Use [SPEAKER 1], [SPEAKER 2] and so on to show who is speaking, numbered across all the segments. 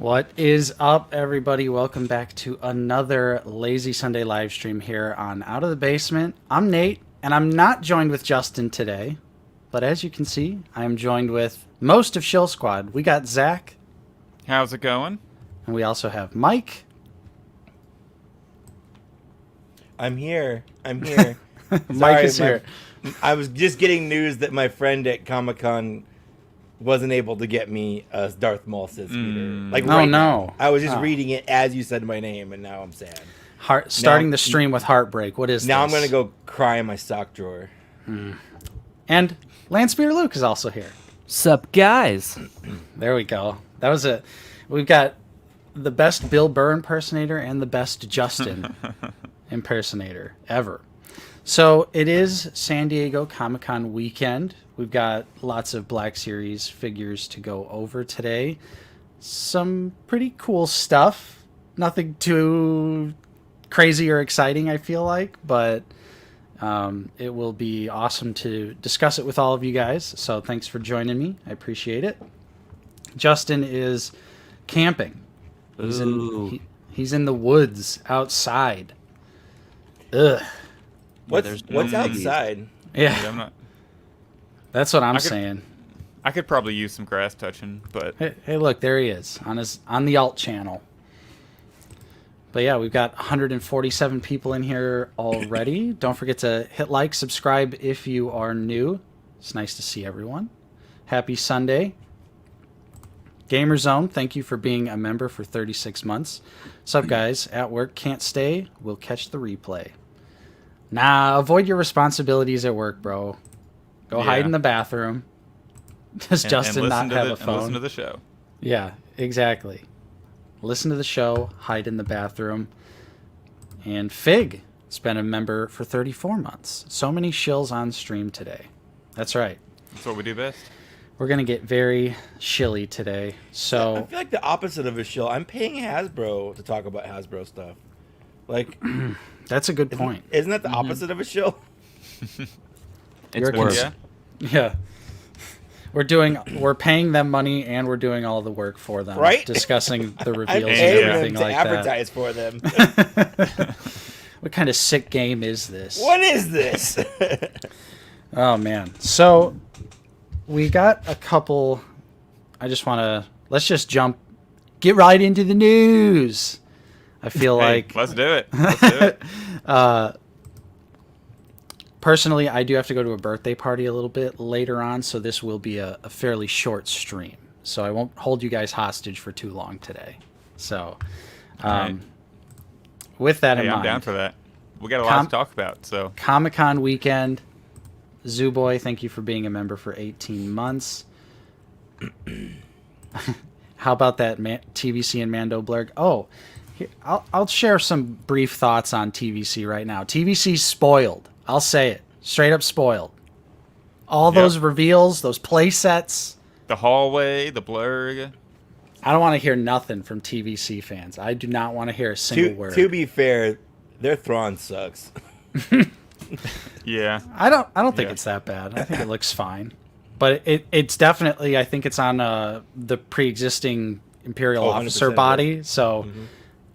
[SPEAKER 1] What is up, everybody? Welcome back to another Lazy Sunday live stream here on Out of the Basement. I'm Nate, and I'm not joined with Justin today, but as you can see, I am joined with most of Shill Squad. We got Zach.
[SPEAKER 2] How's it going?
[SPEAKER 1] And we also have Mike.
[SPEAKER 3] I'm here.
[SPEAKER 1] Mike is here.
[SPEAKER 3] I was just getting news that my friend at Comic-Con wasn't able to get me a Darth Maul Sith-Speeder.
[SPEAKER 1] Oh, no.
[SPEAKER 3] I was just reading it as you said my name, and now I'm sad.
[SPEAKER 1] Starting the stream with heartbreak. What is
[SPEAKER 3] now
[SPEAKER 1] this?
[SPEAKER 3] I'm going to go cry in my sock drawer.
[SPEAKER 1] And Landspeeder Luke is also here.
[SPEAKER 4] Sup, guys?
[SPEAKER 1] There we go. That was it. We've got the best Bill Burr impersonator and the best Justin impersonator ever. So it is San Diego Comic-Con weekend. We've got lots of Black Series figures to go over today. Some pretty cool stuff. Nothing too crazy or exciting, I feel like, but it will be awesome to discuss it with all of you guys. So thanks for joining me. I appreciate it. Justin is camping. He's in the woods outside. Ugh.
[SPEAKER 3] What's outside?
[SPEAKER 1] Yeah, that's what I'm saying.
[SPEAKER 2] I could probably use some grass touching, but
[SPEAKER 1] Hey, look, there he is on the alt channel. But yeah, we've got 147 people in here already. Don't forget to hit like, subscribe if you are new. It's nice to see everyone. Happy Sunday. Gamer Zone, thank you for being a member for 36 months. What's up, guys? At work, can't stay. We'll catch the replay. Nah, avoid your responsibilities at work, bro. Go hide in the bathroom. Does Justin not have a phone?
[SPEAKER 2] And listen to the show.
[SPEAKER 1] Yeah, exactly. Listen to the show, hide in the bathroom. And Fig has been a member for 34 months. So many shills on stream today. That's right.
[SPEAKER 2] That's what we do best.
[SPEAKER 1] We're going to get very shilly today. So
[SPEAKER 3] I feel like the opposite of a shill. I'm paying Hasbro to talk about Hasbro stuff. Like,
[SPEAKER 1] that's a good point.
[SPEAKER 3] Isn't that the opposite of a shill?
[SPEAKER 1] You're
[SPEAKER 4] worse.
[SPEAKER 1] Yeah. We're paying them money and we're doing all the work for them.
[SPEAKER 3] Right?
[SPEAKER 1] Discussing the
[SPEAKER 3] I'm
[SPEAKER 1] reveals and
[SPEAKER 3] paying
[SPEAKER 1] everything
[SPEAKER 3] them to
[SPEAKER 1] like
[SPEAKER 3] advertise for them.
[SPEAKER 1] that. What kind of sick game is this?
[SPEAKER 3] What is this?
[SPEAKER 1] Oh man. So we got a couple. Let's just get right into the news. I feel like
[SPEAKER 2] let's do it. Let's do it.
[SPEAKER 1] Personally, I do have to go to a birthday party a little bit later on, so this will be a fairly short stream. So I won't hold you guys hostage for too long today. So,
[SPEAKER 2] Right.
[SPEAKER 1] with that in
[SPEAKER 2] Hey,
[SPEAKER 1] mind,
[SPEAKER 2] I'm down for that. We got a lot to talk about. So
[SPEAKER 1] Comic-Con weekend. Zooboy, thank you for being a member for 18 months. How about that TVC and Mando blurg? Oh, here, I'll share some brief thoughts on TVC right now. TVC's spoiled. I'll say it. Straight up spoiled. All those reveals, those play sets.
[SPEAKER 2] the hallway, the blurg.
[SPEAKER 1] I don't want to hear nothing from TVC fans. I do not want to hear a single word.
[SPEAKER 3] To be fair, their Thrawn sucks.
[SPEAKER 2] Yeah.
[SPEAKER 1] I don't think it's that bad. I think it looks fine. But it's definitely, I think it's on the pre-existing Imperial officer
[SPEAKER 3] 100%,
[SPEAKER 1] body, so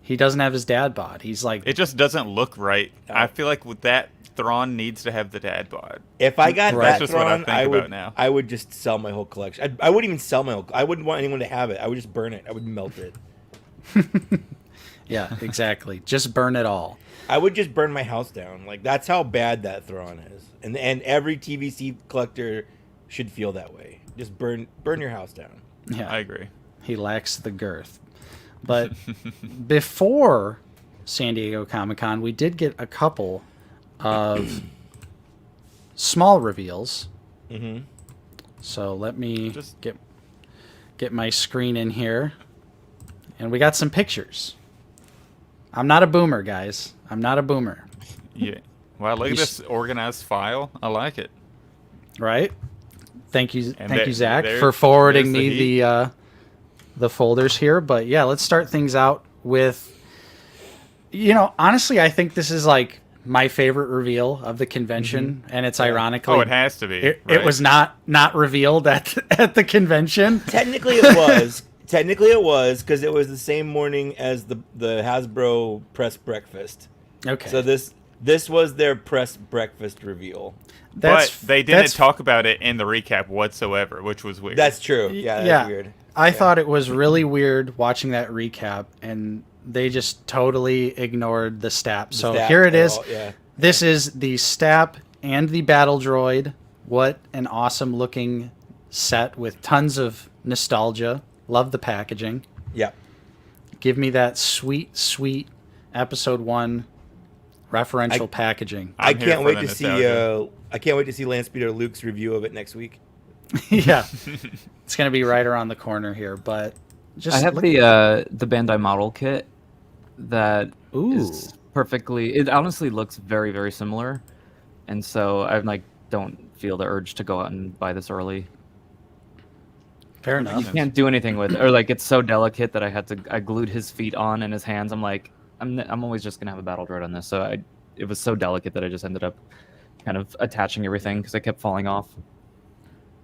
[SPEAKER 1] he doesn't have his dad bod. He's like...
[SPEAKER 2] It just doesn't look right. I feel like with that, Thrawn needs to have the dad bod.
[SPEAKER 3] If I got
[SPEAKER 2] That's
[SPEAKER 3] that
[SPEAKER 2] just what I
[SPEAKER 3] Thrawn,
[SPEAKER 2] think
[SPEAKER 3] I
[SPEAKER 2] about
[SPEAKER 3] would.
[SPEAKER 2] now.
[SPEAKER 3] I would just sell my whole collection. I wouldn't even sell my whole. I wouldn't want anyone to have it. I would just burn it. I would melt it.
[SPEAKER 1] Yeah, exactly. Just burn it all.
[SPEAKER 3] I would just burn my house down. Like, that's how bad that Thrawn is. And every TVC collector should feel that way. Just burn your house down.
[SPEAKER 1] Yeah,
[SPEAKER 2] I agree.
[SPEAKER 1] he lacks the girth. But before San Diego Comic-Con, we did get a couple of small reveals.
[SPEAKER 3] Mm-hmm.
[SPEAKER 1] So let me
[SPEAKER 2] Just-
[SPEAKER 1] get my screen in here. And we got some pictures. I'm not a boomer, guys. I'm not a boomer.
[SPEAKER 2] Yeah. Wow, look at this organized file. I like it.
[SPEAKER 1] Right? Thank you,
[SPEAKER 2] And
[SPEAKER 1] Zach,
[SPEAKER 2] there-
[SPEAKER 1] for forwarding
[SPEAKER 2] there's
[SPEAKER 1] me
[SPEAKER 2] the
[SPEAKER 1] the folders here. But yeah, let's start things out with. Honestly, I think this is like my favorite reveal of the convention, and it's ironically.
[SPEAKER 2] Oh, it has to be.
[SPEAKER 1] It
[SPEAKER 2] right?
[SPEAKER 1] was not revealed at the convention.
[SPEAKER 3] Technically, it was. Technically, it was because it was the same morning as the Hasbro press breakfast.
[SPEAKER 1] Okay.
[SPEAKER 3] So this was their press breakfast reveal.
[SPEAKER 2] But they didn't talk about it in the recap whatsoever, which was weird.
[SPEAKER 3] That's true. Yeah, that's weird.
[SPEAKER 1] I thought it was really weird watching that recap, and they just totally ignored the STAP. So here it is.
[SPEAKER 3] Yeah.
[SPEAKER 1] This is the STAP and the Battle Droid. What an awesome looking set with tons of nostalgia. Love the packaging.
[SPEAKER 3] Yeah.
[SPEAKER 1] Give me that sweet, sweet Episode 1 referential packaging.
[SPEAKER 3] I can't wait to see. I can't wait to see Lance Peter Luke's review of it next week.
[SPEAKER 1] Yeah, it's gonna be right around the corner here. But just
[SPEAKER 4] I have the Bandai model kit that is perfectly. It honestly looks very, very similar, and so I don't feel the urge to go out and buy this early.
[SPEAKER 1] Fair enough.
[SPEAKER 4] You can't do anything with it, or it's so delicate that I glued his feet on and his hands. I'm like, I'm always just gonna have a battle droid on this. So it was so delicate that I just ended up kind of attaching everything because I kept falling off.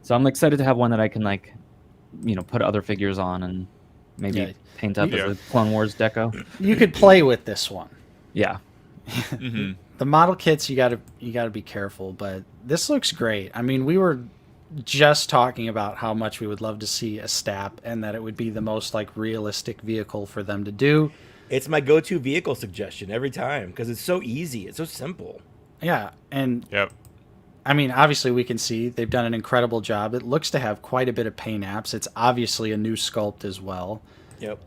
[SPEAKER 4] So I'm excited to have one that I can put other figures on and maybe paint up as a Clone Wars deco.
[SPEAKER 1] You could play with this one.
[SPEAKER 4] Yeah.
[SPEAKER 2] Mm-hmm.
[SPEAKER 1] The model kits you gotta be careful, but this looks great. I mean, we were just talking about how much we would love to see a STAP and that it would be the most realistic vehicle for them to do.
[SPEAKER 3] It's my go-to vehicle suggestion every time because it's so easy. It's so simple.
[SPEAKER 1] Yeah, and
[SPEAKER 2] Yep.
[SPEAKER 1] I mean, obviously we can see they've done an incredible job. It looks to have quite a bit of paint apps. It's obviously a new sculpt as well.
[SPEAKER 3] Yep.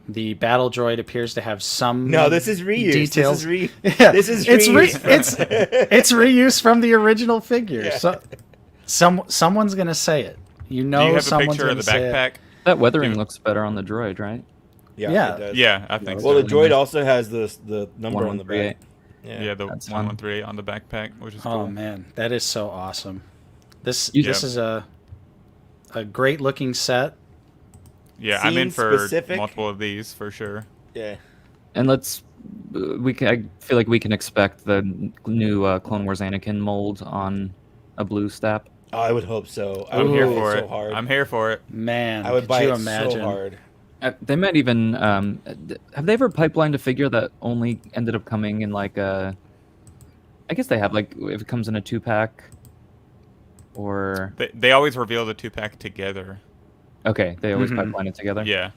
[SPEAKER 1] The battle droid appears to have some
[SPEAKER 3] this is reuse.
[SPEAKER 1] details.
[SPEAKER 3] This is reuse.
[SPEAKER 1] It's reuse from the original figure.
[SPEAKER 3] Yeah.
[SPEAKER 1] So someone's gonna say it.
[SPEAKER 2] Do you have a
[SPEAKER 1] someone's
[SPEAKER 2] picture of the
[SPEAKER 1] gonna say it.
[SPEAKER 2] backpack?
[SPEAKER 4] That weathering looks better on the droid, right?
[SPEAKER 1] Yeah.
[SPEAKER 3] It does.
[SPEAKER 2] Yeah, I think
[SPEAKER 3] Well,
[SPEAKER 2] so.
[SPEAKER 3] the droid also has the number on the
[SPEAKER 4] 1138.
[SPEAKER 3] back.
[SPEAKER 2] Yeah, the
[SPEAKER 4] That's
[SPEAKER 2] 113 on the backpack, which is
[SPEAKER 1] Oh
[SPEAKER 2] cool.
[SPEAKER 1] man, that is so awesome. This
[SPEAKER 4] Yep.
[SPEAKER 1] is a great looking set.
[SPEAKER 2] Yeah, I'm in for
[SPEAKER 3] Scene-specific.
[SPEAKER 2] multiple of these for sure.
[SPEAKER 3] Yeah.
[SPEAKER 4] And I feel like we can expect the new Clone Wars Anakin mold on a blue STAP.
[SPEAKER 3] Oh, I would hope so. I
[SPEAKER 2] I'm
[SPEAKER 3] would
[SPEAKER 2] here
[SPEAKER 3] buy
[SPEAKER 2] for
[SPEAKER 3] so
[SPEAKER 2] it.
[SPEAKER 3] hard.
[SPEAKER 2] I'm here for it.
[SPEAKER 1] Man,
[SPEAKER 3] I would
[SPEAKER 1] could
[SPEAKER 3] buy
[SPEAKER 1] you
[SPEAKER 3] it
[SPEAKER 1] imagine?
[SPEAKER 3] so hard.
[SPEAKER 4] They might even have they ever pipelined a figure that only ended up coming in I guess they have if it comes in a 2-pack or
[SPEAKER 2] They always reveal the 2-pack together.
[SPEAKER 4] okay, they always
[SPEAKER 1] Mhm.
[SPEAKER 4] pipeline it together.
[SPEAKER 2] Yeah.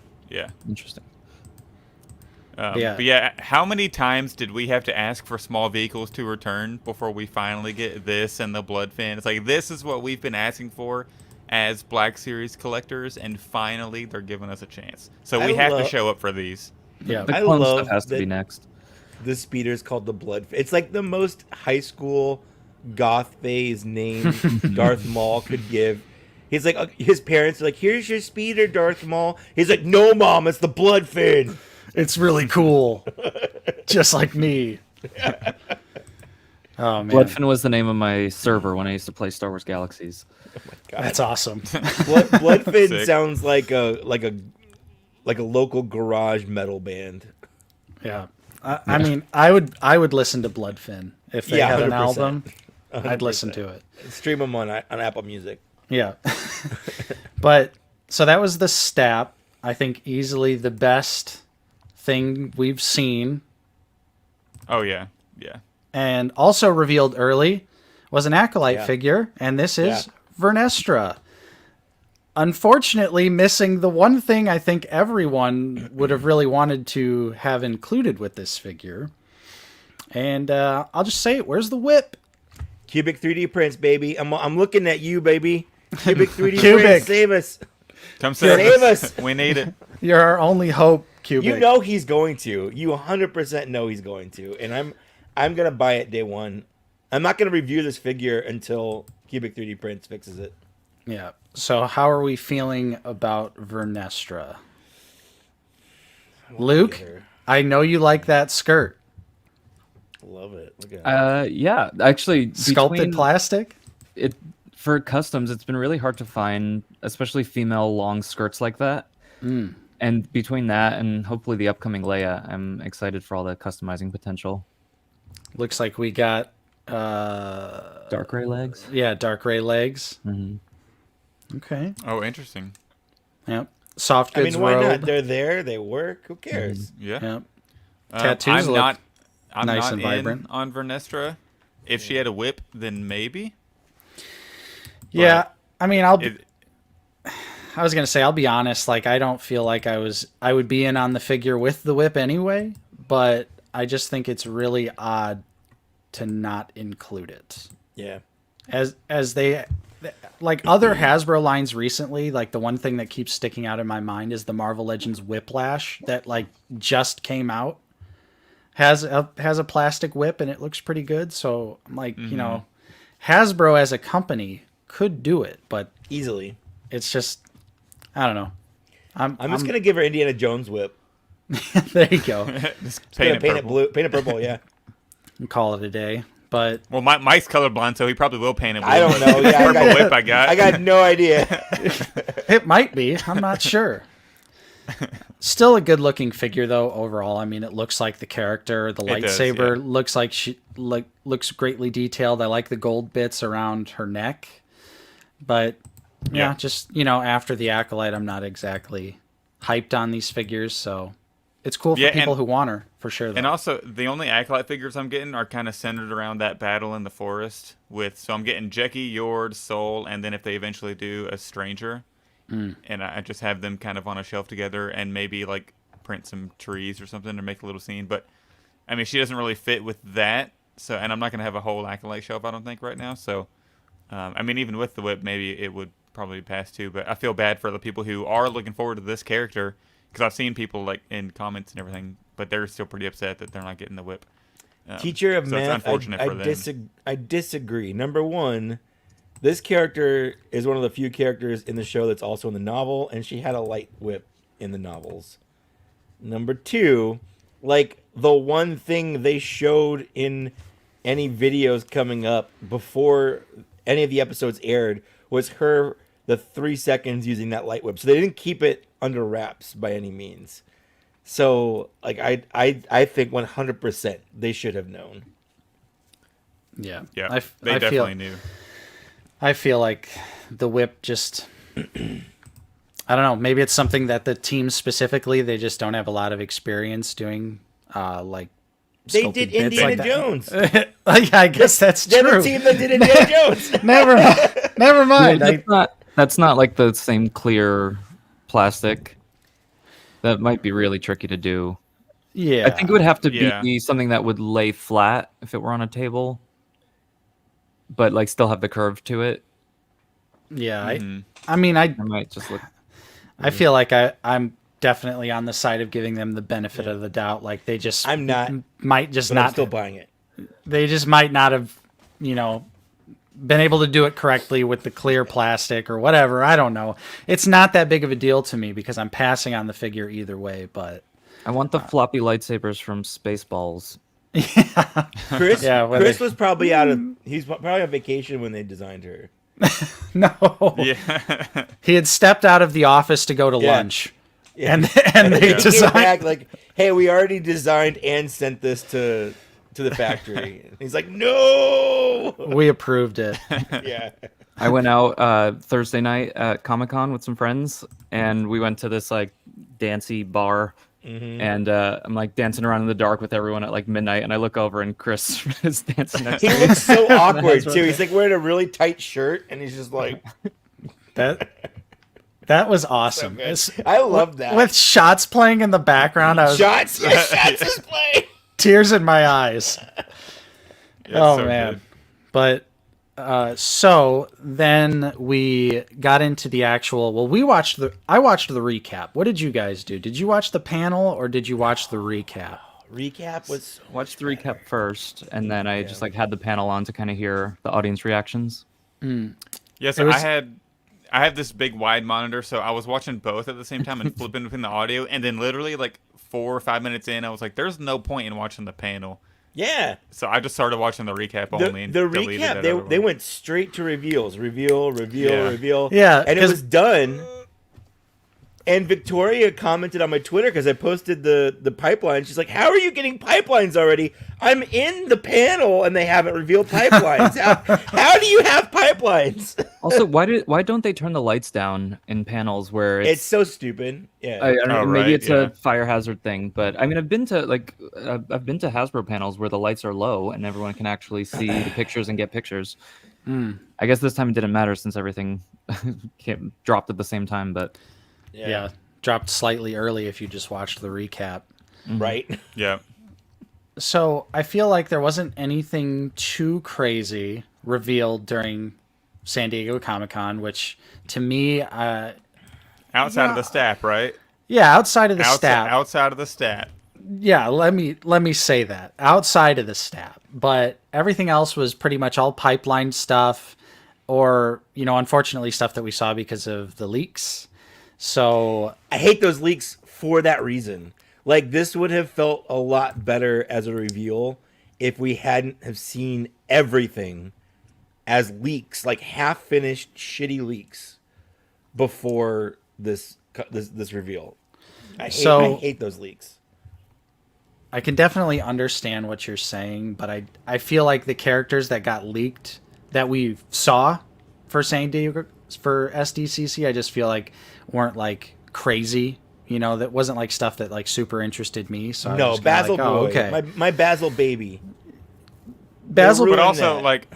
[SPEAKER 4] Interesting.
[SPEAKER 1] Yeah.
[SPEAKER 2] But yeah, how many times did we have to ask for small vehicles to return before we finally get this and the Bloodfin? It's this is what we've been asking for as Black Series collectors, and finally they're giving us a chance. So we have to show up for these.
[SPEAKER 1] Yeah.
[SPEAKER 4] The
[SPEAKER 3] I
[SPEAKER 4] clone
[SPEAKER 3] love
[SPEAKER 4] stuff has to
[SPEAKER 3] that-
[SPEAKER 4] be next.
[SPEAKER 3] The speeder's called the Blood. It's like the most high school goth phase name Darth Maul could give. He's like, his parents are like, "Here's your speeder, Darth Maul." He's like, "No, Mom, it's the Bloodfin."
[SPEAKER 1] It's really cool. Just like me. Oh man.
[SPEAKER 4] Bloodfin was the name of my server when I used to play Star Wars Galaxies.
[SPEAKER 1] That's awesome.
[SPEAKER 3] Bloodfin
[SPEAKER 2] Sick.
[SPEAKER 3] sounds like a local garage metal band.
[SPEAKER 1] Yeah. I mean, I would listen to Bloodfin if they had an
[SPEAKER 3] 100%.
[SPEAKER 1] album. I'd listen
[SPEAKER 3] 100%.
[SPEAKER 1] to it.
[SPEAKER 3] Stream them on Apple Music.
[SPEAKER 1] Yeah. But so that was the STAP. I think easily the best thing we've seen,
[SPEAKER 2] Oh yeah.
[SPEAKER 1] and also revealed early was an Acolyte
[SPEAKER 3] Yeah.
[SPEAKER 1] figure, and this is
[SPEAKER 3] Yeah.
[SPEAKER 1] Vernestra. Unfortunately, missing the one thing I think everyone would have really wanted to have included with this figure. And I'll just say it. Where's the whip?
[SPEAKER 3] Cubic 3D prints, baby. I'm looking at you, baby. Cubic 3D
[SPEAKER 1] Cubic.
[SPEAKER 3] prints, save us.
[SPEAKER 2] Come save
[SPEAKER 3] Save
[SPEAKER 2] us.
[SPEAKER 3] us.
[SPEAKER 2] We need it.
[SPEAKER 1] You're our only hope, Cubic.
[SPEAKER 3] You know he's going to. You 100% know he's going to. And I'm gonna buy it day one. I'm not gonna review this figure until Cubic 3D prints fixes it.
[SPEAKER 1] Yeah. So how are we feeling about Vernestra? Luke, I know you like that skirt.
[SPEAKER 3] Love it. Look at it.
[SPEAKER 4] Yeah, actually,
[SPEAKER 1] Sculpted plastic?
[SPEAKER 4] for customs, it's been really hard to find, especially female long skirts like that. And between that and hopefully the upcoming Leia, I'm excited for all the customizing potential.
[SPEAKER 1] Looks like we got
[SPEAKER 4] Dark gray legs.
[SPEAKER 1] dark gray legs.
[SPEAKER 4] Mhm.
[SPEAKER 1] Okay.
[SPEAKER 2] Oh, interesting.
[SPEAKER 1] Yep. soft
[SPEAKER 3] I
[SPEAKER 1] goods
[SPEAKER 3] mean, why
[SPEAKER 1] robe.
[SPEAKER 3] not? They're there. They work. Who cares?
[SPEAKER 2] Yeah.
[SPEAKER 1] Yep. Tattoos
[SPEAKER 2] I'm
[SPEAKER 1] look
[SPEAKER 2] not. I'm
[SPEAKER 1] nice
[SPEAKER 2] not
[SPEAKER 1] and
[SPEAKER 2] in
[SPEAKER 1] vibrant.
[SPEAKER 2] on Vernestra. If she had a whip, then maybe.
[SPEAKER 1] Yeah, I mean,
[SPEAKER 2] It,
[SPEAKER 1] I was gonna say, I'll be honest. Like, I don't feel like I would be in on the figure with the whip anyway. But I just think it's really odd to not include it.
[SPEAKER 3] Yeah.
[SPEAKER 1] As they, like other Hasbro lines recently, like the one thing that keeps sticking out in my mind is the Marvel Legends Whiplash that like just came out. Has a plastic whip and it looks pretty good. So I'm like, Hasbro as a company could do it, but
[SPEAKER 3] Easily.
[SPEAKER 1] it's just, I don't know.
[SPEAKER 3] I'm just gonna give her Indiana Jones whip.
[SPEAKER 1] There you go.
[SPEAKER 2] just
[SPEAKER 3] Paint
[SPEAKER 2] paint
[SPEAKER 3] it blue. Paint it purple. Yeah.
[SPEAKER 1] And call it a day. But
[SPEAKER 2] Well, Mike's colorblind, so he probably will paint it blue.
[SPEAKER 3] I don't know. Yeah,
[SPEAKER 2] Purple whip I got.
[SPEAKER 3] I got no idea.
[SPEAKER 1] it might be. I'm not sure. Still a good looking figure though overall. I mean, it looks like the character. The
[SPEAKER 2] It does,
[SPEAKER 1] lightsaber
[SPEAKER 2] yeah.
[SPEAKER 1] looks like looks greatly detailed. I like the gold bits around her neck. But
[SPEAKER 2] Yeah.
[SPEAKER 1] just, after the Acolyte, I'm not exactly hyped on these figures, so it's cool for
[SPEAKER 2] Yeah,
[SPEAKER 1] people
[SPEAKER 2] and-
[SPEAKER 1] who want her, for sure. Though.
[SPEAKER 2] And also, the only Acolyte figures I'm getting are kind of centered around that battle in the forest. So I'm getting Jekki, Yord, Soul, and then if they eventually do a Stranger, and I just have them kind of on a shelf together, and maybe like print some trees or something to make a little scene. But I mean, she doesn't really fit with that. So, and I'm not gonna have a whole Acolyte shelf, I don't think, right now. So, I mean, even with the whip, maybe it would probably pass too. But I feel bad for the people who are looking forward to this character, because I've seen people like in comments and everything, but they're still pretty upset that they're not getting the whip.
[SPEAKER 3] Teacher of
[SPEAKER 2] so it's
[SPEAKER 3] math.
[SPEAKER 2] unfortunate for them.
[SPEAKER 3] I disagree. Number one, this character is one of the few characters in the show that's also in the novel, and she had a light whip in the novels. Number two, like the one thing they showed in any videos coming up before any of the episodes aired was her the 3 seconds using that light whip. So they didn't keep it under wraps by any means. So like I think 100% they should have known.
[SPEAKER 1] Yeah.
[SPEAKER 2] Yeah,
[SPEAKER 1] I
[SPEAKER 2] definitely
[SPEAKER 1] feel,
[SPEAKER 2] knew.
[SPEAKER 1] I feel like the whip just... I don't know. Maybe it's something that the team specifically, they just don't have a lot of experience doing, like...
[SPEAKER 3] They
[SPEAKER 1] sculpted
[SPEAKER 3] did
[SPEAKER 1] bits
[SPEAKER 3] Indiana
[SPEAKER 1] like that.
[SPEAKER 3] Jones.
[SPEAKER 1] I guess that's
[SPEAKER 3] They're
[SPEAKER 1] true.
[SPEAKER 3] the team that did Indiana Jones.
[SPEAKER 1] Never mind.
[SPEAKER 4] That's not like the same clear plastic. That might be really tricky to do.
[SPEAKER 1] Yeah.
[SPEAKER 4] I think it would have to
[SPEAKER 2] Yeah.
[SPEAKER 4] be something that would lay flat if it were on a table, but like still have the curve to it.
[SPEAKER 1] Yeah.
[SPEAKER 2] Mm-hmm.
[SPEAKER 1] I mean, I
[SPEAKER 4] It might just look.
[SPEAKER 1] I feel like I'm definitely on the side of giving them the benefit of the doubt. Like they just
[SPEAKER 3] I'm not,
[SPEAKER 1] might just
[SPEAKER 3] but I'm
[SPEAKER 1] not
[SPEAKER 3] still buying it.
[SPEAKER 1] they just might not have, been able to do it correctly with the clear plastic or whatever. I don't know. It's not that big of a deal to me because I'm passing on the figure either way, but
[SPEAKER 4] I want the floppy lightsabers from Spaceballs.
[SPEAKER 3] Chris,
[SPEAKER 1] Yeah, when
[SPEAKER 3] Chris
[SPEAKER 1] they-
[SPEAKER 3] was probably he's probably on vacation when they designed her.
[SPEAKER 1] no.
[SPEAKER 2] Yeah.
[SPEAKER 1] He had stepped out of the office to go to
[SPEAKER 3] Yeah.
[SPEAKER 1] lunch.
[SPEAKER 3] Yeah.
[SPEAKER 1] And they
[SPEAKER 3] He came
[SPEAKER 1] designed
[SPEAKER 3] back like, hey, we already designed and sent this to the factory. And he's like, no.
[SPEAKER 1] we approved it.
[SPEAKER 3] Yeah.
[SPEAKER 4] I went out Thursday night at Comic-Con with some friends, and we went to this like dancey bar. And I'm like dancing around in the dark with everyone at like midnight, and I look over and Chris is dancing next
[SPEAKER 3] He
[SPEAKER 4] to me.
[SPEAKER 3] looks so awkward too. He's like wearing a really tight shirt, and he's just like,
[SPEAKER 1] That was awesome.
[SPEAKER 3] I love that.
[SPEAKER 1] With shots playing in the background, I was
[SPEAKER 3] Shots, yeah, shots is playing.
[SPEAKER 1] tears in my eyes.
[SPEAKER 2] Yeah,
[SPEAKER 1] Oh
[SPEAKER 2] so
[SPEAKER 1] man.
[SPEAKER 2] good.
[SPEAKER 1] But so then we got into the actual I watched the recap. What did you guys do? Did you watch the panel or did you watch the recap?
[SPEAKER 3] Recap was
[SPEAKER 4] Watched the recap first, and then I just like had the panel on to kind of hear the audience reactions.
[SPEAKER 2] Yeah, so
[SPEAKER 1] It was-
[SPEAKER 2] I have this big wide monitor, so I was watching both at the same time and flipping between the audio, and then literally like 4 or 5 minutes in, I was like, "There's no point in watching the panel."
[SPEAKER 3] yeah.
[SPEAKER 2] So I just started watching the recap only. And
[SPEAKER 3] The
[SPEAKER 2] deleted
[SPEAKER 3] recap
[SPEAKER 2] that
[SPEAKER 3] they
[SPEAKER 2] other one.
[SPEAKER 3] they went straight to reveals, reveal,
[SPEAKER 2] Yeah.
[SPEAKER 3] reveal,
[SPEAKER 1] Yeah,
[SPEAKER 3] and it
[SPEAKER 1] 'cause-
[SPEAKER 3] was done And Victoria commented on my Twitter because I posted the pipeline. She's like, "How are you getting pipelines already? I'm in the panel and they haven't revealed pipelines. How do you have pipelines?"
[SPEAKER 4] Also, why don't they turn the lights down in panels where
[SPEAKER 3] It's so stupid. Yeah.
[SPEAKER 4] I don't know,
[SPEAKER 2] Oh,
[SPEAKER 4] maybe
[SPEAKER 2] right,
[SPEAKER 4] it's
[SPEAKER 2] yeah.
[SPEAKER 4] a fire hazard thing, but I mean, I've been to Hasbro panels where the lights are low and everyone can actually see the pictures and get pictures. I guess this time it didn't matter since everything dropped at the same time, but
[SPEAKER 1] Yeah. Dropped slightly early if you just watched the recap.
[SPEAKER 3] Right.
[SPEAKER 2] Yeah.
[SPEAKER 1] So I feel like there wasn't anything too crazy revealed during San Diego Comic-Con, which to me,
[SPEAKER 2] Outside of the stat, right?
[SPEAKER 1] yeah, outside of the stat,
[SPEAKER 2] Outside of the stat.
[SPEAKER 1] yeah, let me say that outside of the stat, but everything else was pretty much all pipeline stuff, or unfortunately stuff that we saw because of the leaks. So
[SPEAKER 3] I hate those leaks for that reason. Like, this would have felt a lot better as a reveal if we hadn't have seen everything as leaks, like half-finished, shitty leaks, before this reveal. I hate those leaks.
[SPEAKER 1] I can definitely understand what you're saying, but I feel like the characters that got leaked that we saw for San Diego for SDCC, I just feel like weren't like crazy. That wasn't like stuff that like super interested me. So I was
[SPEAKER 3] No,
[SPEAKER 1] just kinda
[SPEAKER 3] Basil
[SPEAKER 1] like, oh,
[SPEAKER 3] boy,
[SPEAKER 1] okay,
[SPEAKER 3] my Basil baby.
[SPEAKER 1] Basil,
[SPEAKER 3] They're
[SPEAKER 2] But
[SPEAKER 3] ruining
[SPEAKER 2] also,
[SPEAKER 3] that.
[SPEAKER 2] like,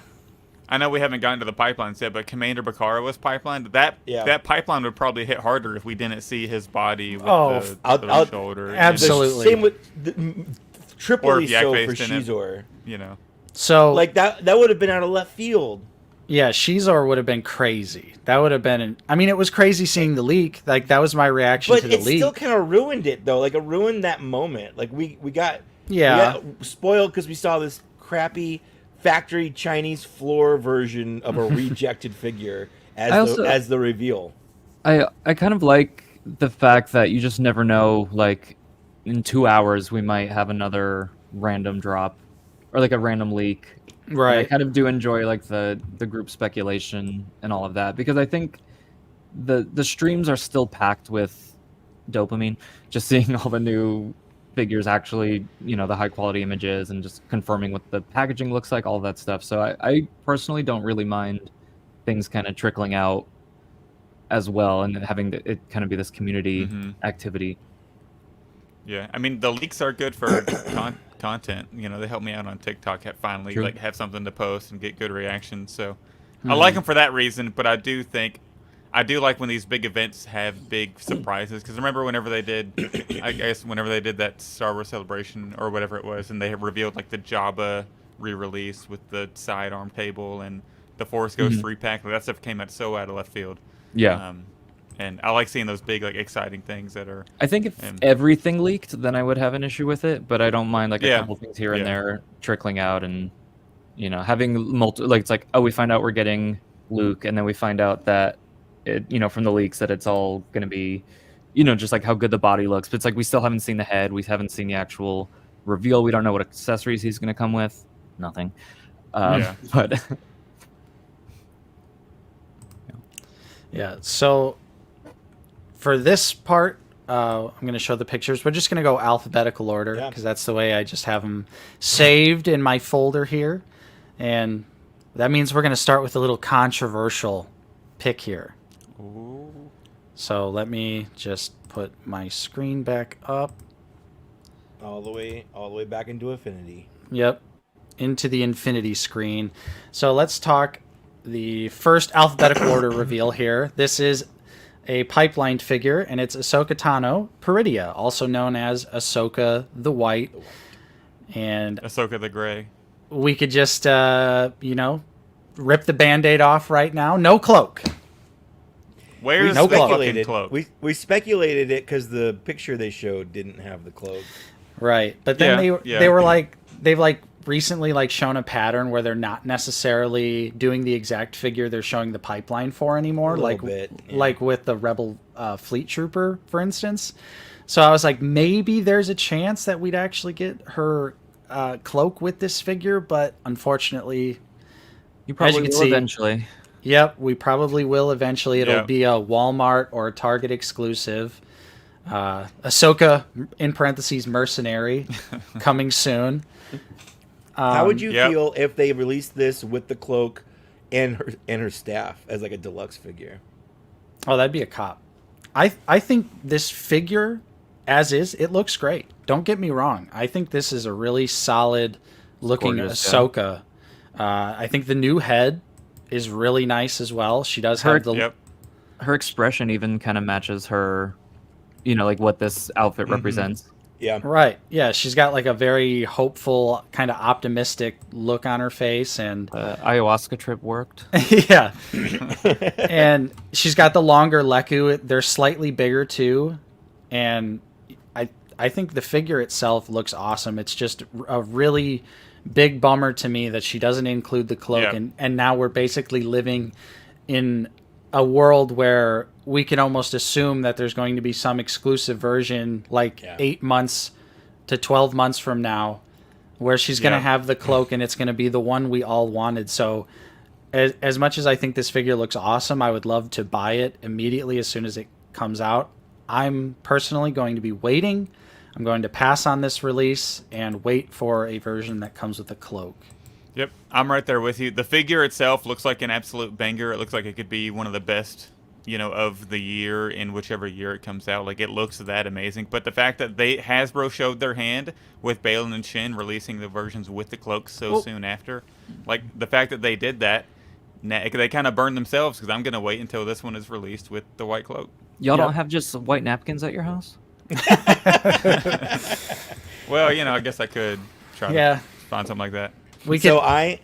[SPEAKER 2] I know we haven't gotten to the pipelines yet, but Commander Bakara was pipelined. That pipeline would probably hit harder if we didn't see his body with the
[SPEAKER 3] I'll-
[SPEAKER 2] shoulder.
[SPEAKER 1] absolutely.
[SPEAKER 3] Same with triply
[SPEAKER 2] Yak
[SPEAKER 3] so for
[SPEAKER 2] based in it.
[SPEAKER 3] Shizor.
[SPEAKER 1] So
[SPEAKER 3] Like that would have been out of left field.
[SPEAKER 1] yeah, Shizor would have been crazy. That would have been. I mean, it was crazy seeing the leak. Like that was my reaction
[SPEAKER 3] But
[SPEAKER 1] to the
[SPEAKER 3] it
[SPEAKER 1] leak.
[SPEAKER 3] still kind of ruined it though. Like it ruined that moment. Like we got
[SPEAKER 1] Yeah.
[SPEAKER 3] we got spoiled because we saw this crappy factory Chinese floor version of a rejected figure as the reveal.
[SPEAKER 4] I kind of like the fact that you just never know. Like in 2 hours, we might have another random drop or like a random leak. And I
[SPEAKER 1] Right.
[SPEAKER 4] kind of do enjoy like the group speculation and all of that because I think the streams are still packed with dopamine. Just seeing all the new figures, actually, the high quality images and just confirming what the packaging looks like, all of that stuff. So I personally don't really mind things kind of trickling out as well and having it kind of be this community activity.
[SPEAKER 2] Yeah, I mean the leaks are good for content. They help me out on TikTok. Finally,
[SPEAKER 4] True.
[SPEAKER 2] like have something to post and get good reactions. So I like them for that reason. But I do like when these big events have big surprises. Because remember whenever they did, whenever they did that Star Wars Celebration or whatever it was, and they have revealed like the Jabba re-release with the sidearm table and the Force Ghost 3-pack. Like, that stuff came out so out of left field.
[SPEAKER 4] Yeah.
[SPEAKER 2] And I like seeing those big, like, exciting things that are.
[SPEAKER 4] I think if everything leaked, then I would have an issue with it. But I don't mind like a couple things here and there trickling out, and having like it's like, oh, we find out we're getting Luke, and then we find out that it, from the leaks that it's all going to be, just like how good the body looks. But it's like we still haven't seen the head, we haven't seen the actual reveal. We don't know what accessories he's going to come with. Nothing. But
[SPEAKER 1] Yeah. So for this part, I'm going to show the pictures. We're just going to go alphabetical order because that's the way I just have them saved in my folder here. And that means we're going to start with a little controversial pick here.
[SPEAKER 2] Ooh.
[SPEAKER 1] So let me just put my screen back up.
[SPEAKER 3] All the way back into Affinity.
[SPEAKER 1] Yep. Into the infinity screen. So let's talk the first alphabetical order reveal here. This is a pipelined figure, and it's Ahsoka Tano Peridia, also known as Ahsoka the White. And
[SPEAKER 2] Ahsoka the Gray.
[SPEAKER 1] we could just, rip the Band-Aid off right now. No cloak.
[SPEAKER 2] Where's
[SPEAKER 1] No
[SPEAKER 2] the
[SPEAKER 1] cloak.
[SPEAKER 2] fucking cloak?
[SPEAKER 3] We speculated it because the picture they showed didn't have the cloak.
[SPEAKER 1] Right. But then
[SPEAKER 2] Yeah,
[SPEAKER 1] they were like, they've like recently like shown a pattern where they're not necessarily doing the exact figure they're showing the pipeline for anymore. Like with the Rebel Fleet Trooper, for instance. So I was like, maybe there's a chance that we'd actually get her cloak with this figure, but unfortunately,
[SPEAKER 4] you probably
[SPEAKER 1] can
[SPEAKER 4] will
[SPEAKER 1] see-
[SPEAKER 4] eventually.
[SPEAKER 1] Yep, we probably will eventually. It'll
[SPEAKER 2] Yep.
[SPEAKER 1] be a Walmart or Target exclusive. Ahsoka, in parentheses, mercenary, coming soon.
[SPEAKER 3] How would you
[SPEAKER 2] Yep.
[SPEAKER 3] feel if they released this with the cloak and her staff as like a deluxe figure?
[SPEAKER 1] Oh, that'd be a cop. I think this figure, as is, it looks great. Don't get me wrong. I think this is a really solid looking
[SPEAKER 4] Gorgeous, yeah.
[SPEAKER 1] Ahsoka. I think the new head is really nice as well. She does have the
[SPEAKER 2] Yep.
[SPEAKER 4] Her expression even kind of matches her, like what this outfit represents.
[SPEAKER 3] Yeah.
[SPEAKER 1] right. Yeah, she's got like a very hopeful, kind of optimistic look on her face, and
[SPEAKER 4] Ayahuasca trip worked.
[SPEAKER 1] yeah, and she's got the longer Leku. They're slightly bigger too, and I think the figure itself looks awesome. It's just a really big bummer to me that she doesn't include the cloak,
[SPEAKER 2] Yeah.
[SPEAKER 1] and now we're basically living in a world where we can almost assume that there's going to be some exclusive version like 8 months to 12 months from now where she's going to
[SPEAKER 2] Yeah.
[SPEAKER 1] have the cloak and it's going to be the one we all wanted. So as much as I think this figure looks awesome, I would love to buy it immediately as soon as it comes out. I'm personally going to be waiting. I'm going to pass on this release and wait for a version that comes with a cloak.
[SPEAKER 2] Yep, I'm right there with you. The figure itself looks like an absolute banger. It looks like it could be one of the best, of the year in whichever year it comes out. Like, it looks that amazing. But the fact that Hasbro showed their hand with Balin and Shin releasing the versions with the cloaks so soon after, like, the fact that they did that, they kind of burned themselves, because I'm going to wait until this one is released with the white cloak.
[SPEAKER 4] Y'all
[SPEAKER 1] Yep.
[SPEAKER 4] don't have just white napkins at your house?
[SPEAKER 2] Well, I guess I could try
[SPEAKER 1] Yeah.
[SPEAKER 2] to find something like that.
[SPEAKER 1] We could
[SPEAKER 3] So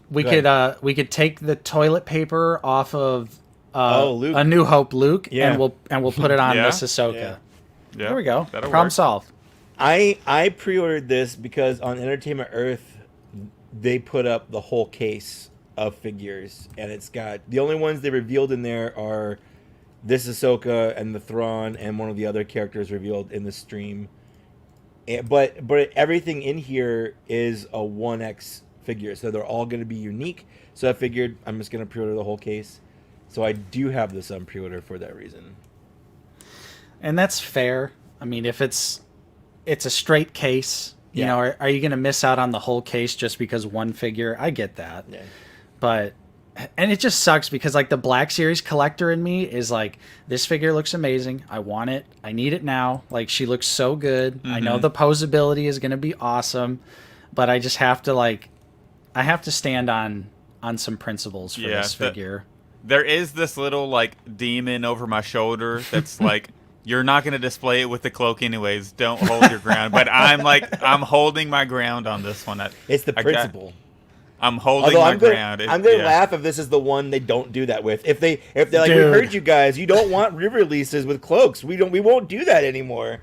[SPEAKER 1] we
[SPEAKER 3] Go
[SPEAKER 1] could we could take the toilet paper off of
[SPEAKER 3] Luke.
[SPEAKER 1] A New Hope Luke
[SPEAKER 3] Yeah.
[SPEAKER 1] and we'll put it on
[SPEAKER 2] Yeah.
[SPEAKER 1] this Ahsoka.
[SPEAKER 3] Yeah.
[SPEAKER 2] Yeah,
[SPEAKER 1] There we go.
[SPEAKER 2] that'll
[SPEAKER 1] Problem
[SPEAKER 2] work.
[SPEAKER 1] solved.
[SPEAKER 3] I pre-ordered this because on Entertainment Earth they put up the whole case of figures, and it's got the only ones they revealed in there are this Ahsoka and the Thrawn and one of the other characters revealed in the stream. But everything in here is a 1X figure, so they're all going to be unique. So I figured I'm just going to pre-order the whole case. So I do have this on pre-order for that reason.
[SPEAKER 1] And that's fair. I mean, if it's a straight case, you
[SPEAKER 3] Yeah.
[SPEAKER 1] know, are you going to miss out on the whole case just because one figure? I get that.
[SPEAKER 3] Yeah.
[SPEAKER 1] But and it just sucks because like the Black Series collector in me is like, this figure looks amazing. I want it. I need it now. Like, she looks so good. I know the posability is going to be awesome, but I just have to I have to stand on some principles for this figure.
[SPEAKER 2] There is this little, like, demon over my shoulder that's like, you're not going to display it with the cloak anyways. Don't hold your ground. But I'm holding my ground on this one.
[SPEAKER 3] It's the principle.
[SPEAKER 2] I'm holding
[SPEAKER 3] Although
[SPEAKER 2] my
[SPEAKER 3] I'm gonna,
[SPEAKER 2] ground.
[SPEAKER 3] I'm gonna laugh if this is the one they don't do that with. If they're like, we
[SPEAKER 1] Dude.
[SPEAKER 3] heard you guys, you don't want re-releases with cloaks. We won't do that anymore.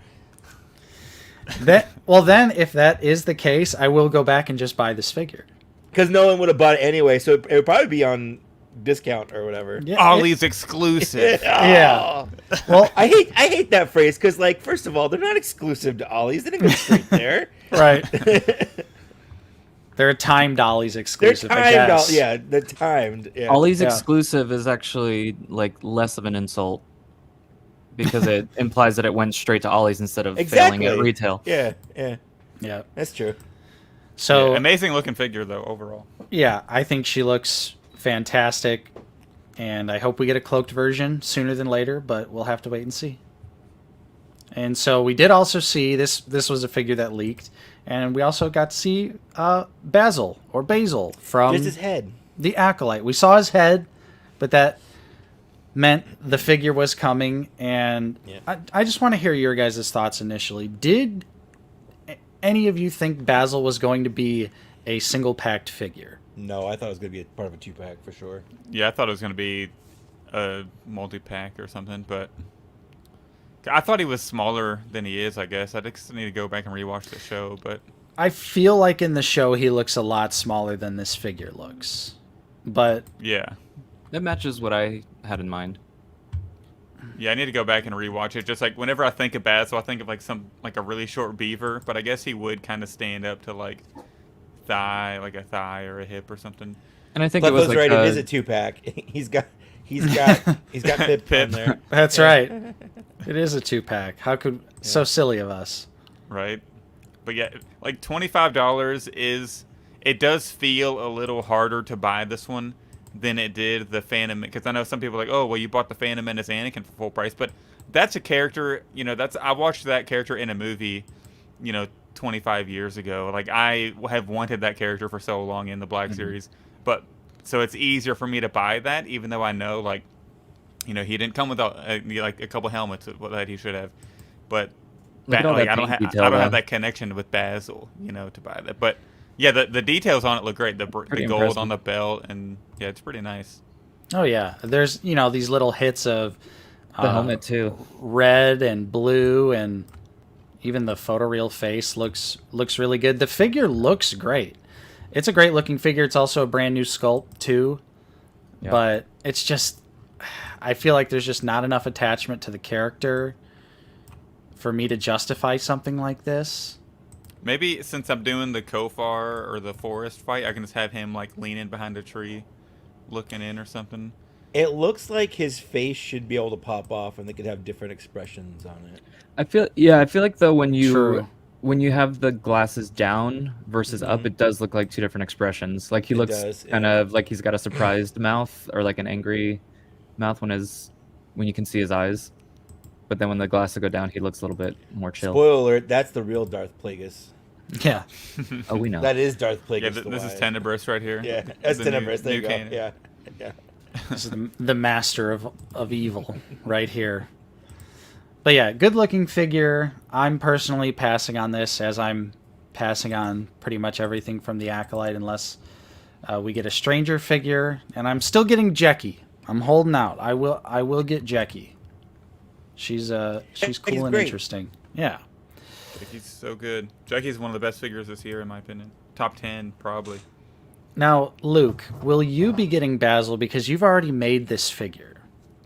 [SPEAKER 1] Well, then if that is the case, I will go back and just buy this figure.
[SPEAKER 3] Because no one would have bought it anyway, so it would probably be on discount or whatever.
[SPEAKER 1] Yeah,
[SPEAKER 2] Ollie's exclusive.
[SPEAKER 1] Yeah.
[SPEAKER 3] Oh.
[SPEAKER 1] Well,
[SPEAKER 3] I hate that phrase because, like, first of all, they're not exclusive to Ollie's. They didn't go straight there.
[SPEAKER 1] right. They're a timed Ollie's
[SPEAKER 3] They're
[SPEAKER 1] exclusive, I
[SPEAKER 3] timed.
[SPEAKER 1] guess.
[SPEAKER 3] Yeah, they're timed. Yeah.
[SPEAKER 4] Ollie's
[SPEAKER 1] Yeah.
[SPEAKER 4] exclusive is actually like less of an insult because it implies that it went straight to Ollie's instead of failing at retail.
[SPEAKER 3] Yeah,
[SPEAKER 1] Yeah.
[SPEAKER 3] that's true.
[SPEAKER 1] So
[SPEAKER 2] Amazing looking figure, though, overall.
[SPEAKER 1] yeah, I think she looks fantastic, and I hope we get a cloaked version sooner than later, but we'll have to wait and see. And so we did also see this was a figure that leaked, and we also got to see Basil from
[SPEAKER 3] Just his head.
[SPEAKER 1] the Acolyte. We saw his head, but that meant the figure was coming, and
[SPEAKER 3] Yeah.
[SPEAKER 1] I just want to hear your guys' thoughts initially. Did any of you think Basil was going to be a single packed figure?
[SPEAKER 3] No, I thought it was gonna be a part of a 2-pack for sure.
[SPEAKER 2] Yeah, I thought it was going to be a multi-pack or something, but I thought he was smaller than he is, I guess. I just need to go back and rewatch the show, but
[SPEAKER 1] I feel like in the show he looks a lot smaller than this figure looks. But
[SPEAKER 2] yeah.
[SPEAKER 4] That matches what I had in mind.
[SPEAKER 2] Yeah, I need to go back and rewatch it. Just like whenever I think of Basil, I think of like a really short beaver, but I guess he would kind of stand up to like a thigh or a hip or something.
[SPEAKER 4] And I think it
[SPEAKER 3] But
[SPEAKER 4] was
[SPEAKER 3] those
[SPEAKER 4] like
[SPEAKER 3] right, it is a 2-pack. He's got Pip
[SPEAKER 2] Pip.
[SPEAKER 3] on there.
[SPEAKER 1] That's right. It is a 2-pack. How could so silly of us?
[SPEAKER 2] Right. But yeah, like $25 is, it does feel a little harder to buy this one than it did the Phantom, because I know some people are like, oh, well, you bought the Phantom Menace Anakin for full price, but that's a character, I watched that character in a movie, 25 years ago. Like, I have wanted that character for so long in the Black Series, but so it's easier for me to buy that, even though I know, like, he didn't come with like a couple helmets that he should have, but
[SPEAKER 4] Look at all that
[SPEAKER 2] I don't
[SPEAKER 4] paint
[SPEAKER 2] have
[SPEAKER 4] detail,
[SPEAKER 2] I don't
[SPEAKER 4] though.
[SPEAKER 2] have that connection with Basil, to buy that. But yeah, the details on it look great. The gold
[SPEAKER 4] impressive.
[SPEAKER 2] on the belt, and yeah, it's pretty nice.
[SPEAKER 1] Oh yeah, there's these little hits of
[SPEAKER 4] The helmet too.
[SPEAKER 1] red and blue, and even the photoreal face looks really good. The figure looks great. It's a great looking figure. It's also a brand new sculpt too,
[SPEAKER 4] Yeah.
[SPEAKER 1] but it's just, I feel like there's just not enough attachment to the character for me to justify something like this.
[SPEAKER 2] Maybe since I'm doing the Kofar or the forest fight, I can just have him like leaning behind a tree, looking in or something.
[SPEAKER 3] It looks like his face should be able to pop off, and they could have different expressions on it.
[SPEAKER 4] I feel like though when
[SPEAKER 1] True.
[SPEAKER 4] you have the glasses down versus up, it does look like two different expressions. Like he
[SPEAKER 3] It
[SPEAKER 4] looks
[SPEAKER 3] does,
[SPEAKER 4] kind
[SPEAKER 3] yeah.
[SPEAKER 4] of like he's got a surprised mouth or like an angry mouth when you can see his eyes. But then when the glasses go down, he looks a little bit more chill.
[SPEAKER 3] Spoiler alert, that's the real Darth Plagueis.
[SPEAKER 1] Yeah.
[SPEAKER 4] Oh, we know.
[SPEAKER 3] That is Darth Plagueis.
[SPEAKER 2] Yeah,
[SPEAKER 3] the
[SPEAKER 2] this is
[SPEAKER 3] wise.
[SPEAKER 2] Tenebrous right here.
[SPEAKER 3] Yeah, that's
[SPEAKER 2] The
[SPEAKER 3] Tenebrous. There you
[SPEAKER 2] new
[SPEAKER 3] go.
[SPEAKER 2] canon.
[SPEAKER 3] Yeah. Yeah.
[SPEAKER 1] This is the master of evil right here. But yeah, good looking figure. I'm personally passing on this, as I'm passing on pretty much everything from the Acolyte, unless we get a stranger figure. And I'm still getting Jecki. I'm holding out. I will get Jecki. She's cool and
[SPEAKER 3] great.
[SPEAKER 1] interesting. Yeah.
[SPEAKER 2] Jackie's so good. Jackie's one of the best figures this year, in my opinion. Top 10, probably.
[SPEAKER 1] Now, Luke, will you be getting Basil because you've already made this figure?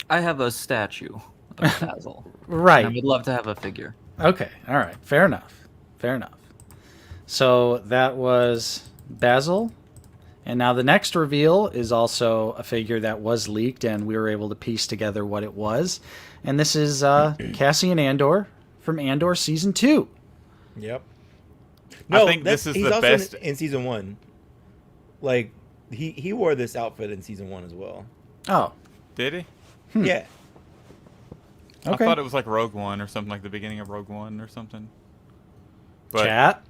[SPEAKER 4] I have a statue of Basil.
[SPEAKER 1] Right.
[SPEAKER 4] I would love to have a figure.
[SPEAKER 1] Okay. All right. Fair enough. Fair enough. So that was Basil. And now the next reveal is also a figure that was leaked, and we were able to piece together what it was. And this is Cassian Andor from Andor Season 2.
[SPEAKER 3] Yep.
[SPEAKER 2] I think this is
[SPEAKER 3] he's
[SPEAKER 2] the
[SPEAKER 3] also
[SPEAKER 2] best.
[SPEAKER 3] in Season 1. Like, he wore this outfit in Season 1 as well.
[SPEAKER 1] Oh,
[SPEAKER 2] Did he?
[SPEAKER 3] Yeah.
[SPEAKER 1] okay.
[SPEAKER 2] I thought it was like Rogue One or something, like the beginning of Rogue One or something. But
[SPEAKER 1] Chat.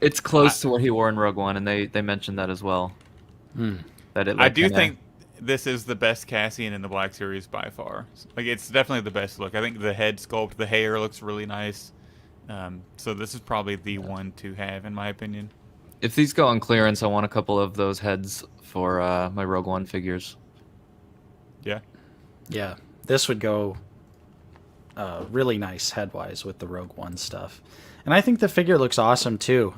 [SPEAKER 4] It's close to what he wore in Rogue One, and they mentioned that as well. That it.
[SPEAKER 2] I
[SPEAKER 4] Like,
[SPEAKER 2] do
[SPEAKER 4] kinda-
[SPEAKER 2] think this is the best Cassian in the Black Series by far. Like, it's definitely the best look. I think the head sculpt, the hair looks really nice. So this is probably the one to have, in my opinion.
[SPEAKER 4] if these go on clearance, I want a couple of those heads for my Rogue One figures.
[SPEAKER 2] Yeah.
[SPEAKER 1] Yeah, this would go really nice head-wise with the Rogue One stuff. And I think the figure looks awesome, too.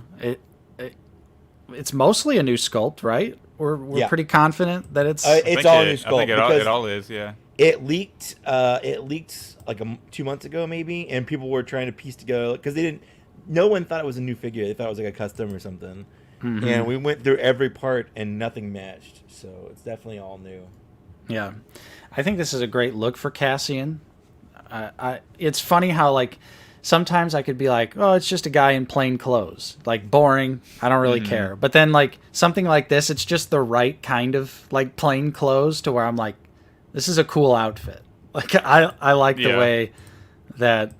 [SPEAKER 1] It's mostly a new sculpt, right? We're
[SPEAKER 3] Yeah.
[SPEAKER 1] pretty confident that it's...
[SPEAKER 3] It's all new
[SPEAKER 2] I
[SPEAKER 3] sculpt
[SPEAKER 2] think
[SPEAKER 3] because
[SPEAKER 2] it all is, yeah.
[SPEAKER 3] it leaked. It leaked like 2 months ago, maybe, and people were trying to piece together because they didn't. No one thought it was a new figure. They thought it was like a custom or something. And we went through every part, and nothing matched. So it's definitely all new.
[SPEAKER 1] Yeah. I think this is a great look for Cassian. It's funny how, like, sometimes I could be like, oh, it's just a guy in plain clothes. Like, boring. I don't really care. But then, like, something like this, it's just the right kind of, like, plain clothes to where I'm like, this is a cool outfit. Like, I like the
[SPEAKER 2] Yeah.
[SPEAKER 1] way that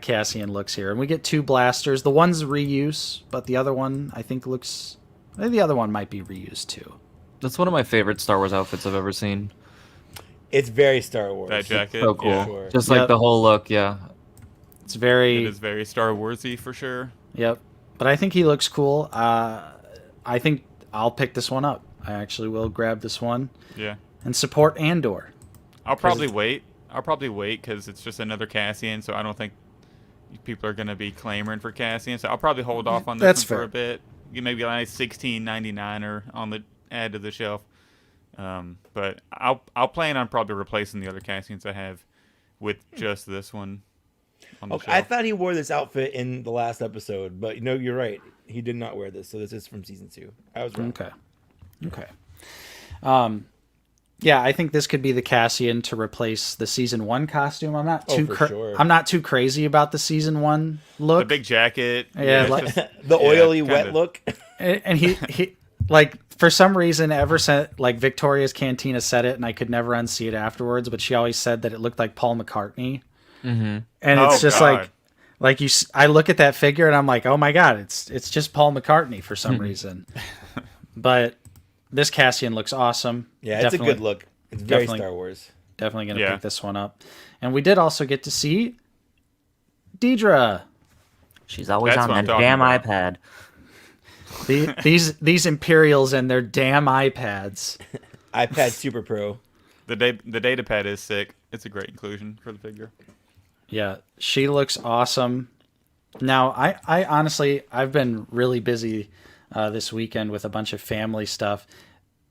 [SPEAKER 1] Cassian looks here. And we get 2 blasters. The one's reuse, but the other one, I think, looks... The other one might be reused, too.
[SPEAKER 4] That's one of my favorite Star Wars outfits I've ever seen.
[SPEAKER 3] It's very Star Wars.
[SPEAKER 2] That jacket.
[SPEAKER 4] So cool.
[SPEAKER 2] Yeah.
[SPEAKER 3] Sure.
[SPEAKER 4] Just
[SPEAKER 1] Yep.
[SPEAKER 4] like the whole look, yeah.
[SPEAKER 1] It's very...
[SPEAKER 2] It is very Star Warsy for sure.
[SPEAKER 1] Yep. But I think he looks cool. I think I'll pick this one up. I actually will grab this one
[SPEAKER 2] Yeah.
[SPEAKER 1] and support Andor.
[SPEAKER 2] I'll probably wait. I'll probably wait because it's just another Cassian, so I don't think people are going to be clamoring for Cassian. So I'll probably hold off on this
[SPEAKER 1] That's
[SPEAKER 2] one for
[SPEAKER 1] fair.
[SPEAKER 2] a bit. You maybe like $16.99 on the add to the shelf. But I'll plan on probably replacing the other Cassians I have with just this one on the
[SPEAKER 3] Okay, I
[SPEAKER 2] shelf.
[SPEAKER 3] thought he wore this outfit in the last episode, but you're right. He did not wear this, so this is from Season 2. I was wrong.
[SPEAKER 1] Okay. Yeah, I think this could be the Cassian to replace the season 1 costume. I'm not too
[SPEAKER 3] for sure.
[SPEAKER 1] I'm not too crazy about the season 1 look.
[SPEAKER 2] The big jacket.
[SPEAKER 1] Yeah,
[SPEAKER 2] it's
[SPEAKER 1] like-
[SPEAKER 2] just-
[SPEAKER 3] The
[SPEAKER 2] yeah,
[SPEAKER 3] oily,
[SPEAKER 2] kinda.
[SPEAKER 3] wet look.
[SPEAKER 1] And he like for some reason ever since like Victoria's Cantina said it, and I could never unsee it afterwards, but she always said that it looked like Paul McCartney.
[SPEAKER 4] Mm-hmm.
[SPEAKER 1] And
[SPEAKER 2] Oh,
[SPEAKER 1] it's just
[SPEAKER 2] God.
[SPEAKER 1] like I look at that figure and I'm like, oh my god, it's just Paul McCartney for some reason. But this Cassian looks awesome.
[SPEAKER 3] Yeah, it's a good look. It's very
[SPEAKER 1] definitely-
[SPEAKER 3] Star Wars.
[SPEAKER 1] Definitely gonna
[SPEAKER 2] Yeah.
[SPEAKER 1] pick this one up. And we did also get to see Deidre.
[SPEAKER 5] She's always
[SPEAKER 2] That's
[SPEAKER 5] on
[SPEAKER 2] what I'm
[SPEAKER 5] that
[SPEAKER 2] talking
[SPEAKER 5] damn
[SPEAKER 2] about.
[SPEAKER 5] iPad.
[SPEAKER 1] These Imperials and their damn iPads.
[SPEAKER 3] iPad Super Pro.
[SPEAKER 2] The data pad is sick. It's a great inclusion for the figure.
[SPEAKER 1] Yeah, she looks awesome. Now, I honestly, I've been really busy this weekend with a bunch of family stuff.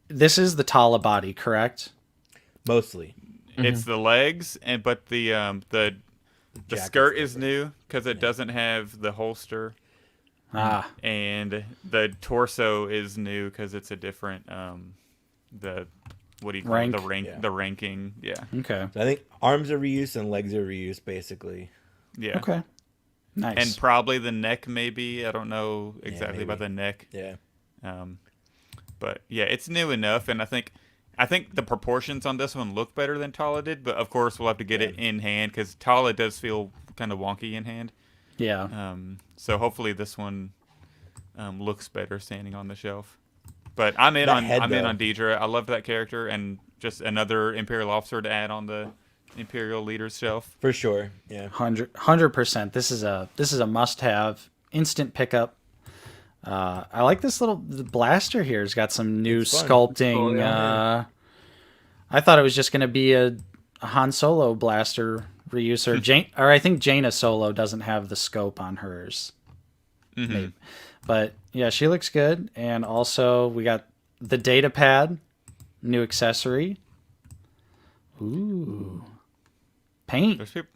[SPEAKER 1] This is the Tala body, correct?
[SPEAKER 3] Mostly.
[SPEAKER 2] It's the legs, but the
[SPEAKER 3] Jacket's
[SPEAKER 2] skirt is new because it doesn't have the holster,
[SPEAKER 1] Ah,
[SPEAKER 2] and the torso is new because it's a different the what do you call
[SPEAKER 1] Rank.
[SPEAKER 2] it?
[SPEAKER 3] Yeah.
[SPEAKER 2] The ranking. Yeah,
[SPEAKER 1] okay.
[SPEAKER 3] So I think arms are reused and legs are reused, basically.
[SPEAKER 2] yeah.
[SPEAKER 1] Okay. Nice.
[SPEAKER 2] And probably the neck, maybe. I don't know exactly about
[SPEAKER 3] maybe.
[SPEAKER 2] the neck.
[SPEAKER 3] Yeah.
[SPEAKER 2] But yeah, it's new enough, and I think the proportions on this one look better than Tala did. But of course, we'll have to get it in hand because Tala does feel kind of wonky in hand.
[SPEAKER 1] yeah.
[SPEAKER 2] So hopefully this one looks better standing on the shelf. But I'm in
[SPEAKER 3] That
[SPEAKER 2] on
[SPEAKER 3] head,
[SPEAKER 2] I'm in
[SPEAKER 3] though.
[SPEAKER 2] on Deidre. I love that character, and just another Imperial officer to add on the Imperial leader's shelf.
[SPEAKER 3] For sure. Yeah.
[SPEAKER 1] 100%. This is a must-have, instant pickup. I like this little blaster here. It's got some new
[SPEAKER 3] It's fun.
[SPEAKER 1] sculpting.
[SPEAKER 4] Cool, yeah.
[SPEAKER 1] I thought it was just going to be a Han Solo blaster reuse, or I think Jaina Solo doesn't have the scope on hers.
[SPEAKER 2] Mm-hmm.
[SPEAKER 1] Maybe. But yeah, she looks good. And also we got the data pad, new accessory. Ooh. Paint.
[SPEAKER 2] There's people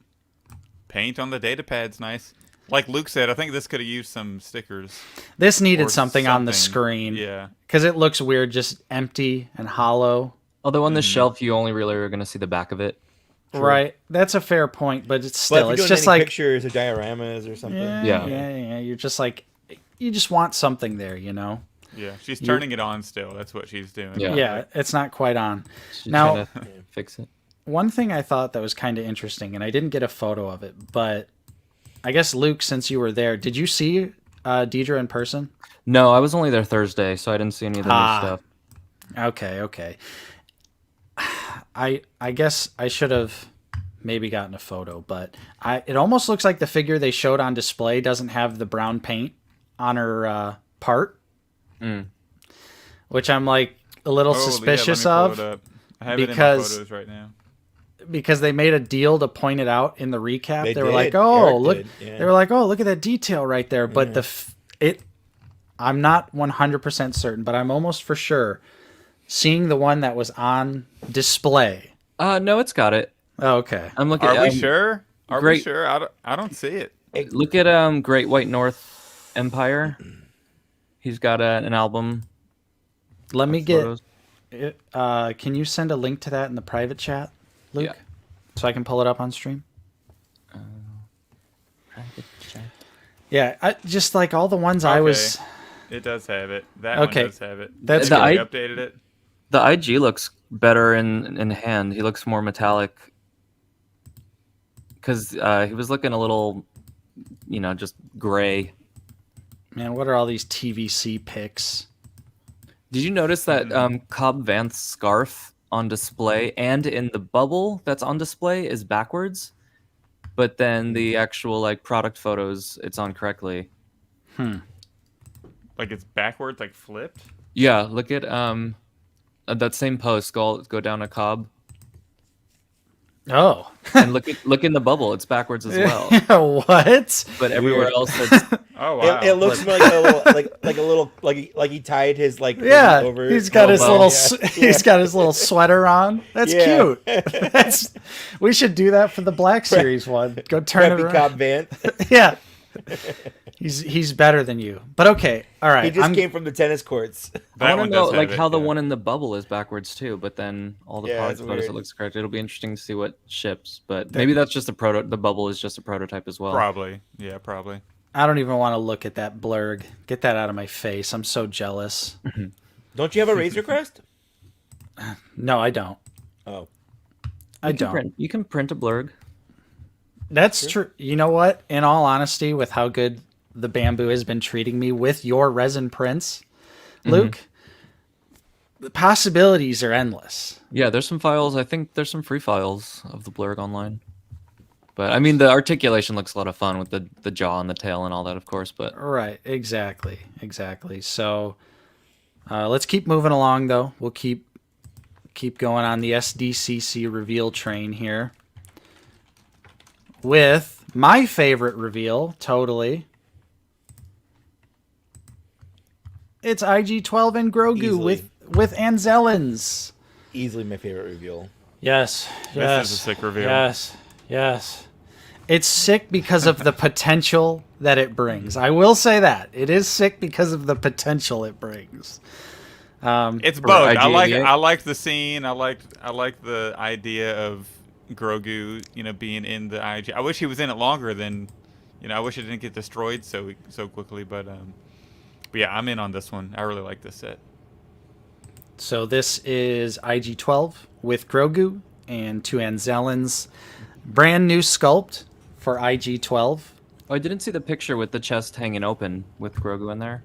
[SPEAKER 2] paint on the data pad's nice. Like Luke said, I think this could have used some stickers.
[SPEAKER 1] This needed
[SPEAKER 2] or
[SPEAKER 1] something on the
[SPEAKER 2] something.
[SPEAKER 1] screen.
[SPEAKER 2] Yeah.
[SPEAKER 1] Because it looks weird, just empty and hollow.
[SPEAKER 4] Although on the shelf, you only really are going to see the back of it.
[SPEAKER 1] Right. That's a fair point, but it's
[SPEAKER 3] But
[SPEAKER 1] still,
[SPEAKER 3] if
[SPEAKER 1] it's
[SPEAKER 3] you're doing
[SPEAKER 1] just
[SPEAKER 3] any
[SPEAKER 1] like,
[SPEAKER 3] pictures or dioramas or something.
[SPEAKER 1] yeah. You're just like, you just want something there, you know?
[SPEAKER 2] Yeah. She's turning it on still. That's what she's doing.
[SPEAKER 4] Yeah.
[SPEAKER 1] Yeah, it's not quite on.
[SPEAKER 4] She's
[SPEAKER 1] Now,
[SPEAKER 4] trying to fix it.
[SPEAKER 1] one thing I thought that was kind of interesting, and I didn't get a photo of it, but I guess, Luke, since you were there, did you see Deidre in person?
[SPEAKER 4] No, I was only there Thursday, so I didn't see any of the new stuff.
[SPEAKER 1] Okay. I guess I should have maybe gotten a photo, but it almost looks like the figure they showed on display doesn't have the brown paint on her part, which I'm like a little suspicious
[SPEAKER 2] let me
[SPEAKER 1] of.
[SPEAKER 2] pull it up. I have it in my
[SPEAKER 1] because-
[SPEAKER 2] photos right now.
[SPEAKER 1] Because they made a deal to point it out in the recap.
[SPEAKER 3] They
[SPEAKER 1] They were
[SPEAKER 3] did.
[SPEAKER 1] like, "Oh,
[SPEAKER 3] Eric
[SPEAKER 1] look!"
[SPEAKER 3] did, yeah.
[SPEAKER 1] They were like, "Oh, look at that detail right there." But I'm not 100% certain, but I'm almost for sure seeing the one that was on display.
[SPEAKER 4] No, it's got it.
[SPEAKER 1] Oh, okay.
[SPEAKER 4] I'm looking.
[SPEAKER 2] Are we sure? Are we
[SPEAKER 4] great-
[SPEAKER 2] sure? I don't see it.
[SPEAKER 4] Look at Great White North Empire. He's got an album.
[SPEAKER 1] Let me
[SPEAKER 4] of
[SPEAKER 1] get.
[SPEAKER 4] photos.
[SPEAKER 1] Can you send a link to that in the private chat, Luke?
[SPEAKER 4] Yeah.
[SPEAKER 1] So I can pull it up on stream. Yeah, just like all the ones I was.
[SPEAKER 2] It does have it. That
[SPEAKER 1] Okay.
[SPEAKER 2] one does have it.
[SPEAKER 1] That's
[SPEAKER 2] They
[SPEAKER 4] good.
[SPEAKER 2] updated it.
[SPEAKER 4] The IG looks better in hand. He looks more metallic. Because he was looking a little, just gray.
[SPEAKER 1] Man, what are all these TVC pics?
[SPEAKER 4] Did you notice that Cobb Vanth's scarf on display and in the bubble that's on display is backwards? But then the actual product photos, it's on correctly.
[SPEAKER 2] Like it's backwards, like flipped.
[SPEAKER 4] Yeah, look at that same post. Go down a Cobb
[SPEAKER 1] Oh,
[SPEAKER 4] and look in the bubble. It's backwards as well.
[SPEAKER 1] what?
[SPEAKER 4] But everywhere else, it's
[SPEAKER 2] Oh wow.
[SPEAKER 3] It looks more like a little like he tied his
[SPEAKER 1] Yeah,
[SPEAKER 3] over.
[SPEAKER 1] he's got his
[SPEAKER 4] well,
[SPEAKER 1] little
[SPEAKER 3] yeah.
[SPEAKER 1] he's got his little sweater on. That's
[SPEAKER 3] Yeah.
[SPEAKER 1] cute. We should do that for the Black Series one. Go turn it
[SPEAKER 3] Preppy
[SPEAKER 1] around.
[SPEAKER 3] Cobb Van.
[SPEAKER 1] Yeah. He's better than you. But okay, all right.
[SPEAKER 3] He just came from the tennis courts.
[SPEAKER 4] I
[SPEAKER 2] That
[SPEAKER 4] want
[SPEAKER 2] one
[SPEAKER 4] to know
[SPEAKER 2] does have
[SPEAKER 4] like
[SPEAKER 2] it,
[SPEAKER 4] how the
[SPEAKER 2] yeah.
[SPEAKER 4] one in the bubble is backwards too, but then all the
[SPEAKER 3] Yeah,
[SPEAKER 4] product
[SPEAKER 3] it's
[SPEAKER 4] photos it
[SPEAKER 3] weird.
[SPEAKER 4] looks correct. It'll be interesting to see what ships, but maybe that's just a proto. The bubble is just a prototype as well.
[SPEAKER 2] Probably. Yeah, probably.
[SPEAKER 1] I don't even want to look at that blurg. Get that out of my face. I'm so jealous.
[SPEAKER 3] Don't you have a Razor Crest?
[SPEAKER 1] No, I don't.
[SPEAKER 3] Oh,
[SPEAKER 1] I don't.
[SPEAKER 4] You can print a blurg.
[SPEAKER 1] That's true. You know what? In all honesty, with how good the Bamboo has been treating me with your resin prints, Luke, the possibilities are endless.
[SPEAKER 4] Yeah, there's some files. I think there's some free files of the blurg online. But I mean, the articulation looks a lot of fun with the jaw and the tail and all that, of course. But
[SPEAKER 1] Right. Exactly. So let's keep moving along, though. We'll keep going on the SDCC reveal train here with my favorite reveal. Totally. It's IG-12 and Grogu
[SPEAKER 3] Easily.
[SPEAKER 1] with Anzellans.
[SPEAKER 3] easily my favorite reveal.
[SPEAKER 1] Yes.
[SPEAKER 2] This is a sick reveal.
[SPEAKER 1] Yes. It's sick because of the potential that it brings. I will say that. It is sick because of the potential it brings.
[SPEAKER 2] It's
[SPEAKER 4] For
[SPEAKER 2] both.
[SPEAKER 4] IG-88?
[SPEAKER 2] I like the scene. I like the idea of Grogu, being in the IG. I wish he was in it longer than, I wish it didn't get destroyed so quickly. But yeah, I'm in on this one. I really like this set.
[SPEAKER 1] So this is IG-12 with Grogu and 2 Anzellans. Brand new sculpt for IG-12.
[SPEAKER 4] oh, I didn't see the picture with the chest hanging open with Grogu in there.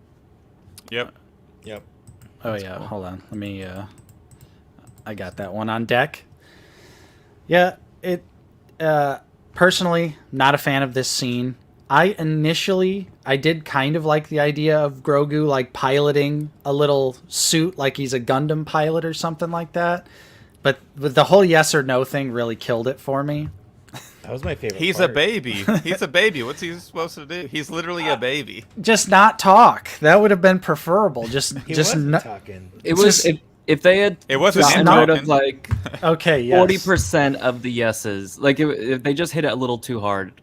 [SPEAKER 2] Yep.
[SPEAKER 3] Yep.
[SPEAKER 1] Oh yeah, hold on. Let me I got that one on deck. Yeah, it personally not a fan of this scene. I did kind of like the idea of Grogu like piloting a little suit like he's a Gundam pilot or something like that. But the whole yes or no thing really killed it for me.
[SPEAKER 3] That was my favorite.
[SPEAKER 2] He's
[SPEAKER 3] part.
[SPEAKER 2] a baby. He's a baby. What's he supposed to do? He's literally a baby.
[SPEAKER 1] Just not talk. That would have been preferable.
[SPEAKER 3] He wasn't talking.
[SPEAKER 4] It was
[SPEAKER 1] Just-
[SPEAKER 4] if they had
[SPEAKER 2] It wasn't
[SPEAKER 4] gotten
[SPEAKER 2] him
[SPEAKER 4] rid of
[SPEAKER 2] talking.
[SPEAKER 4] like
[SPEAKER 1] okay, yes.
[SPEAKER 4] 40% of the yeses, like if they just hit it a little too hard,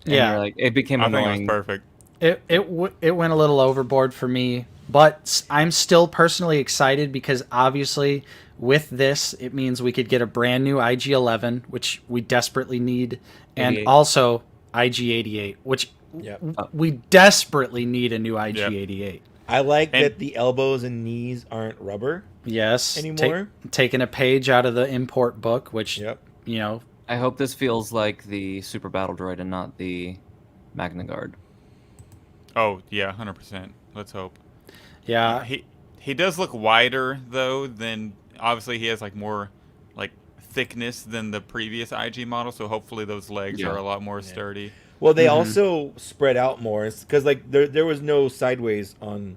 [SPEAKER 4] and
[SPEAKER 1] Yeah.
[SPEAKER 4] you're like it became
[SPEAKER 2] I think it was
[SPEAKER 4] annoying.
[SPEAKER 2] perfect.
[SPEAKER 1] It went a little overboard for me, but I'm still personally excited because obviously with this it means we could get a brand new IG-11, which we desperately need, and
[SPEAKER 4] 88.
[SPEAKER 1] also IG-88, which
[SPEAKER 3] Yep.
[SPEAKER 1] we desperately need a new IG-88.
[SPEAKER 3] I like
[SPEAKER 2] And-
[SPEAKER 3] that the elbows and knees aren't rubber
[SPEAKER 1] Yes,
[SPEAKER 3] anymore.
[SPEAKER 1] taking a page out of the import book, which
[SPEAKER 3] Yep.
[SPEAKER 1] you know,
[SPEAKER 4] I hope this feels like the Super Battle Droid and not the Magna Guard.
[SPEAKER 2] Oh yeah, 100%. Let's hope.
[SPEAKER 1] yeah,
[SPEAKER 2] He does look wider though than obviously he has like more like thickness than the previous IG model, so hopefully those legs
[SPEAKER 4] Yeah.
[SPEAKER 2] are a lot more sturdy.
[SPEAKER 3] Well, they also spread out more because like there was no sideways on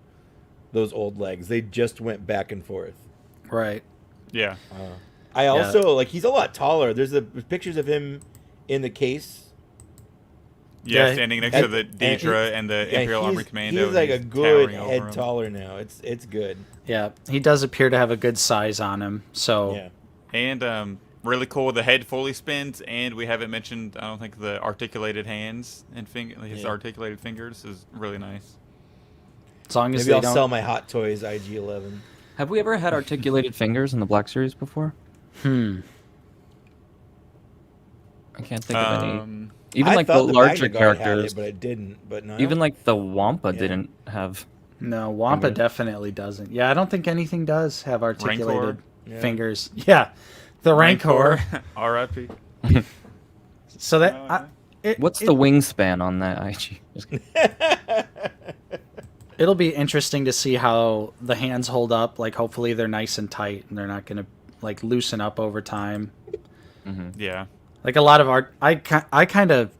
[SPEAKER 3] those old legs. They just went back and forth.
[SPEAKER 1] right.
[SPEAKER 2] Yeah.
[SPEAKER 3] I also like he's a lot taller. There's pictures of him in the case.
[SPEAKER 2] Yeah,
[SPEAKER 1] Yeah,
[SPEAKER 2] standing next
[SPEAKER 3] and-
[SPEAKER 2] to the Deidre and the
[SPEAKER 3] Yeah,
[SPEAKER 2] Imperial Army
[SPEAKER 3] he's
[SPEAKER 2] Commando.
[SPEAKER 3] like a
[SPEAKER 2] and
[SPEAKER 3] good
[SPEAKER 2] towering over
[SPEAKER 3] head
[SPEAKER 2] him.
[SPEAKER 3] taller now. It's good.
[SPEAKER 1] Yeah, he does appear to have a good size on him. So
[SPEAKER 3] Yeah.
[SPEAKER 2] And really cool. The head fully spins, and we haven't mentioned. I don't think the articulated hands and his
[SPEAKER 3] Yeah.
[SPEAKER 2] articulated fingers is really nice.
[SPEAKER 1] as long as
[SPEAKER 3] Maybe
[SPEAKER 1] they
[SPEAKER 3] I'll
[SPEAKER 1] don't
[SPEAKER 3] sell my Hot Toys IG-11.
[SPEAKER 4] Have we ever had articulated fingers in the Black Series before? I can't think of any. Even
[SPEAKER 3] I
[SPEAKER 4] like the
[SPEAKER 3] thought
[SPEAKER 4] larger
[SPEAKER 3] Magna Guard had
[SPEAKER 4] characters,
[SPEAKER 3] it, but it didn't. But no.
[SPEAKER 4] even like the Wampa
[SPEAKER 3] Yeah.
[SPEAKER 4] didn't have.
[SPEAKER 1] No, Wampa
[SPEAKER 4] Fingers.
[SPEAKER 1] definitely doesn't. Yeah, I don't think anything does have articulated
[SPEAKER 3] Yeah.
[SPEAKER 1] fingers. Yeah, the Rancor.
[SPEAKER 2] R.I.P.
[SPEAKER 1] So that
[SPEAKER 4] What's the wingspan on that IG? Just kidding.
[SPEAKER 1] it'll be interesting to see how the hands hold up. Like, hopefully they're nice and tight, and they're not gonna like loosen up over time.
[SPEAKER 2] Yeah.
[SPEAKER 1] Like a lot of art, I kind of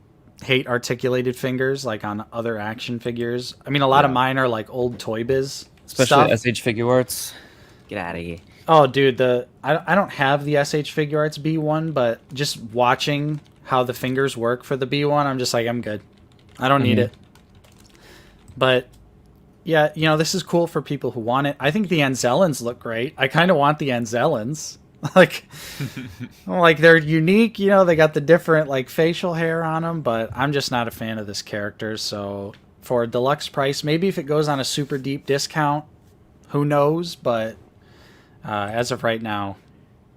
[SPEAKER 1] hate articulated fingers, like on other action figures. I mean, a lot of mine are like old Toy Biz
[SPEAKER 4] Especially
[SPEAKER 1] stuff.
[SPEAKER 4] SH Figure Arts. Get out of here.
[SPEAKER 1] Oh, dude, I don't have the SH Figure Arts B1, but just watching how the fingers work for the B1, I'm just like, I'm good. I don't need it. But yeah, this is cool for people who want it. I think the Anzellans look great. I kind of want the Anzellans. like they're unique, they got the different like facial hair on them, but I'm just not a fan of this character. So for a deluxe price. Maybe if it goes on a super deep discount, who knows? But as of right now,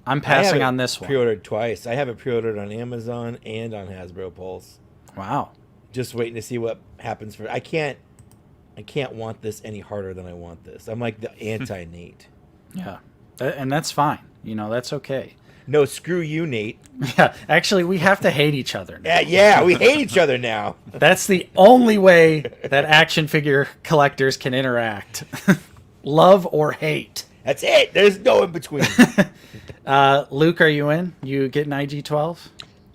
[SPEAKER 1] I'm passing on this one.
[SPEAKER 3] Pre-ordered twice. I have it pre-ordered on Amazon and on Hasbro Pulse.
[SPEAKER 1] Wow.
[SPEAKER 3] Just waiting to see what happens for. I can't want this any harder than I want this. I'm like the anti-Nate.
[SPEAKER 1] Yeah, and that's fine. You know, that's okay.
[SPEAKER 3] No, screw you, Nate.
[SPEAKER 1] Yeah, actually, we have to hate each other now.
[SPEAKER 3] Yeah, we hate each other now.
[SPEAKER 1] That's the only way that action figure collectors can interact. Love or hate.
[SPEAKER 3] That's it. There's no in between.
[SPEAKER 1] Luke, are you in? You getting IG-12?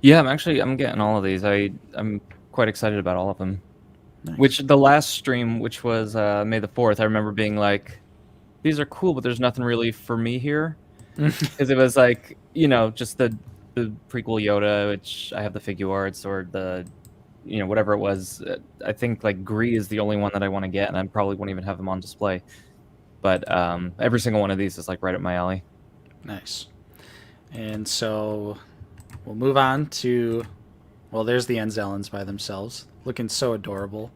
[SPEAKER 4] Yeah, I'm getting all of these. I'm quite excited about all of them.
[SPEAKER 1] Nice.
[SPEAKER 4] Which the last stream, which was May the 4th, I remember being like, these are cool, but there's nothing really for me here. Because it was like, you know, just the prequel Yoda, which I have the figure arts, or the, you know, whatever it was. I think like Gree is the only one that I want to get, and I probably won't even have them on display. But every single one of these is like right up my alley.
[SPEAKER 1] Nice. And so we'll move on to, well, there's the Enzellans by themselves. Looking so adorable.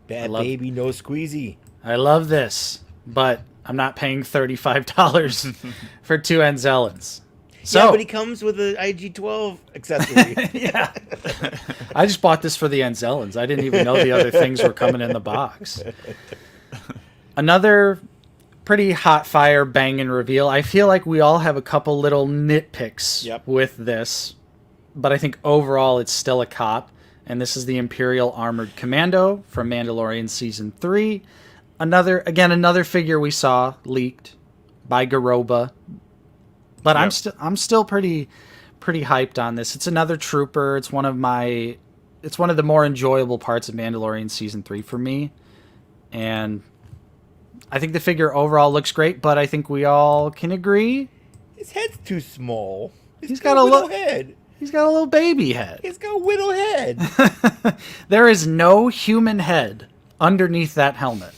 [SPEAKER 3] Bad baby, no squeezy.
[SPEAKER 1] I love this, but I'm not paying $35 for 2 Enzellans. So,
[SPEAKER 3] yeah, but he comes with an IG-12 accessory.
[SPEAKER 1] yeah. I just bought this for the Enzellans. I didn't even know the other things were coming in the box. Another pretty hot fire banging reveal. I feel like we all have a couple little nitpicks with this, but I think overall it's still a cop. And this is the Imperial Armored Commando from Mandalorian Season 3. Another figure we saw leaked by Garoba. But I'm still pretty hyped on this. It's another trooper. It's one of the more enjoyable parts of Mandalorian Season 3 for me. And I think the figure overall looks great, but I think we all can agree
[SPEAKER 3] his head's too small.
[SPEAKER 1] He's got a little
[SPEAKER 3] head.
[SPEAKER 1] He's got a little baby head.
[SPEAKER 3] He's got a little head.
[SPEAKER 1] There is no human head underneath that helmet.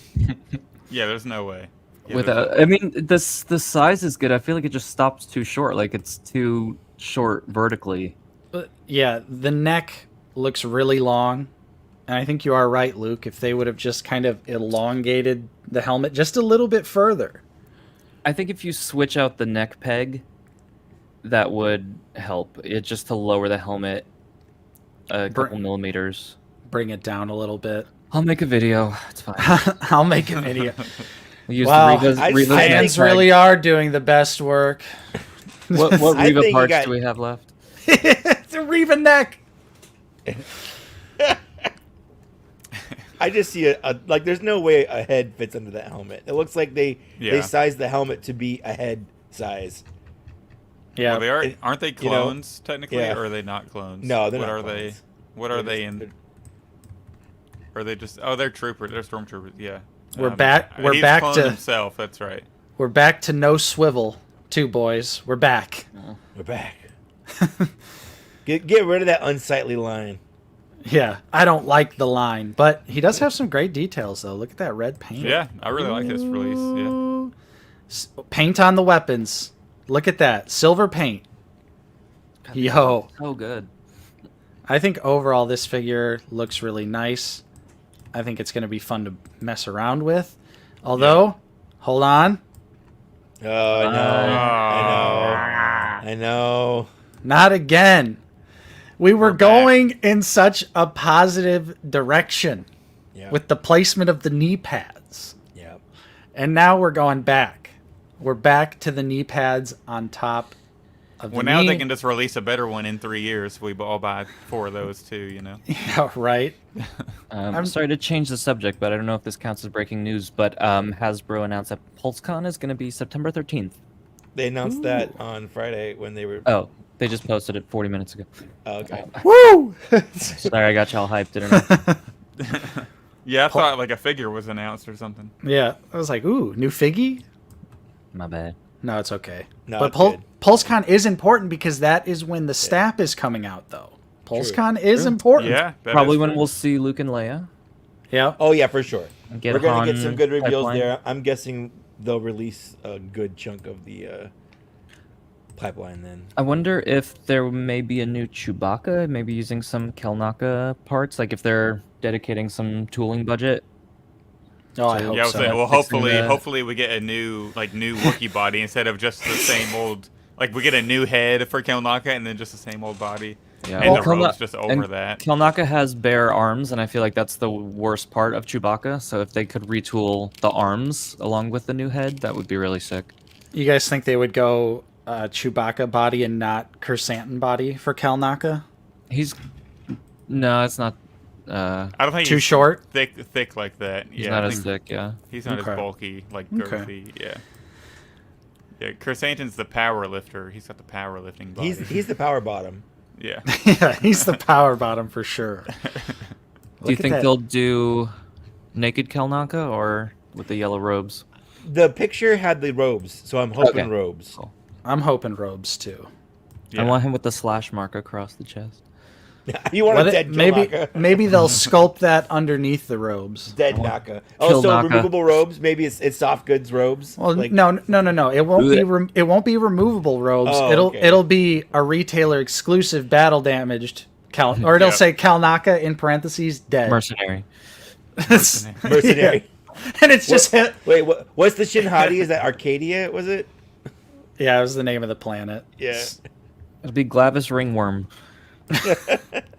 [SPEAKER 2] Yeah, there's no way. Yeah,
[SPEAKER 4] I mean, the size is good. I feel like it just stops too short. Like it's too short vertically.
[SPEAKER 1] Yeah, the neck looks really long. And I think you are right, Luke. If they would have just kind of elongated the helmet just a little bit further.
[SPEAKER 4] I think if you switch out the neck peg, that would help. It just to lower the helmet a couple millimeters.
[SPEAKER 1] Bring it down a little bit.
[SPEAKER 4] I'll make a video. It's fine.
[SPEAKER 1] I'll make a video.
[SPEAKER 4] We'll use
[SPEAKER 1] wow,
[SPEAKER 4] the
[SPEAKER 1] fans really are doing the best work.
[SPEAKER 4] What Reva parts do we have left?
[SPEAKER 1] It's a Reva neck.
[SPEAKER 3] I just see like there's no way a head fits under that helmet. It looks like they sized the helmet to be a head size.
[SPEAKER 1] Yeah,
[SPEAKER 2] well, aren't they clones technically, or are they not clones?
[SPEAKER 3] No, they're not clones.
[SPEAKER 2] What are they in? Or are they just? Oh, they're troopers. They're stormtroopers. Yeah.
[SPEAKER 1] We're back to
[SPEAKER 2] himself. That's right.
[SPEAKER 1] We're back to no swivel, too, boys. We're back.
[SPEAKER 3] We're back. Get rid of that unsightly line.
[SPEAKER 1] Yeah, I don't like the line, but he does have some great details, though. Look at that red paint.
[SPEAKER 2] Yeah, I really like this release. Yeah.
[SPEAKER 1] Paint on the weapons. Look at that. Silver paint. Yo.
[SPEAKER 4] So good.
[SPEAKER 1] I think overall this figure looks really nice. I think it's going to be fun to mess around with. Although, hold on.
[SPEAKER 3] Oh, I know.
[SPEAKER 1] Not again. We were going in such a positive direction with the placement of the knee pads.
[SPEAKER 3] Yep.
[SPEAKER 1] And now we're going back. We're back to the knee pads on top of the knee.
[SPEAKER 2] Well, now they can just release a better one in 3 years. We all buy 4 of those too, you know?
[SPEAKER 1] Yeah, right.
[SPEAKER 4] I'm sorry to change the subject, but I don't know if this counts as breaking news, but Hasbro announced that PulseCon is going to be September 13th.
[SPEAKER 3] They announced that on Friday when they were...
[SPEAKER 4] Oh, they just posted it 40 minutes ago.
[SPEAKER 3] Oh, okay.
[SPEAKER 1] Woo!
[SPEAKER 4] Sorry, I got y'all hyped, didn't I?
[SPEAKER 2] Yeah, I thought like a figure was announced or something.
[SPEAKER 1] Yeah, I was like, ooh, new figgy?
[SPEAKER 4] My bad.
[SPEAKER 1] No, it's okay.
[SPEAKER 3] No,
[SPEAKER 1] but
[SPEAKER 3] it's good.
[SPEAKER 1] PulseCon is important because that is when the STAP is coming out, though. PulseCon is important.
[SPEAKER 2] Yeah,
[SPEAKER 4] probably when we'll see Luke and Leia.
[SPEAKER 1] Yeah.
[SPEAKER 3] Oh, yeah, for sure.
[SPEAKER 4] We're
[SPEAKER 3] going to get some good reveals there. I'm guessing they'll release a good chunk of the pipeline then.
[SPEAKER 4] I wonder if there may be a new Chewbacca, maybe using some Kelnaka parts, like if they're dedicating some tooling budget.
[SPEAKER 1] Oh, I
[SPEAKER 4] So-
[SPEAKER 1] hope
[SPEAKER 2] Yeah, I was
[SPEAKER 1] so.
[SPEAKER 2] saying, well,
[SPEAKER 4] Fixing the-
[SPEAKER 2] hopefully we get a new Wookiee body instead of just the same old. Like we get a new head for Kelnaka and then just the same old body.
[SPEAKER 4] Yeah,
[SPEAKER 2] And
[SPEAKER 4] well,
[SPEAKER 2] the robes just over that.
[SPEAKER 4] Kelnaka has bare arms, and I feel like that's the worst part of Chewbacca. So if they could retool the arms along with the new head, that would be really sick.
[SPEAKER 1] You guys think they would go Chewbacca body and not Kersantin body for Kelnaka?
[SPEAKER 4] No, it's not.
[SPEAKER 2] I don't think
[SPEAKER 1] Too
[SPEAKER 2] he's
[SPEAKER 1] short?
[SPEAKER 2] thick like that.
[SPEAKER 4] He's
[SPEAKER 2] Yeah,
[SPEAKER 4] not
[SPEAKER 2] I
[SPEAKER 4] as
[SPEAKER 2] think
[SPEAKER 4] thick. Yeah.
[SPEAKER 2] he's not
[SPEAKER 1] Okay.
[SPEAKER 2] as bulky, like
[SPEAKER 1] Okay.
[SPEAKER 2] girthy. Yeah. Yeah, Kersantin's the power lifter. He's got the powerlifting body.
[SPEAKER 3] He's the power bottom.
[SPEAKER 2] Yeah.
[SPEAKER 1] Yeah, he's the power bottom for sure.
[SPEAKER 4] Do you
[SPEAKER 1] Look at
[SPEAKER 4] think
[SPEAKER 1] that.
[SPEAKER 4] they'll do naked Kelnaka or with the yellow robes?
[SPEAKER 3] The picture had the robes, so I'm hoping
[SPEAKER 4] Okay.
[SPEAKER 3] robes.
[SPEAKER 4] Cool.
[SPEAKER 1] I'm hoping robes too.
[SPEAKER 2] Yeah.
[SPEAKER 4] I want him with the slash mark across the chest.
[SPEAKER 3] You want
[SPEAKER 1] What
[SPEAKER 3] a
[SPEAKER 1] it-
[SPEAKER 3] dead
[SPEAKER 1] maybe
[SPEAKER 3] Chewbacca.
[SPEAKER 1] maybe they'll sculpt that underneath the robes.
[SPEAKER 3] Dead Naka.
[SPEAKER 4] Kill
[SPEAKER 3] Oh, so
[SPEAKER 4] Naka.
[SPEAKER 3] removable robes? Maybe it's soft goods robes?
[SPEAKER 1] Well,
[SPEAKER 3] Like-
[SPEAKER 1] no. It won't be.
[SPEAKER 4] Blech.
[SPEAKER 1] It won't be removable robes.
[SPEAKER 3] Oh,
[SPEAKER 1] it'll
[SPEAKER 3] okay.
[SPEAKER 1] it'll be a retailer exclusive battle damaged or it'll
[SPEAKER 2] Yep.
[SPEAKER 1] say Kalnaka in parentheses dead.
[SPEAKER 4] Mercenary.
[SPEAKER 3] Mercenary.
[SPEAKER 1] Yeah. And it's just hit.
[SPEAKER 3] Wait, what's the Shinhati? Is that Arcadia, was it?
[SPEAKER 1] Yeah, it was the name of the planet.
[SPEAKER 3] Yeah.
[SPEAKER 4] It'll be Glavis Ringworm.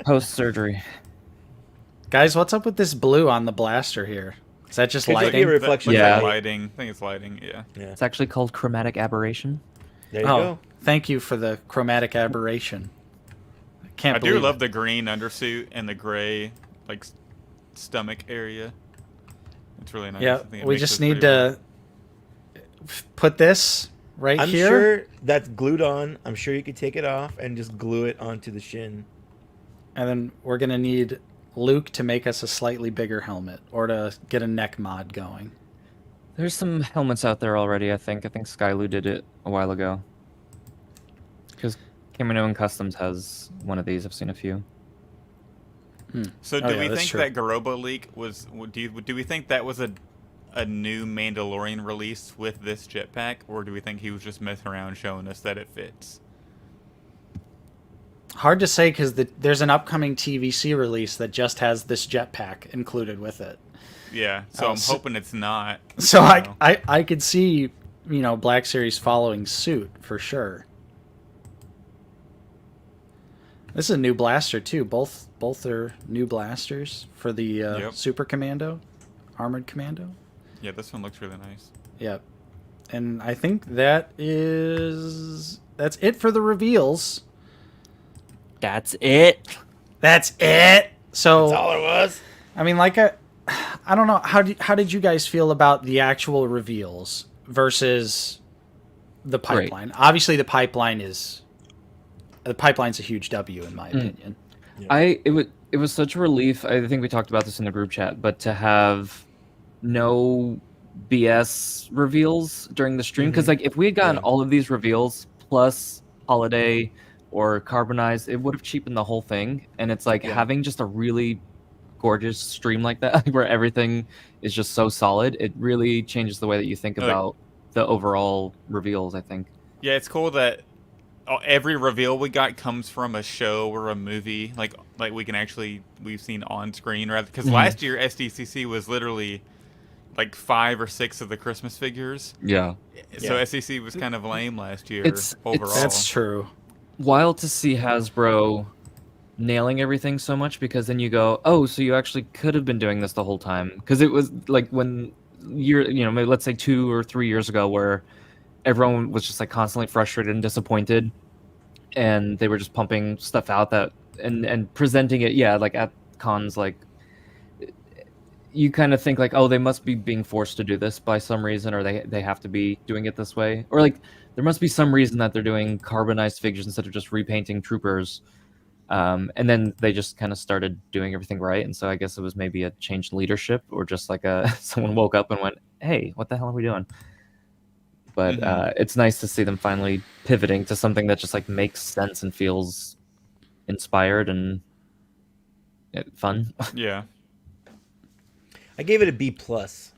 [SPEAKER 4] Post surgery.
[SPEAKER 1] Guys, what's up with this blue on the blaster here? Is that just
[SPEAKER 3] Could you
[SPEAKER 1] lighting?
[SPEAKER 3] hear reflection?
[SPEAKER 4] Yeah.
[SPEAKER 2] Lighting. I think it's lighting. Yeah.
[SPEAKER 4] It's actually called chromatic aberration.
[SPEAKER 3] There you
[SPEAKER 1] Oh,
[SPEAKER 3] go.
[SPEAKER 1] thank you for the chromatic aberration. I can't
[SPEAKER 2] I
[SPEAKER 1] believe
[SPEAKER 2] do love
[SPEAKER 1] it.
[SPEAKER 2] the green undersuit and the gray stomach area. It's really nice. I
[SPEAKER 1] Yeah,
[SPEAKER 2] think it
[SPEAKER 1] we
[SPEAKER 2] makes
[SPEAKER 1] just
[SPEAKER 2] it
[SPEAKER 1] need
[SPEAKER 2] pretty well.
[SPEAKER 1] to put this right
[SPEAKER 3] I'm
[SPEAKER 1] here.
[SPEAKER 3] sure that's glued on. I'm sure you could take it off and just glue it onto the shin.
[SPEAKER 1] And then we're going to need Luke to make us a slightly bigger helmet or to get a neck mod going.
[SPEAKER 4] There's some helmets out there already, I think. I think Skylu did it a while ago. Because Camino and Customs has one of these. I've seen a few.
[SPEAKER 2] So
[SPEAKER 1] Oh,
[SPEAKER 2] do
[SPEAKER 1] yeah,
[SPEAKER 2] we
[SPEAKER 1] that's
[SPEAKER 2] think
[SPEAKER 1] true.
[SPEAKER 2] that Garoba leak was? Do we think that was a new Mandalorian release with this jetpack, or do we think he was just messing around showing us that it fits?
[SPEAKER 1] Hard to say because there's an upcoming TVC release that just has this jetpack included with it.
[SPEAKER 2] Yeah. So
[SPEAKER 1] Oh,
[SPEAKER 2] I'm
[SPEAKER 1] so-
[SPEAKER 2] hoping it's not.
[SPEAKER 1] So
[SPEAKER 2] you know.
[SPEAKER 1] I could see, Black Series following suit for sure. This is a new blaster too. Both are new blasters for the
[SPEAKER 2] Yep.
[SPEAKER 1] Super Commando, Armored Commando.
[SPEAKER 2] Yeah, this one looks really nice.
[SPEAKER 1] Yep. And I think that's it for the reveals.
[SPEAKER 4] That's it.
[SPEAKER 1] That's it. So
[SPEAKER 3] That's all it was.
[SPEAKER 1] I mean, I don't know how did you guys feel about the actual reveals versus the
[SPEAKER 4] Great.
[SPEAKER 1] pipeline? Obviously, the pipeline's a huge W in my opinion.
[SPEAKER 4] It was such a relief. I think we talked about this in the group chat, but to have no BS reveals during the stream, because if we had gotten
[SPEAKER 3] Yeah.
[SPEAKER 4] all of these reveals plus holiday or carbonized, it would have cheapened the whole thing. And it's like having just a really gorgeous stream like that where everything is just so solid, it really changes the way that you think
[SPEAKER 2] Like-
[SPEAKER 4] about the overall reveals, I think.
[SPEAKER 2] Yeah, it's cool that every reveal we got comes from a show or a movie, like we've seen on screen, rather. Because last year SDCC was literally like 5 or 6 of the Christmas figures.
[SPEAKER 4] Yeah.
[SPEAKER 2] So
[SPEAKER 3] Yeah.
[SPEAKER 2] SDCC was kind of lame last year
[SPEAKER 4] It's-
[SPEAKER 2] overall.
[SPEAKER 1] That's true.
[SPEAKER 4] Wild to see Hasbro nailing everything so much, because then you go, oh, so you actually could have been doing this the whole time. Because it was like when maybe let's say 2 or 3 years ago, where everyone was just like constantly frustrated and disappointed, and they were just pumping stuff out that and presenting it, like at cons, like you kind of think like, oh, they must be being forced to do this by some reason, or they have to be doing it this way, or like there must be some reason that they're doing carbonized figures instead of just repainting troopers. And then they just kind of started doing everything right, and so I guess it was maybe a changed leadership, or just like someone woke up and went, hey, what the hell are we doing? But it's nice to see them finally pivoting to something that just like makes sense and feels inspired and fun.
[SPEAKER 2] Yeah.
[SPEAKER 3] I gave it a B plus.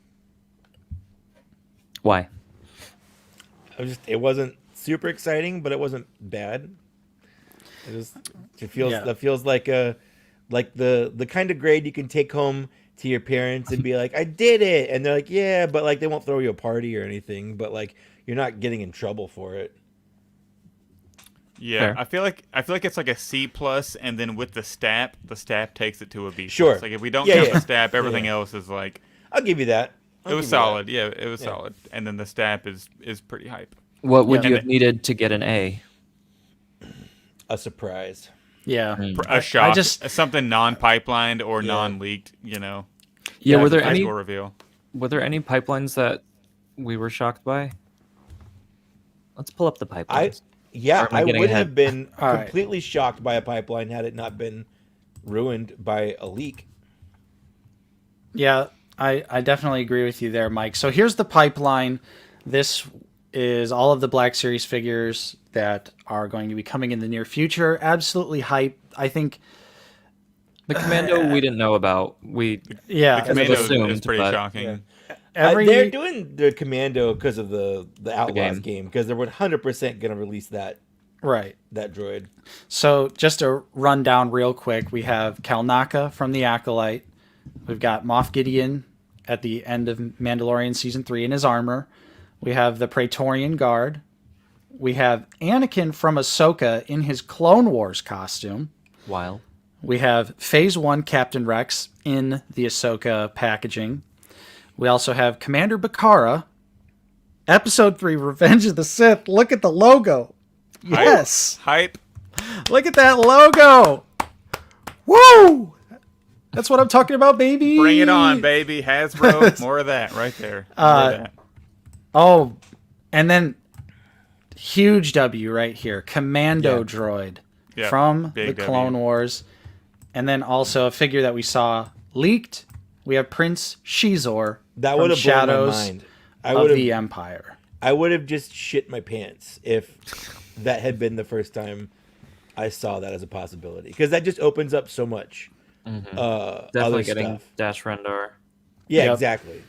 [SPEAKER 4] Why?
[SPEAKER 3] It wasn't super exciting, but it wasn't bad. It feels
[SPEAKER 1] Yeah.
[SPEAKER 3] that feels like the kind of grade you can take home to your parents and be like, I did it, and they're like, yeah, but like they won't throw you a party or anything, but like you're not getting in trouble for it.
[SPEAKER 2] Yeah,
[SPEAKER 4] Fair.
[SPEAKER 2] I feel like it's like a C plus, and then with the stat takes it to a B plus.
[SPEAKER 3] Sure.
[SPEAKER 2] Like if we don't
[SPEAKER 3] Yeah,
[SPEAKER 2] count
[SPEAKER 3] yeah.
[SPEAKER 2] the stat, everything
[SPEAKER 3] Yeah.
[SPEAKER 2] else is like
[SPEAKER 3] I'll give you that.
[SPEAKER 2] it was solid. Yeah, it was solid, and then the stat is pretty hype.
[SPEAKER 4] What would
[SPEAKER 1] Yeah.
[SPEAKER 4] you have needed to get an A?
[SPEAKER 3] A surprise.
[SPEAKER 1] Yeah.
[SPEAKER 2] A shock,
[SPEAKER 1] just-
[SPEAKER 2] something non-pipelined or non-leaked. You know.
[SPEAKER 4] Yeah,
[SPEAKER 1] Yeah,
[SPEAKER 4] were there
[SPEAKER 2] as a
[SPEAKER 4] any
[SPEAKER 2] physical reveal?
[SPEAKER 4] pipelines that we were shocked by? Let's pull up the pipelines. Or am I
[SPEAKER 3] I
[SPEAKER 4] getting
[SPEAKER 3] would
[SPEAKER 4] ahead?
[SPEAKER 3] have been
[SPEAKER 1] All right.
[SPEAKER 3] completely shocked by a pipeline had it not been ruined by a leak.
[SPEAKER 1] Yeah, I definitely agree with you there, Mike. So here's the pipeline. This is all of the Black Series figures that are going to be coming in the near future. Absolutely hype. I think,
[SPEAKER 4] The Commando we didn't know about.
[SPEAKER 1] yeah,
[SPEAKER 2] The Commando
[SPEAKER 4] assumed,
[SPEAKER 2] is pretty
[SPEAKER 4] but-
[SPEAKER 2] shocking.
[SPEAKER 3] Yeah.
[SPEAKER 1] every
[SPEAKER 3] They're doing the Commando because of the Outlaws
[SPEAKER 4] game.
[SPEAKER 3] game because they're 100% going to release that
[SPEAKER 1] right.
[SPEAKER 3] droid.
[SPEAKER 1] So just to run down real quick, we have Kalnaka from the Acolyte. We've got Moff Gideon at the end of Mandalorian Season 3 in his armor. We have the Praetorian Guard. We have Anakin from Ahsoka in his Clone Wars costume.
[SPEAKER 4] Wild.
[SPEAKER 1] We have Phase 1 Captain Rex in the Ahsoka packaging. We also have Commander Bakara. Episode 3 Revenge of the Sith. Look at the logo. Yes.
[SPEAKER 2] Hype.
[SPEAKER 1] Look at that logo. Woo! That's what I'm talking about, baby.
[SPEAKER 2] Bring it on, baby. Hasbro. More of that right there. More of that.
[SPEAKER 1] Oh, and then huge W right here. Commando
[SPEAKER 3] Yeah.
[SPEAKER 1] droid
[SPEAKER 2] Yeah,
[SPEAKER 1] from the
[SPEAKER 2] big
[SPEAKER 1] Clone
[SPEAKER 2] W.
[SPEAKER 1] Wars. And then also a figure that we saw leaked. We have Prince Shizor
[SPEAKER 3] That
[SPEAKER 1] from
[SPEAKER 3] would have blown my
[SPEAKER 1] Shadows
[SPEAKER 3] mind. I
[SPEAKER 1] of
[SPEAKER 3] would
[SPEAKER 1] the
[SPEAKER 3] have
[SPEAKER 1] Empire.
[SPEAKER 3] I would have just shit my pants if that had been the first time I saw that as a possibility because that just opens up so much. Other
[SPEAKER 4] Definitely getting
[SPEAKER 3] stuff.
[SPEAKER 4] Dash Rendar.
[SPEAKER 3] Yeah,
[SPEAKER 1] Yep.
[SPEAKER 3] exactly.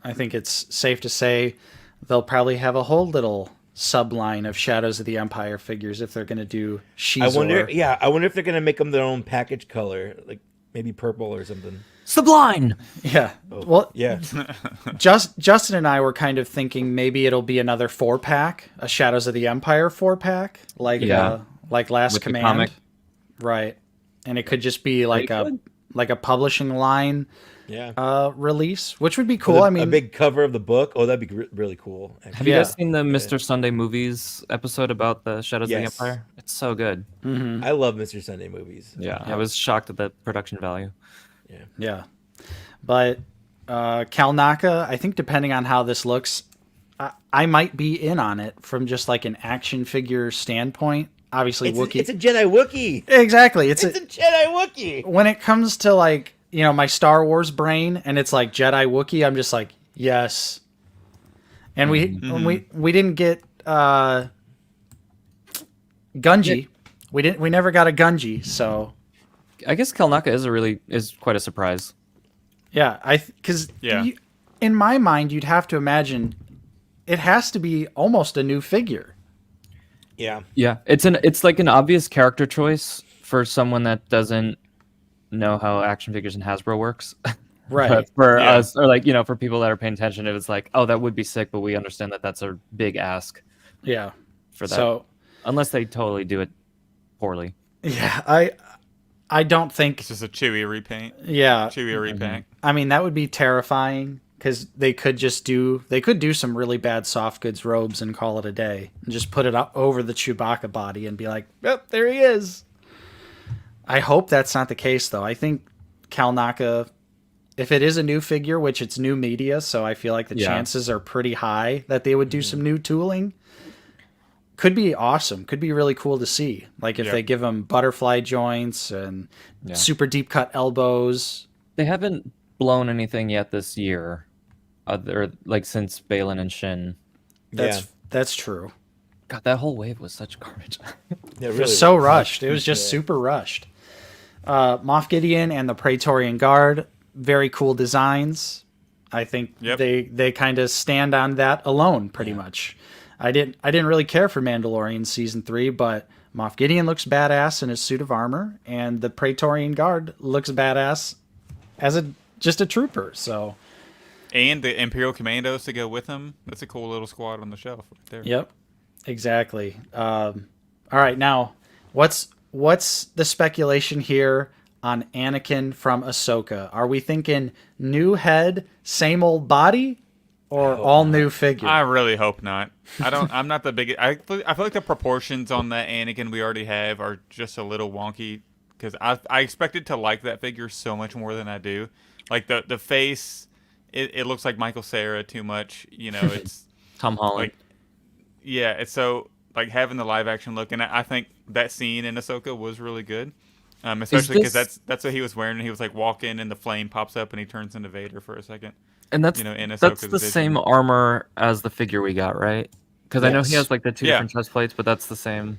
[SPEAKER 1] I think it's safe to say they'll probably have a whole little subline of Shadows of the Empire figures if they're going to do Shizor.
[SPEAKER 3] I wonder if they're gonna make them their own package color, like maybe purple or something.
[SPEAKER 4] Sublime!
[SPEAKER 1] Yeah. Well,
[SPEAKER 3] Yeah,
[SPEAKER 1] Justin and I were kind of thinking maybe it'll be another 4-pack, a Shadows of the Empire 4-pack, like
[SPEAKER 4] Yeah.
[SPEAKER 1] like Last
[SPEAKER 4] With the
[SPEAKER 1] Command,
[SPEAKER 4] comic.
[SPEAKER 1] right? And it could just be like
[SPEAKER 4] Pretty
[SPEAKER 1] a publishing line
[SPEAKER 3] yeah.
[SPEAKER 1] release, which would be cool. I mean,
[SPEAKER 3] a big cover of the book. Oh, that'd be really cool.
[SPEAKER 4] Have
[SPEAKER 3] Actually.
[SPEAKER 4] you
[SPEAKER 1] Yeah.
[SPEAKER 4] guys seen the Mr. Sunday movies episode about the Shadows
[SPEAKER 3] Yes.
[SPEAKER 4] of the Empire? It's so good.
[SPEAKER 3] I love Mr. Sunday movies.
[SPEAKER 4] Yeah, I was shocked at the production value.
[SPEAKER 1] yeah. But Kalnaka, I think depending on how this looks, I might be in on it from just like an action figure standpoint. Obviously, Wookiee.
[SPEAKER 3] It's a Jedi Wookiee.
[SPEAKER 1] Exactly. It's
[SPEAKER 3] It's a Jedi Wookiee.
[SPEAKER 1] when it comes to like, you know, my Star Wars brain and it's like Jedi Wookiee, I'm just like, yes. And we didn't get Gunji. We never got a Gunji, so
[SPEAKER 4] I guess Kalnaka is quite a surprise.
[SPEAKER 1] yeah, because
[SPEAKER 2] Yeah.
[SPEAKER 1] in my mind you'd have to imagine it has to be almost a new figure.
[SPEAKER 3] Yeah.
[SPEAKER 4] Yeah, it's like an obvious character choice for someone that doesn't know how action figures and Hasbro works.
[SPEAKER 1] Right.
[SPEAKER 4] But for
[SPEAKER 2] Yeah.
[SPEAKER 4] us, or like, you know, for people that are paying attention, it was like, oh, that would be sick, but we understand that that's a big ask
[SPEAKER 1] Yeah.
[SPEAKER 4] for that.
[SPEAKER 1] So
[SPEAKER 4] Unless they totally do it poorly.
[SPEAKER 1] yeah, I don't think
[SPEAKER 2] It's just a Chewie repaint.
[SPEAKER 1] yeah.
[SPEAKER 2] Chewie repack.
[SPEAKER 1] I mean, that would be terrifying because they could do some really bad soft goods robes and call it a day and just put it up over the Chewbacca body and be like, yep, there he is. I hope that's not the case though. I think Kalnaka, if it is a new figure, which it's new media, so I feel like the
[SPEAKER 4] Yeah.
[SPEAKER 1] chances are pretty high that they would do some new tooling. Could be awesome. Could be really cool to see. Like if
[SPEAKER 2] Yeah.
[SPEAKER 1] they give them butterfly joints and
[SPEAKER 4] Yeah.
[SPEAKER 1] super deep cut elbows.
[SPEAKER 4] They haven't blown anything yet this year, other like since Balin and Shin.
[SPEAKER 1] That's true.
[SPEAKER 4] God, that whole wave was such garbage.
[SPEAKER 3] Yeah,
[SPEAKER 1] It was so rushed. It was just super rushed. Moff Gideon and the Praetorian Guard, very cool designs. I think
[SPEAKER 2] Yep.
[SPEAKER 1] they kind of stand on that alone, pretty much. I didn't really care for Mandalorian season 3, but Moff Gideon looks badass in his suit of armor, and the Praetorian Guard looks badass as just a trooper. So,
[SPEAKER 2] And the Imperial Commandos to go with him. That's a cool little squad on the shelf right there.
[SPEAKER 1] yep, exactly. All right, now what's the speculation here on Anakin from Ahsoka? Are we thinking new head, same old body, or all new figure?
[SPEAKER 2] I really hope not. I'm not the biggest. I feel like the proportions on that Anakin we already have are just a little wonky because I expected to like that figure so much more than I do. Like the face, it looks like Michael Cera too much. You know, it's
[SPEAKER 4] Tom Holland.
[SPEAKER 2] like yeah, it's so like having the live action look, and I think that scene in Ahsoka was really good. Especially because that's what he was wearing. And he was like walking, and the flame pops up, and he turns into Vader for a second.
[SPEAKER 4] And that's
[SPEAKER 2] in
[SPEAKER 4] that's
[SPEAKER 2] Ahsoka's
[SPEAKER 4] the
[SPEAKER 2] vision.
[SPEAKER 4] same armor as the figure we got, right? Because I know he
[SPEAKER 1] Yes.
[SPEAKER 4] has like the two
[SPEAKER 2] Yeah.
[SPEAKER 4] different chest plates, but that's the same.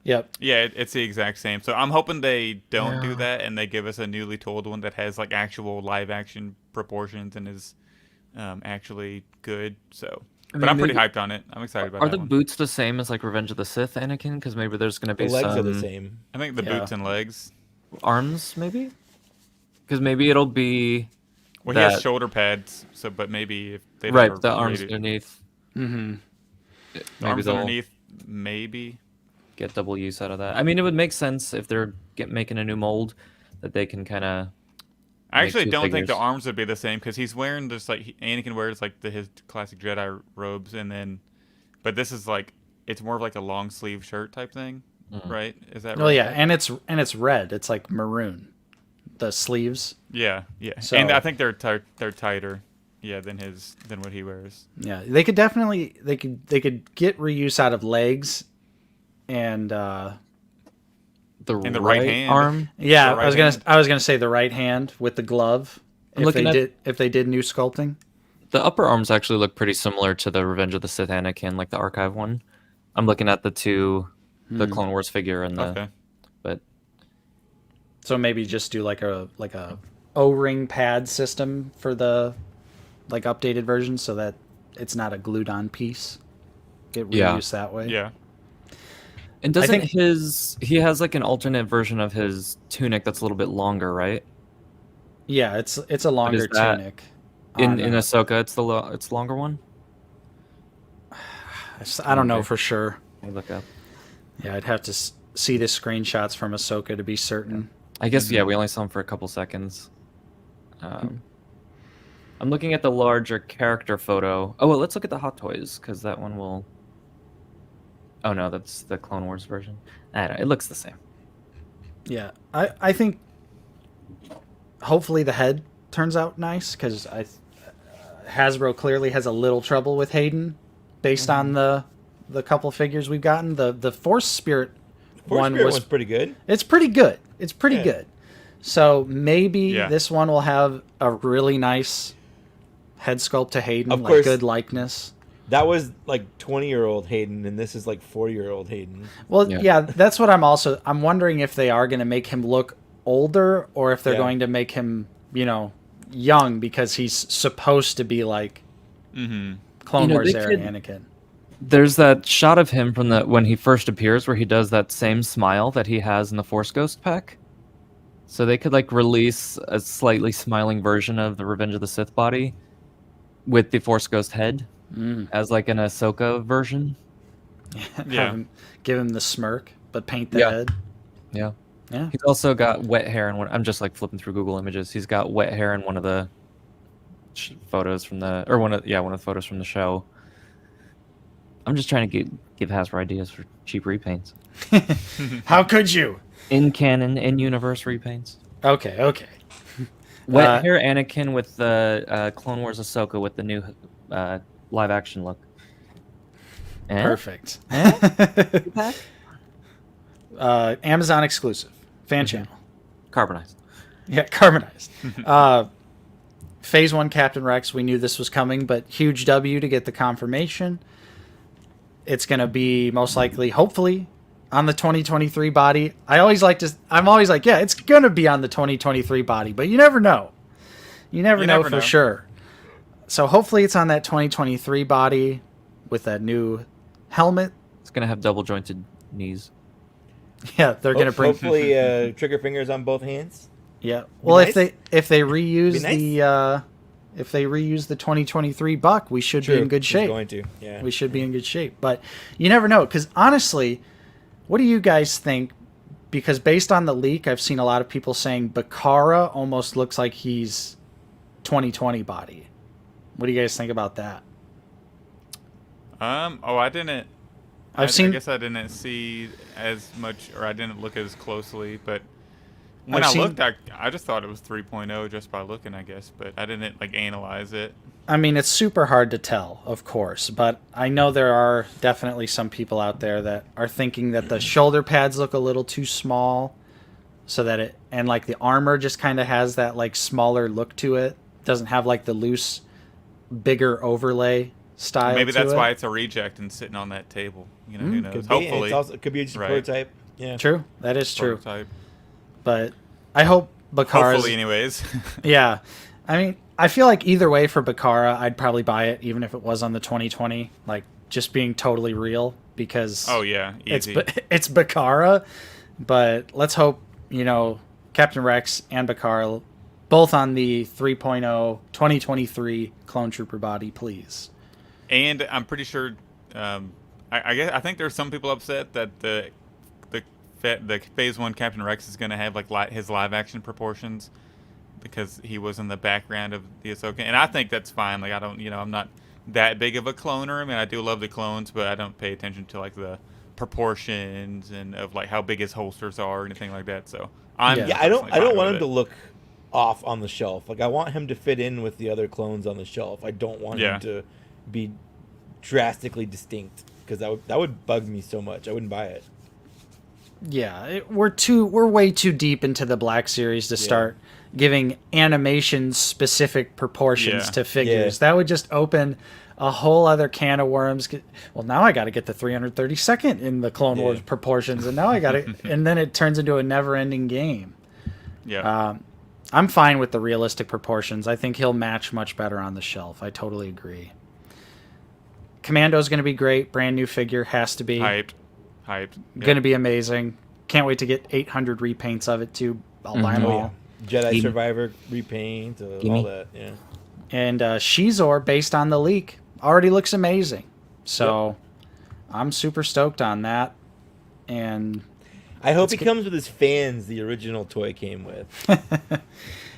[SPEAKER 1] Yep.
[SPEAKER 2] Yeah, it's the exact same. So I'm hoping they don't
[SPEAKER 4] Yeah.
[SPEAKER 2] do that, and they give us a newly told one that has like actual live action proportions and is actually good. So,
[SPEAKER 4] I
[SPEAKER 2] but
[SPEAKER 4] mean,
[SPEAKER 2] I'm pretty
[SPEAKER 4] maybe-
[SPEAKER 2] hyped on it. I'm excited about
[SPEAKER 4] Are
[SPEAKER 2] that
[SPEAKER 4] the
[SPEAKER 2] one.
[SPEAKER 4] boots the same as like Revenge of the Sith Anakin? Because maybe there's gonna
[SPEAKER 3] The
[SPEAKER 4] be
[SPEAKER 3] legs
[SPEAKER 4] some
[SPEAKER 3] are the same.
[SPEAKER 2] I think the
[SPEAKER 1] Yeah.
[SPEAKER 2] boots and legs.
[SPEAKER 4] arms, maybe. Because maybe it'll be
[SPEAKER 2] Well, he has
[SPEAKER 4] that-
[SPEAKER 2] shoulder pads. So, but maybe if they
[SPEAKER 4] right.
[SPEAKER 2] never
[SPEAKER 4] The arms
[SPEAKER 2] rated-
[SPEAKER 4] underneath.
[SPEAKER 1] Mm-hmm.
[SPEAKER 2] the
[SPEAKER 4] Maybe
[SPEAKER 2] arms
[SPEAKER 4] they'll
[SPEAKER 2] underneath, maybe.
[SPEAKER 4] get double use out of that. I mean, it would make sense if they're making a new mold that they can kind of.
[SPEAKER 2] I
[SPEAKER 4] Make
[SPEAKER 2] actually
[SPEAKER 4] two
[SPEAKER 2] don't think the
[SPEAKER 4] figures.
[SPEAKER 2] arms would be the same because he's wearing just like Anakin wears like his classic Jedi robes, and then, but this is like it's more of like a long sleeve shirt type thing, right? Is that right?
[SPEAKER 1] Well, yeah, and it's red. It's like maroon. The sleeves.
[SPEAKER 2] Yeah, yeah.
[SPEAKER 1] So-
[SPEAKER 2] And I think they're tighter, yeah, than what he wears.
[SPEAKER 1] Yeah, they could definitely they could get reuse out of legs, and
[SPEAKER 4] The
[SPEAKER 2] And the
[SPEAKER 4] right,
[SPEAKER 2] right hand.
[SPEAKER 4] arm.
[SPEAKER 1] yeah,
[SPEAKER 2] The right hand.
[SPEAKER 1] I was gonna say the right hand with the glove.
[SPEAKER 4] I'm looking at-
[SPEAKER 1] If they did new sculpting.
[SPEAKER 4] The upper arms actually look pretty similar to the Revenge of the Sith Anakin, like the archive one. I'm looking at the the Clone Wars figure and the.
[SPEAKER 2] Okay.
[SPEAKER 4] But
[SPEAKER 1] So maybe just do like a O-ring pad system for the like updated version, so that it's not a glued on piece. Get
[SPEAKER 4] Yeah.
[SPEAKER 1] reused that way.
[SPEAKER 2] Yeah.
[SPEAKER 4] and doesn't
[SPEAKER 1] think-
[SPEAKER 4] he has like an alternate version of his tunic that's a little bit longer, right?
[SPEAKER 1] Yeah, it's a longer
[SPEAKER 4] that
[SPEAKER 1] tunic.
[SPEAKER 4] In
[SPEAKER 1] on,
[SPEAKER 4] Ahsoka, it's it's longer one.
[SPEAKER 1] I don't know
[SPEAKER 4] Okay.
[SPEAKER 1] for sure.
[SPEAKER 4] Let me look up.
[SPEAKER 1] Yeah, I'd have to see the screenshots from Ahsoka to be certain.
[SPEAKER 4] I guess yeah, we only saw him for a couple seconds. I'm looking at the larger character photo. Oh well, let's look at the Hot Toys because that one will. Oh no, that's the Clone Wars version. I don't know, it looks the same.
[SPEAKER 1] Yeah, I think hopefully the head turns out nice because Hasbro clearly has a little trouble with Hayden based on the couple figures we've gotten. The Force Spirit
[SPEAKER 3] Force
[SPEAKER 1] one
[SPEAKER 3] Spirit
[SPEAKER 1] was
[SPEAKER 3] one's pretty good.
[SPEAKER 1] it's pretty good. It's pretty
[SPEAKER 3] Yeah.
[SPEAKER 1] good. So maybe
[SPEAKER 2] Yeah.
[SPEAKER 1] this one will have a really nice head sculpt to Hayden,
[SPEAKER 3] Of
[SPEAKER 1] like
[SPEAKER 3] course.
[SPEAKER 1] good likeness.
[SPEAKER 3] That was like 20-year-old Hayden, and this is like 40-year-old Hayden.
[SPEAKER 1] Well,
[SPEAKER 4] Yeah.
[SPEAKER 1] yeah, that's what I'm wondering if they are going to make him look older or if they're
[SPEAKER 3] Yeah.
[SPEAKER 1] going to make him, young because he's supposed to be like
[SPEAKER 2] Mm-hmm.
[SPEAKER 1] Clone
[SPEAKER 4] You know,
[SPEAKER 1] Wars
[SPEAKER 4] they
[SPEAKER 1] era
[SPEAKER 4] could-
[SPEAKER 1] Anakin.
[SPEAKER 4] There's that shot of him from when he first appears where he does that same smile that he has in the Force Ghost pack. So they could like release a slightly smiling version of the Revenge of the Sith body with the Force Ghost head as like an Ahsoka version.
[SPEAKER 2] Yeah.
[SPEAKER 1] Give him the smirk, but paint the
[SPEAKER 4] Yeah.
[SPEAKER 1] head.
[SPEAKER 4] Yeah.
[SPEAKER 1] Yeah.
[SPEAKER 4] He's also got wet hair in one. I'm just like flipping through Google Images. He's got wet hair in one of the photos from one of the photos from the show. I'm just trying to give Hasbro ideas for cheap repaints.
[SPEAKER 1] How could you?
[SPEAKER 4] In canon, in universe repaints.
[SPEAKER 1] Okay.
[SPEAKER 4] Wet hair Anakin with the Clone Wars Ahsoka with the new live action look. Eh?
[SPEAKER 1] Perfect.
[SPEAKER 4] Pack?
[SPEAKER 1] Amazon exclusive. Fan channel.
[SPEAKER 4] Carbonized.
[SPEAKER 1] Yeah, carbonized. Phase 1 Captain Rex, we knew this was coming, but huge W to get the confirmation. It's going to be most likely, hopefully, on the 2023 body. I'm always like, yeah, it's going to be on the 2023 body, but you never know. You never know for sure. So hopefully it's on that 2023 body with that new helmet.
[SPEAKER 4] It's gonna have double jointed knees.
[SPEAKER 1] Yeah, they're gonna bring.
[SPEAKER 3] hopefully trigger fingers on both hands.
[SPEAKER 1] Yeah. Well,
[SPEAKER 3] nice.
[SPEAKER 1] if they reuse
[SPEAKER 3] Be
[SPEAKER 1] the 2023 Buck, we should be in good shape.
[SPEAKER 3] Going to, yeah.
[SPEAKER 1] We should be in good shape. But you never know, because honestly, what do you guys think? Because based on the leak, I've seen a lot of people saying Bakara almost looks like he's 2020 body. What do you guys think about that?
[SPEAKER 2] I didn't. I guess I didn't see as much, or I didn't look as closely. But when looked, I just thought it was 3.0 just by looking, I guess. But I didn't like analyze it.
[SPEAKER 1] I mean, it's super hard to tell, of course, but I know there are definitely some people out there that are thinking that the shoulder pads look a little too small, so that and like the armor just kind of has that like smaller look to it. Doesn't have like the loose, bigger overlay style.
[SPEAKER 2] Maybe
[SPEAKER 1] to
[SPEAKER 2] that's
[SPEAKER 1] it.
[SPEAKER 2] why it's a reject and sitting on that table. You know, who knows? Hopefully,
[SPEAKER 3] it could be just a prototype. Yeah,
[SPEAKER 1] true. That is true.
[SPEAKER 2] Prototype.
[SPEAKER 1] But I hope Bakara's...
[SPEAKER 2] Hopefully, anyways.
[SPEAKER 1] Yeah. I mean, I feel like either way for Bakara, I'd probably buy it, even if it was on the 2020. Like, just being totally real, because...
[SPEAKER 2] Oh, yeah. Easy.
[SPEAKER 1] It's Bakara, but let's hope, Captain Rex and Bakara both on the 3.0 2023 Clone Trooper body, please.
[SPEAKER 2] And I'm pretty sure... I think there's some people upset that the Phase 1 Captain Rex is going to have like his live action proportions because he was in the background of the Ahsoka, and I think that's fine. Like, I don't, I'm not that big of a cloner. I mean, I do love the clones, but I don't pay attention to like the proportions and of like how big his holsters are or anything like that. So I
[SPEAKER 3] don't want him to look off on the shelf. Like, I want him to fit in with the other clones on the shelf. I don't want him to be drastically distinct, because that would bug me so much. I wouldn't buy it.
[SPEAKER 1] Yeah, we're way too deep into the Black Series to start giving animation specific proportions to figures. That would just open a whole other can of worms. Well, now I got to get the 332nd in the Clone Wars proportions, and now I got to, and then it turns into a never-ending game.
[SPEAKER 2] Yeah.
[SPEAKER 1] I'm fine with the realistic proportions. I think he'll match much better on the shelf. I totally agree. Commando's going to be great. Brand new figure, has to be.
[SPEAKER 2] Hyped.
[SPEAKER 1] Going to be amazing. Can't wait to get 800 repaints of it too. I'll buy them all.
[SPEAKER 3] Jedi Survivor repaint, all that. Yeah.
[SPEAKER 1] And Shizor, based on the leak, already looks amazing. So I'm super stoked on that. And
[SPEAKER 3] I hope he comes with his fans the original toy came with.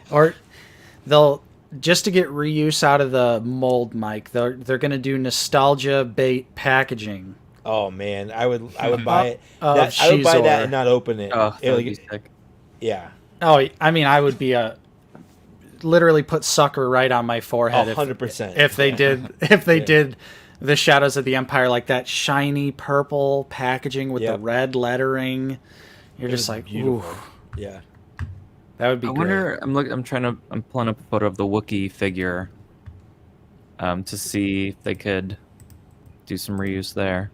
[SPEAKER 1] Or they'll, just to get reuse out of the mold, Mike, they're going to do nostalgia bait packaging.
[SPEAKER 3] Oh man, I would buy it. I would buy that and not open it.
[SPEAKER 4] Oh, that would be sick.
[SPEAKER 3] Yeah.
[SPEAKER 1] Oh, I mean, I would be literally put sucker right on my forehead.
[SPEAKER 3] 100%.
[SPEAKER 1] If they did the Shadows of the Empire, like that shiny purple packaging with the red lettering, you're just like, beautiful. Ooh.
[SPEAKER 3] Yeah.
[SPEAKER 1] That would be great.
[SPEAKER 4] Wonder, I'm pulling up a photo of the Wookiee figure to see if they could do some reuse there.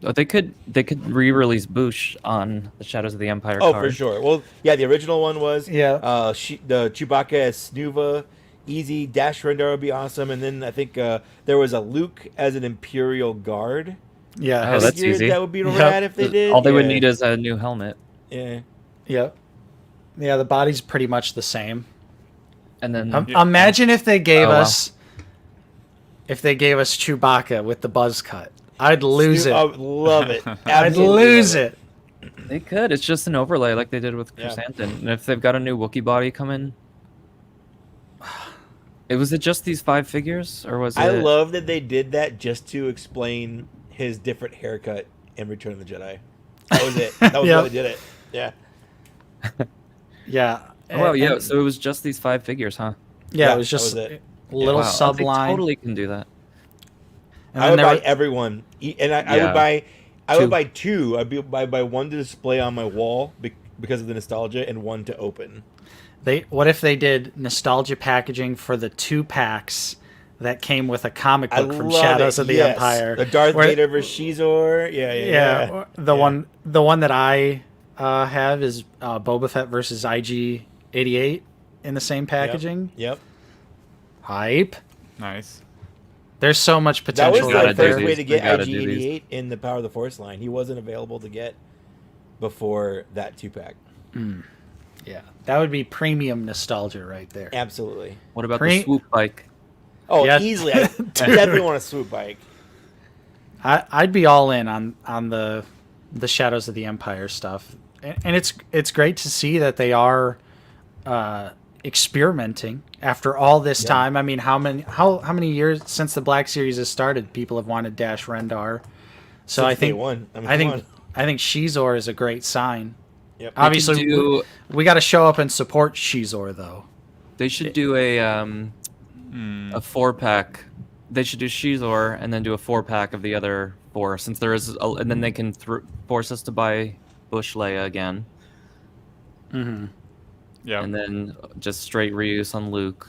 [SPEAKER 4] Oh, they could re-release Boosh on the Shadows of the Empire card.
[SPEAKER 3] For sure. Well, yeah, the original one was the Chewbacca as Snuva, easy. Dash Rendar would be awesome, and then I think there was a Luke as an Imperial Guard.
[SPEAKER 1] Yeah,
[SPEAKER 4] that's easy.
[SPEAKER 3] That would be rad if they did.
[SPEAKER 4] All they would need is a new helmet.
[SPEAKER 3] Yeah.
[SPEAKER 1] Yep. Yeah, the body's pretty much the same.
[SPEAKER 4] And then
[SPEAKER 1] imagine if they gave us Chewbacca with the buzz cut. I'd lose it.
[SPEAKER 3] I would love it.
[SPEAKER 1] I'd lose it.
[SPEAKER 4] They could. It's just an overlay like they did with Chrysanthemum. And if they've got a new Wookiee body coming, was it just these 5 figures, or was it?
[SPEAKER 3] I love that they did that just to explain his different haircut in Return of the Jedi. That was it. That was why they did it. Yeah.
[SPEAKER 1] Yeah.
[SPEAKER 4] Oh, well, so it was just these 5 figures, huh?
[SPEAKER 1] Yeah, it was just a little subline.
[SPEAKER 4] They totally can do that.
[SPEAKER 1] And
[SPEAKER 3] I would buy everyone, and I would buy 2. I'd buy one to display on my wall because of the nostalgia, and one to open.
[SPEAKER 1] What if they did nostalgia packaging for the 2 packs that came with a comic book from Shadows of the Empire?
[SPEAKER 3] The Darth Vader versus Shizor. Yeah.
[SPEAKER 1] The one that I have is Boba Fett versus IG-88 in the same packaging.
[SPEAKER 3] Yep.
[SPEAKER 1] Hype.
[SPEAKER 2] Nice.
[SPEAKER 1] There's so much
[SPEAKER 3] That was
[SPEAKER 1] potential
[SPEAKER 3] the
[SPEAKER 4] gotta
[SPEAKER 1] right
[SPEAKER 4] do
[SPEAKER 3] first
[SPEAKER 1] there.
[SPEAKER 3] way
[SPEAKER 4] these.
[SPEAKER 3] to
[SPEAKER 4] We
[SPEAKER 3] get
[SPEAKER 4] gotta do these.
[SPEAKER 3] IG-88 in the Power of the Force line. He wasn't available to get before that 2-pack.
[SPEAKER 1] Yeah, that would be premium nostalgia right there.
[SPEAKER 3] Absolutely.
[SPEAKER 4] What about
[SPEAKER 1] Pre-
[SPEAKER 4] the swoop bike?
[SPEAKER 3] Oh,
[SPEAKER 1] Yeah.
[SPEAKER 3] easily. I definitely want a swoop bike.
[SPEAKER 1] I'd be all in on the Shadows of the Empire stuff, and it's great to see that they are experimenting after all this time. I mean, how many years since the Black Series has started, people have wanted Dash Rendar. So
[SPEAKER 3] Since
[SPEAKER 1] I think
[SPEAKER 3] day one. I mean,
[SPEAKER 1] I
[SPEAKER 3] come
[SPEAKER 1] think
[SPEAKER 3] on.
[SPEAKER 1] I think Shizor is a great sign.
[SPEAKER 3] Yep.
[SPEAKER 1] Obviously,
[SPEAKER 4] do-
[SPEAKER 1] we got to show up and support Shizor though.
[SPEAKER 4] They should do a 4-pack. They should do Shizor and then do a 4-pack of the other 4, since there is, and then they can force us to buy Bush Leia again,
[SPEAKER 1] Mm-hmm.
[SPEAKER 2] Yeah.
[SPEAKER 4] and then just straight reuse on Luke.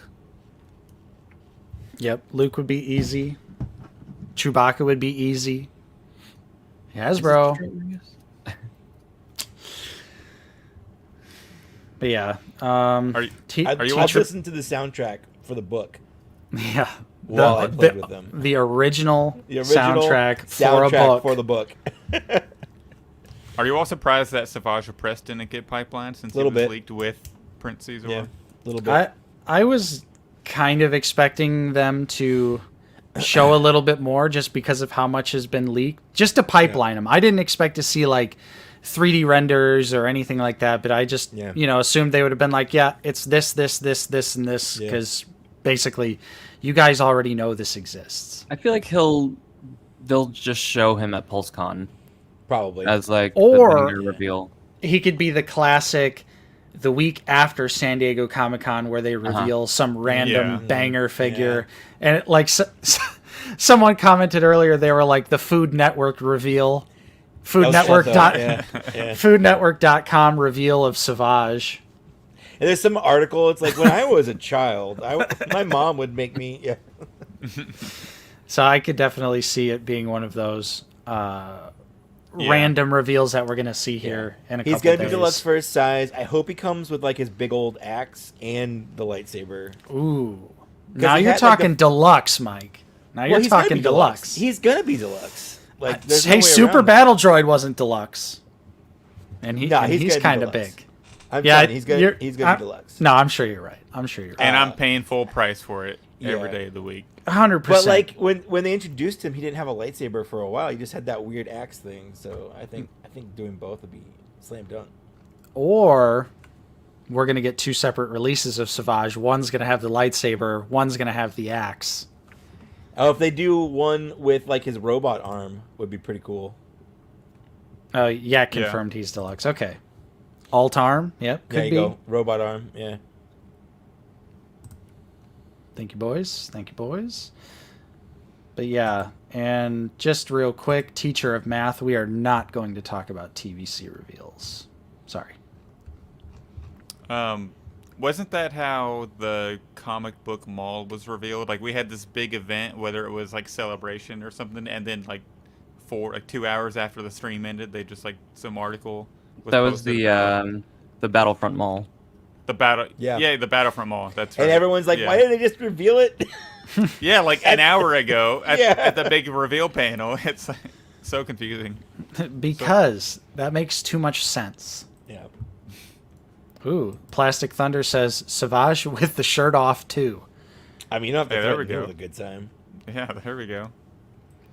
[SPEAKER 1] Yep, Luke would be easy. Chewbacca would be easy. Hasbro. But yeah,
[SPEAKER 2] Are you,
[SPEAKER 3] I'd
[SPEAKER 2] you
[SPEAKER 3] I'd
[SPEAKER 2] watching-
[SPEAKER 3] listen to the soundtrack for the book
[SPEAKER 1] yeah.
[SPEAKER 3] while I played with them.
[SPEAKER 1] The original,
[SPEAKER 3] The original
[SPEAKER 1] soundtrack for a book.
[SPEAKER 3] for the book.
[SPEAKER 2] Are you all surprised that Savage Press didn't get pipeline since it
[SPEAKER 3] Little
[SPEAKER 2] was
[SPEAKER 3] bit.
[SPEAKER 2] leaked with Prince Caesar?
[SPEAKER 3] Yeah, a little bit.
[SPEAKER 1] I was kind of expecting them to show a little bit more just because of how much has been leaked, just to pipeline them. I didn't expect to see like 3D renders or anything like that, but I just assumed they would have been like, yeah, it's this, and this, because basically you guys already know this exists.
[SPEAKER 4] I feel like they'll just show him at PulseCon
[SPEAKER 3] Probably.
[SPEAKER 4] as like
[SPEAKER 1] Or-
[SPEAKER 4] the banger reveal.
[SPEAKER 1] He could be the classic the week after San Diego Comic-Con where they reveal some random
[SPEAKER 2] Yeah.
[SPEAKER 1] banger figure. And it, like someone commented earlier, they were like the Food Network reveal. Food
[SPEAKER 3] Oh,
[SPEAKER 1] Network
[SPEAKER 3] shut
[SPEAKER 1] dot,
[SPEAKER 3] up. Yeah.
[SPEAKER 1] foodnetwork.com reveal of Savage.
[SPEAKER 3] And there's some article. It's like when I was a child, my mom would make me. Yeah.
[SPEAKER 1] So I could definitely see it being one of those random reveals that we're going to see here in a couple
[SPEAKER 3] He's gonna
[SPEAKER 1] days.
[SPEAKER 3] be deluxe first size. I hope he comes with like his big old axe and the lightsaber.
[SPEAKER 1] Ooh. Now
[SPEAKER 3] he
[SPEAKER 1] you're
[SPEAKER 3] had, like,
[SPEAKER 1] talking deluxe, Mike. Now you're
[SPEAKER 3] Well, he's gonna
[SPEAKER 1] talking
[SPEAKER 3] be
[SPEAKER 1] deluxe.
[SPEAKER 3] He's gonna be deluxe. Like, there's no
[SPEAKER 1] Hey,
[SPEAKER 3] way
[SPEAKER 1] Super
[SPEAKER 3] around it.
[SPEAKER 1] Battle Droid wasn't deluxe, and
[SPEAKER 3] He's
[SPEAKER 1] he's
[SPEAKER 3] gonna be
[SPEAKER 1] kind of
[SPEAKER 3] deluxe.
[SPEAKER 1] big.
[SPEAKER 3] I'm
[SPEAKER 1] Yeah,
[SPEAKER 3] telling you, he's gonna be deluxe.
[SPEAKER 1] No, I'm sure you're right. I'm sure you're
[SPEAKER 2] And
[SPEAKER 1] right.
[SPEAKER 2] I'm paying full price for it every
[SPEAKER 3] Yeah.
[SPEAKER 2] day of the week.
[SPEAKER 1] 100%.
[SPEAKER 3] But like when they introduced him, he didn't have a lightsaber for a while. He just had that weird axe thing. So I think doing both would be slam dunk.
[SPEAKER 1] Or we're gonna get 2 separate releases of Savage. One's gonna have the lightsaber. One's gonna have the axe.
[SPEAKER 3] Oh, if they do one with like his robot arm, would be pretty cool.
[SPEAKER 1] Oh yeah, confirmed he's deluxe. Okay. Alt arm. Yep. Could
[SPEAKER 3] There you
[SPEAKER 1] be.
[SPEAKER 3] go, robot arm. Yeah.
[SPEAKER 1] Thank you, boys. Thank you, boys. But yeah, and just real quick, teacher of math, we are not going to talk about TVC reveals. Sorry.
[SPEAKER 2] Wasn't that how the comic book mall was revealed? Like we had this big event, whether it was like Celebration or something, and then like 2 hours after the stream ended, they just like some article.
[SPEAKER 4] That was
[SPEAKER 2] posted about
[SPEAKER 4] the Battlefront Mall.
[SPEAKER 2] the battle.
[SPEAKER 3] Yeah.
[SPEAKER 2] The Battlefront Mall. That's right.
[SPEAKER 3] And everyone's like,
[SPEAKER 2] Yeah.
[SPEAKER 3] why didn't they just reveal it?
[SPEAKER 2] Yeah, like an hour ago at,
[SPEAKER 3] Yeah.
[SPEAKER 2] at the big reveal panel. It's like, so confusing.
[SPEAKER 1] Because that makes too much sense.
[SPEAKER 3] Yeah.
[SPEAKER 1] Ooh, Plastic Thunder says Savage with the shirt off too.
[SPEAKER 3] I mean, you don't have to
[SPEAKER 2] Hey, there
[SPEAKER 3] threaten
[SPEAKER 2] we
[SPEAKER 3] me
[SPEAKER 2] go.
[SPEAKER 3] with a good time.
[SPEAKER 2] Yeah, there we go.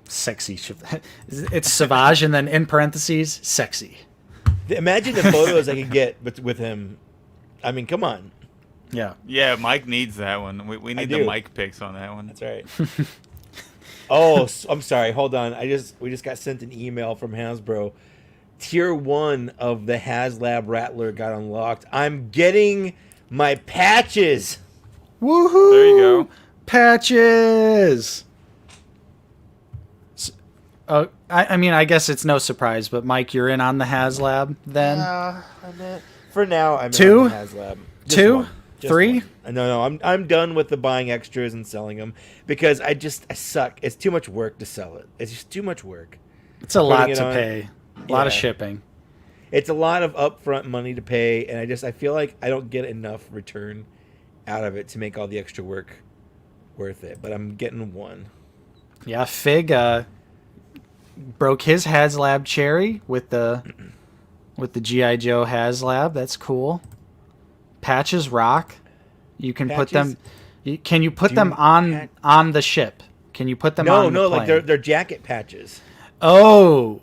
[SPEAKER 1] Sexy. It's Savage and then in parentheses, sexy.
[SPEAKER 3] Imagine the photos I could get with him. I mean, come on.
[SPEAKER 1] Yeah.
[SPEAKER 2] Yeah, Mike needs that one. We need the
[SPEAKER 3] do.
[SPEAKER 2] Mike pics on that one.
[SPEAKER 3] That's right. Oh, I'm sorry. Hold on. We just got sent an email from Hasbro. Tier 1 of the HasLab Rattler got unlocked. I'm getting my patches.
[SPEAKER 1] Woohoo!
[SPEAKER 2] There you go.
[SPEAKER 1] Patches. I mean, I guess it's no surprise, but Mike, you're in on the HasLab then.
[SPEAKER 3] For now, I'm
[SPEAKER 1] Two?
[SPEAKER 3] in HasLab. Just
[SPEAKER 1] Two?
[SPEAKER 3] one. Just
[SPEAKER 1] Three?
[SPEAKER 3] one. No, I'm done with the buying extras and selling them because I suck. It's too much work to sell it. It's just too much work.
[SPEAKER 1] It's a lot
[SPEAKER 3] it
[SPEAKER 1] to
[SPEAKER 3] on-
[SPEAKER 1] pay. A lot of
[SPEAKER 3] Yeah.
[SPEAKER 1] shipping.
[SPEAKER 3] It's a lot of upfront money to pay, and I feel like I don't get enough return out of it to make all the extra work worth it. But I'm getting one.
[SPEAKER 1] Yeah, Fig broke his HasLab cherry with the GI Joe HasLab. That's cool. Patches rock. You can put
[SPEAKER 3] Patches
[SPEAKER 1] them. Can you put
[SPEAKER 3] do
[SPEAKER 1] them
[SPEAKER 3] pat-
[SPEAKER 1] on the ship? Can you put them
[SPEAKER 3] No,
[SPEAKER 1] on the
[SPEAKER 3] no,
[SPEAKER 1] plane?
[SPEAKER 3] like they're jacket patches.
[SPEAKER 1] Oh,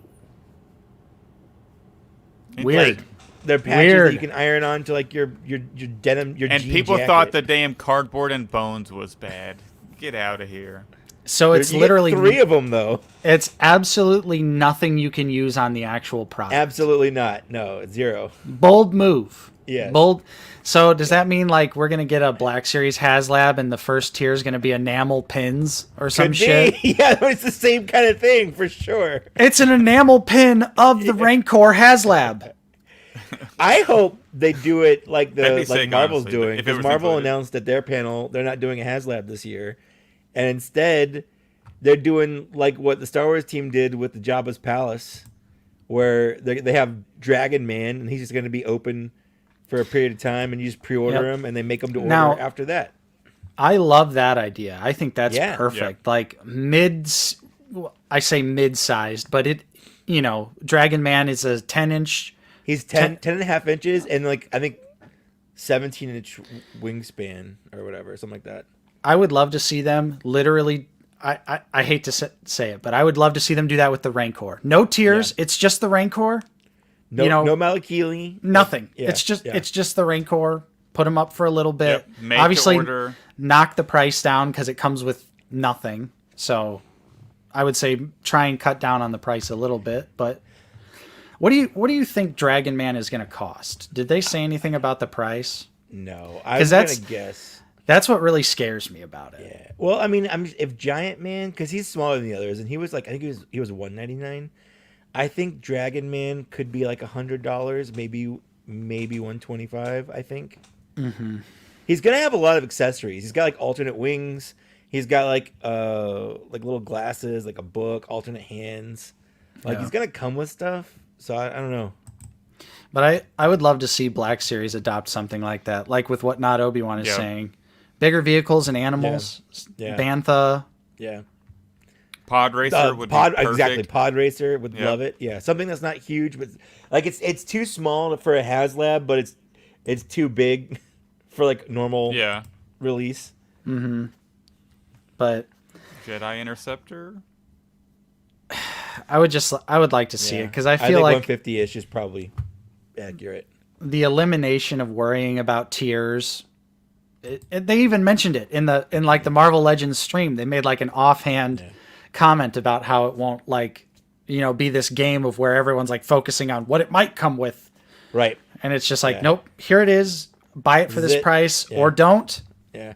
[SPEAKER 1] weird.
[SPEAKER 3] Like they're patches that
[SPEAKER 1] Weird.
[SPEAKER 3] you can iron on to like your denim, your
[SPEAKER 2] And
[SPEAKER 3] jean
[SPEAKER 2] people
[SPEAKER 3] jacket.
[SPEAKER 2] thought the damn cardboard and bones was bad. Get out of here.
[SPEAKER 1] So it's
[SPEAKER 3] You get
[SPEAKER 1] literally
[SPEAKER 3] 3 of them though.
[SPEAKER 1] It's absolutely nothing you can use on the actual product.
[SPEAKER 3] Absolutely not. No, it's 0.
[SPEAKER 1] Bold move.
[SPEAKER 3] Yes.
[SPEAKER 1] Bold. So does that mean like we're gonna get a Black Series HasLab and the first tier is gonna be enamel pins or some
[SPEAKER 3] Could be.
[SPEAKER 1] shit?
[SPEAKER 3] Yeah, it's the same kind of thing for sure.
[SPEAKER 1] It's an enamel pin of the Rancor HasLab.
[SPEAKER 3] I hope they do it like
[SPEAKER 2] That'd be
[SPEAKER 3] like
[SPEAKER 2] sick,
[SPEAKER 3] Marvel's
[SPEAKER 2] honestly,
[SPEAKER 3] doing,
[SPEAKER 2] if it
[SPEAKER 3] because
[SPEAKER 2] was
[SPEAKER 3] Marvel
[SPEAKER 2] included.
[SPEAKER 3] announced at their panel they're not doing a HasLab this year, and instead they're doing like what the Star Wars team did with the Jabba's Palace, where they have Dragon Man and he's just going to be open for a period of time, and you just pre-order
[SPEAKER 1] Yep.
[SPEAKER 3] him and they make them to order
[SPEAKER 1] Now-
[SPEAKER 3] after that.
[SPEAKER 1] I love that idea. I think that's
[SPEAKER 3] Yeah.
[SPEAKER 1] perfect. Like I say mid-sized, but Dragon Man is a 10-inch.
[SPEAKER 3] He's 10 and a half inches and like I think 17-inch wingspan or whatever, something like that.
[SPEAKER 1] I would love to see them literally. I hate to say it, but I would love to see them do that with the Rancor. No tiers.
[SPEAKER 3] Yeah.
[SPEAKER 1] It's just the Rancor.
[SPEAKER 3] No, no Malakili.
[SPEAKER 1] Nothing.
[SPEAKER 3] Yeah,
[SPEAKER 1] It's
[SPEAKER 3] yeah.
[SPEAKER 1] just the Rancor. Put them up for a little bit.
[SPEAKER 2] Yep. Made
[SPEAKER 1] Obviously,
[SPEAKER 2] to order.
[SPEAKER 1] knock the price down because it comes with nothing. So, I would say try and cut down on the price a little bit. But what do you think Dragon Man is going to cost? Did they say anything about the price?
[SPEAKER 3] No, I
[SPEAKER 1] 'Cause
[SPEAKER 3] was going
[SPEAKER 1] that's-
[SPEAKER 3] to guess.
[SPEAKER 1] That's what really scares me about it.
[SPEAKER 3] Yeah. Well, I mean, if Giant Man, because he's smaller than the others, and he was like, I think he was $199. I think Dragon Man could be like $100, maybe $125. I think. Mm-hmm. He's gonna have a lot of accessories. He's got like alternate wings. He's got like little glasses, like a book, alternate hands. Like
[SPEAKER 1] Yeah.
[SPEAKER 3] he's gonna come with stuff. So I don't know.
[SPEAKER 1] But I would love to see Black Series adopt something like that, like with what Not Obi-Wan is
[SPEAKER 2] Yeah.
[SPEAKER 1] saying. Bigger vehicles and animals.
[SPEAKER 3] Yeah.
[SPEAKER 1] Bantha.
[SPEAKER 3] Yeah.
[SPEAKER 2] Pod racer would be perfect.
[SPEAKER 3] Exactly. Pod racer would
[SPEAKER 2] Yep.
[SPEAKER 3] love it. Yeah, something that's not huge, but like it's too small for a HasLab, but it's too big for like normal
[SPEAKER 2] Yeah.
[SPEAKER 3] release.
[SPEAKER 1] But
[SPEAKER 2] Jedi Interceptor.
[SPEAKER 1] I would like to see it because I feel
[SPEAKER 3] think
[SPEAKER 1] like
[SPEAKER 3] 150-ish is probably accurate.
[SPEAKER 1] the elimination of worrying about tiers. They even mentioned it in like the Marvel Legends stream. They made like an offhand comment about how it won't be this game of where everyone's like focusing on what it might come with,
[SPEAKER 3] Right.
[SPEAKER 1] and it's just like,
[SPEAKER 3] Yeah.
[SPEAKER 1] nope, here it is. Buy it for this
[SPEAKER 3] Zit.
[SPEAKER 1] price
[SPEAKER 3] Yeah.
[SPEAKER 1] or don't.
[SPEAKER 3] Yeah.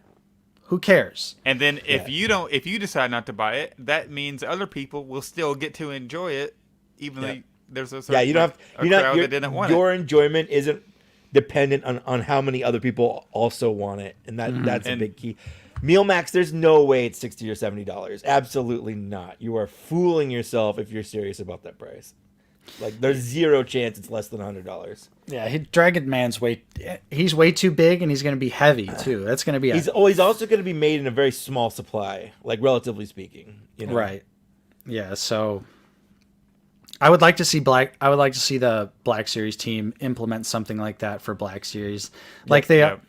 [SPEAKER 1] Who cares?
[SPEAKER 2] And then if you decide not to buy it, that means other people will still get to enjoy it, even though there's a certain,
[SPEAKER 3] Yeah, you don't have
[SPEAKER 2] crowd that didn't want
[SPEAKER 3] your
[SPEAKER 2] it.
[SPEAKER 3] enjoyment isn't dependent on how many other people also want it, and that's a
[SPEAKER 2] And-
[SPEAKER 3] big key. Meal Max, there's no way it's $60 or $70. Absolutely not. You are fooling yourself if you're serious about that price. Like there's zero chance it's less than $100.
[SPEAKER 1] Yeah, Dragon Man's he's way too big and he's going to be heavy too. That's going to be
[SPEAKER 3] He's also going to be made in a very small supply, like relatively speaking. You know?
[SPEAKER 1] right. Yeah, so I would like to see the Black Series team implement something like that for Black Series. Like
[SPEAKER 2] Yep.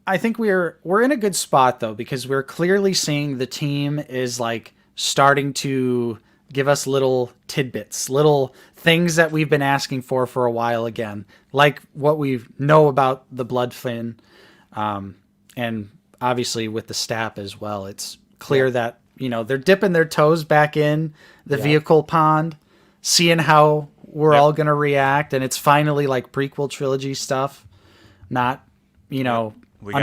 [SPEAKER 1] I think we're in a good spot though, because we're clearly seeing the team is like starting to give us little tidbits, little things that we've been asking for a while again, like what we know about the Bloodfin, and obviously with the Stap as well. It's clear that they're dipping their toes back in the vehicle pond, seeing how we're all gonna react, and it's finally like prequel trilogy stuff, not
[SPEAKER 2] We gotta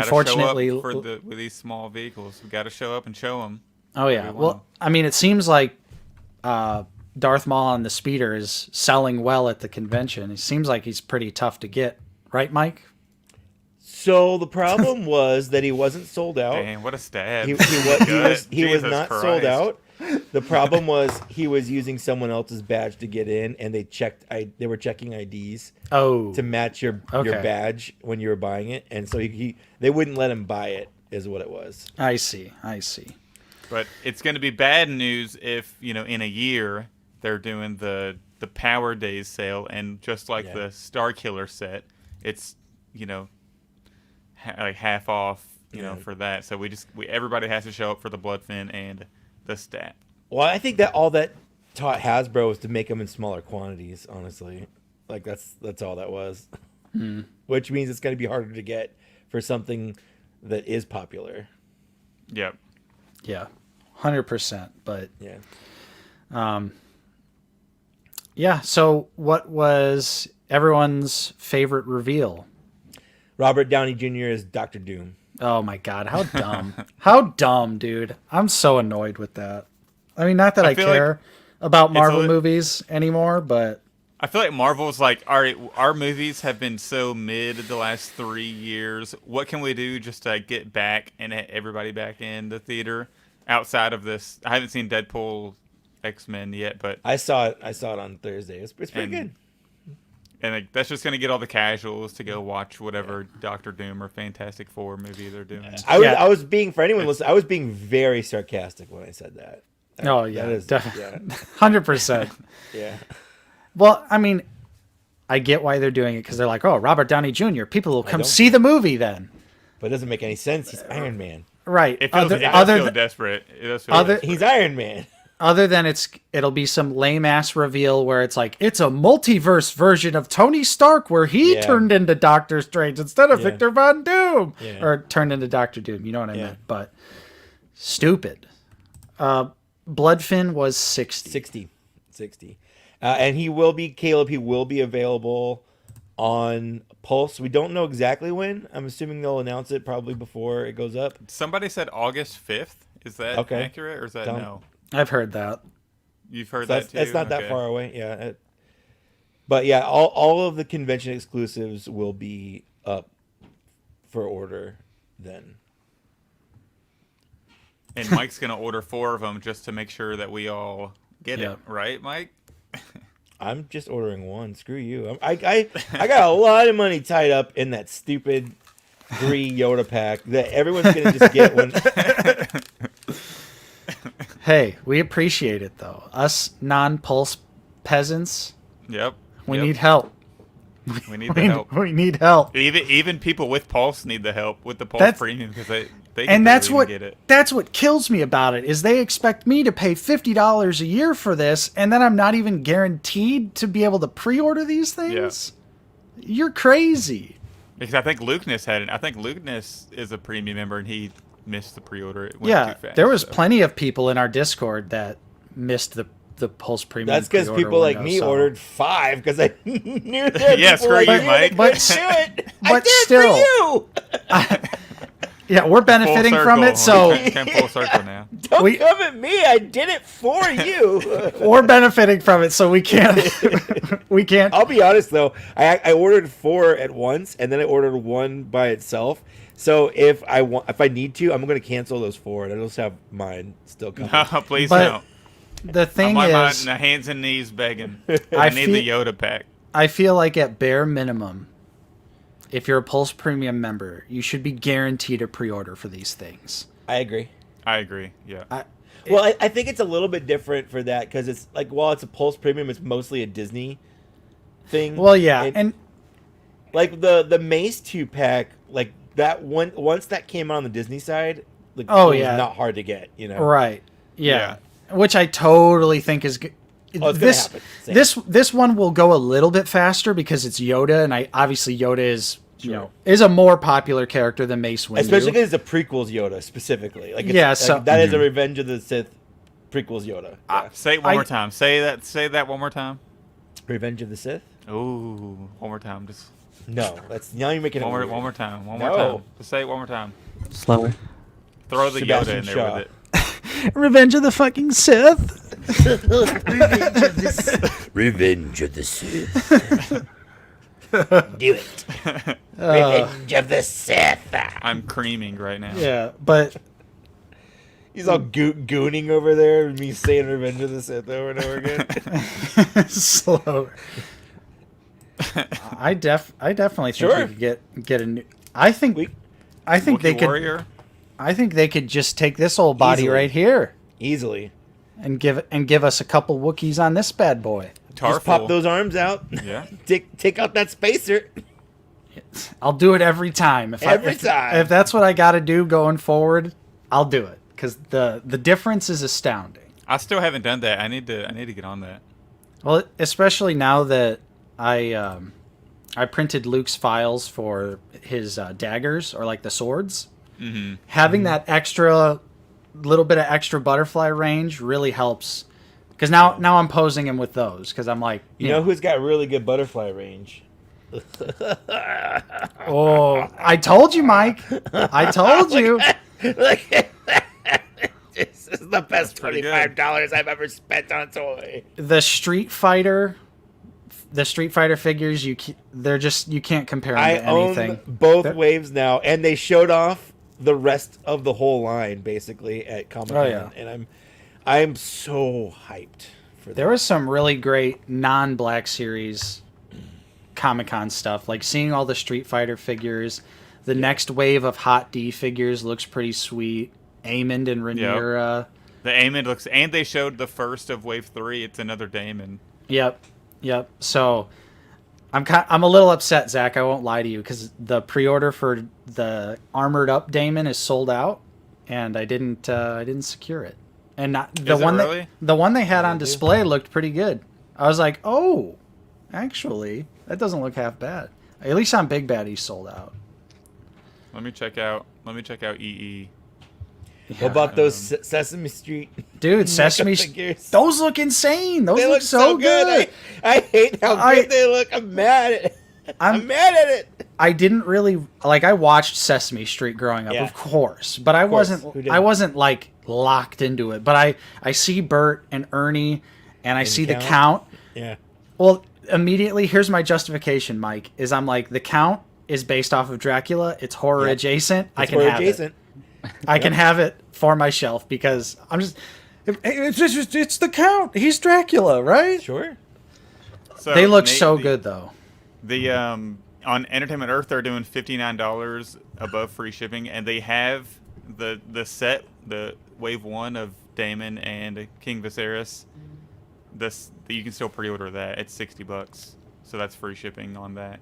[SPEAKER 1] unfortunately
[SPEAKER 2] show up with these small vehicles. We got to show up and show them.
[SPEAKER 1] Oh yeah. Well, I mean, it seems like Darth Maul on the speeder is selling well at the convention. It seems like he's pretty tough to get, right, Mike?
[SPEAKER 3] So the problem was that he wasn't sold out.
[SPEAKER 2] Dang, what a stab!
[SPEAKER 3] He was
[SPEAKER 2] Jesus
[SPEAKER 3] not
[SPEAKER 2] Christ.
[SPEAKER 3] sold out. The problem was he was using someone else's badge to get in, and they were checking IDs
[SPEAKER 1] Oh,
[SPEAKER 3] to match your badge when you were buying it, and so they wouldn't let him buy it. Is what it was.
[SPEAKER 1] I see.
[SPEAKER 2] But it's going to be bad news if, in a year they're doing the Power Days sale, and just like the Star Killer set, it's, like half off, for that. So everybody has to show up for the Bloodfin and the stat.
[SPEAKER 3] Well, I think that all that taught Hasbro was to make them in smaller quantities, honestly. Like, that's all that was. Which means it's going to be harder to get for something that is popular.
[SPEAKER 2] Yep.
[SPEAKER 1] Yeah, 100%. But
[SPEAKER 3] yeah.
[SPEAKER 1] Yeah. So, what was everyone's favorite reveal?
[SPEAKER 3] Robert Downey Jr. is Dr. Doom.
[SPEAKER 1] Oh my God, how dumb! How dumb, dude! I'm so annoyed with that. I mean, not that I care about Marvel movies anymore, but
[SPEAKER 2] I feel like Marvel's like, all right, our movies have been so mid the last 3 years. What can we do just to get back and everybody back in the theater outside of this? I haven't seen Deadpool X-Men yet, but
[SPEAKER 3] I saw it on Thursday. It's pretty good.
[SPEAKER 2] And like, that's just gonna get all the casuals to go watch whatever Doctor Doom or Fantastic Four movie they're doing.
[SPEAKER 3] I was being, for anyone listening, I was being very sarcastic when I said that.
[SPEAKER 1] Oh yeah,
[SPEAKER 3] definitely
[SPEAKER 1] 100%.
[SPEAKER 3] Yeah.
[SPEAKER 1] Well, I mean, I get why they're doing it, because they're like, oh, Robert Downey Jr. People will come see the movie then.
[SPEAKER 3] But it doesn't make any sense. He's Iron Man.
[SPEAKER 1] Right.
[SPEAKER 2] It does feel desperate.
[SPEAKER 3] He's Iron Man.
[SPEAKER 1] Other than it'll be some lame ass reveal where it's like, it's a multiverse version of Tony Stark where he turned into Doctor Strange instead of Victor Von Doom, or turned into Doctor Doom. You know what I meant? But stupid. Bloodfin was 60.
[SPEAKER 3] And he will be, Caleb, he will be available on Pulse. We don't know exactly when. I'm assuming they'll announce it probably before it goes up.
[SPEAKER 2] Somebody said August 5th. Is that accurate, or is that no?
[SPEAKER 1] I've heard that.
[SPEAKER 2] You've heard that too?
[SPEAKER 3] It's not that far away. Yeah. But yeah, all of the convention exclusives will be up for order then.
[SPEAKER 2] And Mike's going to order 4 of them just to make sure that we all get it. Right, Mike?
[SPEAKER 3] I'm just ordering 1. Screw you. I got a lot of money tied up in that stupid 3 Yoda pack that everyone's going to just get one.
[SPEAKER 1] Hey, we appreciate it, though. Us non-Pulse peasants, we need help.
[SPEAKER 2] We need the help.
[SPEAKER 1] We need help.
[SPEAKER 2] Even people with Pulse need the help with the Pulse Premium, because they
[SPEAKER 1] and that's what
[SPEAKER 2] get it.
[SPEAKER 1] That's what kills me about it, is they expect me to pay $50 a year for this, and then I'm not even guaranteed to be able to pre-order these things. Yeah. You're crazy.
[SPEAKER 2] Because I think Lukeness is a premium member, and he missed the pre-order. It went too fast,
[SPEAKER 1] there was plenty of people in our Discord that missed the Pulse Premium.
[SPEAKER 3] That's because people like me ordered 5 because I knew that.
[SPEAKER 2] Screw you, Mike.
[SPEAKER 1] But still,
[SPEAKER 3] for you.
[SPEAKER 1] We're benefiting from it. So
[SPEAKER 2] can't full circle now.
[SPEAKER 3] Don't come at me. I did it for you.
[SPEAKER 1] We're benefiting from it, so we can't. We can't.
[SPEAKER 3] I'll be honest though. I ordered 4 at once, and then I ordered 1 by itself. So if I need to, I'm going to cancel those 4, and I'll just have mine still coming.
[SPEAKER 2] No, please no.
[SPEAKER 1] The thing
[SPEAKER 2] I'm on
[SPEAKER 1] is,
[SPEAKER 2] my hands and knees begging. I need the Yoda pack.
[SPEAKER 1] I feel like at bare minimum, if you're a Pulse Premium member, you should be guaranteed a pre-order for these things.
[SPEAKER 3] I agree.
[SPEAKER 2] Yeah.
[SPEAKER 3] I think it's a little bit different for that, because it's like, while it's a Pulse Premium, it's mostly a Disney thing.
[SPEAKER 1] Well, yeah, and
[SPEAKER 3] like the Mace 2 pack, like that one, once that came out on the Disney side, like, it was not hard to get,
[SPEAKER 1] Right. Yeah. Which I totally think is good. This one will go a little bit faster because it's Yoda, and obviously Yoda is is a more popular character than Mace Windu.
[SPEAKER 3] Especially because it's a prequels Yoda specifically. Like
[SPEAKER 1] so
[SPEAKER 3] that is a Revenge of the Sith prequels Yoda.
[SPEAKER 2] Say it one more time. Say that one more time.
[SPEAKER 3] Revenge of the Sith.
[SPEAKER 2] Ooh, one more time. Just
[SPEAKER 3] no. That's now you're making it
[SPEAKER 2] one more time. One more time. Just say it one more time.
[SPEAKER 4] Slower.
[SPEAKER 2] Throw the Yoda in there with it.
[SPEAKER 1] Revenge of the fucking Sith.
[SPEAKER 3] Revenge of the Sith. Do it. Revenge of the Sith.
[SPEAKER 2] I'm creaming right now.
[SPEAKER 1] Yeah, but
[SPEAKER 3] he's all gooning over there, and me saying Revenge of the Sith over and over again.
[SPEAKER 1] Slower. I definitely think we could get a new. I think
[SPEAKER 2] Wookiee
[SPEAKER 1] they could.
[SPEAKER 2] Warrior?
[SPEAKER 1] I think they could just take this old body
[SPEAKER 3] Easily.
[SPEAKER 1] right here
[SPEAKER 3] Easily.
[SPEAKER 1] and give us a couple Wookiees on this bad boy.
[SPEAKER 3] Just pop those arms out.
[SPEAKER 2] Yeah.
[SPEAKER 3] Take out that spacer.
[SPEAKER 1] I'll do it every time.
[SPEAKER 3] Every time.
[SPEAKER 1] If that's what I got to do going forward, I'll do it because the difference is astounding.
[SPEAKER 2] I still haven't done that. I need to get on that.
[SPEAKER 1] Well, especially now that I printed Luke's files for his daggers or like the swords.
[SPEAKER 2] Mm-hmm.
[SPEAKER 1] Having that little bit of extra butterfly range really helps. Because now I'm posing him with those because I'm like,
[SPEAKER 3] You know who's got really good butterfly range?
[SPEAKER 1] oh, I told you, Mike. I told you.
[SPEAKER 3] Look at that. This is the best
[SPEAKER 2] pretty good.
[SPEAKER 3] $25 I've ever spent on a toy.
[SPEAKER 1] The Street Fighter figures, you can't compare them
[SPEAKER 3] I
[SPEAKER 1] to anything.
[SPEAKER 3] own both
[SPEAKER 1] They're-
[SPEAKER 3] waves now, and they showed off the rest of the whole line basically at Comic-Con,
[SPEAKER 1] Oh, yeah.
[SPEAKER 3] and I'm so hyped for that.
[SPEAKER 1] There was some really great non-Black Series Comic-Con stuff, like seeing all the Street Fighter figures. The next wave of Hot D figures looks pretty sweet. Amond and Rhaenyra.
[SPEAKER 2] The Amon looks, and they showed the first of Wave 3. It's another Damon.
[SPEAKER 1] Yep. So I'm a little upset, Zach. I won't lie to you because the pre-order for the armored up Damon is sold out, and I didn't secure it. And the one they had on display looked pretty good. I was like, oh, actually, that doesn't look half bad. At least on Big Bad, he's sold out.
[SPEAKER 2] Let me check out EE.
[SPEAKER 3] What about those Sesame Street?
[SPEAKER 1] Dude, Sesame
[SPEAKER 3] figures?
[SPEAKER 1] those look insane. Those
[SPEAKER 3] They
[SPEAKER 1] look so good.
[SPEAKER 3] I hate how good they look. I'm mad at it. I'm mad at it.
[SPEAKER 1] I didn't really like. I watched Sesame Street growing up,
[SPEAKER 3] Yeah.
[SPEAKER 1] of course, but I
[SPEAKER 3] Who
[SPEAKER 1] wasn't.
[SPEAKER 3] didn't?
[SPEAKER 1] I wasn't like locked into it. But I see Bert and Ernie, and I see the Count.
[SPEAKER 3] Yeah.
[SPEAKER 1] Well, immediately here's my justification, Mike. Is I'm like the Count is based off of Dracula. It's horror adjacent. I can have it. I can have it for my shelf because I'm just. It's the Count. He's Dracula, right?
[SPEAKER 3] Sure.
[SPEAKER 2] So
[SPEAKER 1] They look
[SPEAKER 2] Nate,
[SPEAKER 1] so good though.
[SPEAKER 2] The on Entertainment Earth they're doing $59 above free shipping, and they have the set, the Wave 1 of Damon and King Viserys. You can still pre-order that. It's $60, so that's free shipping on that.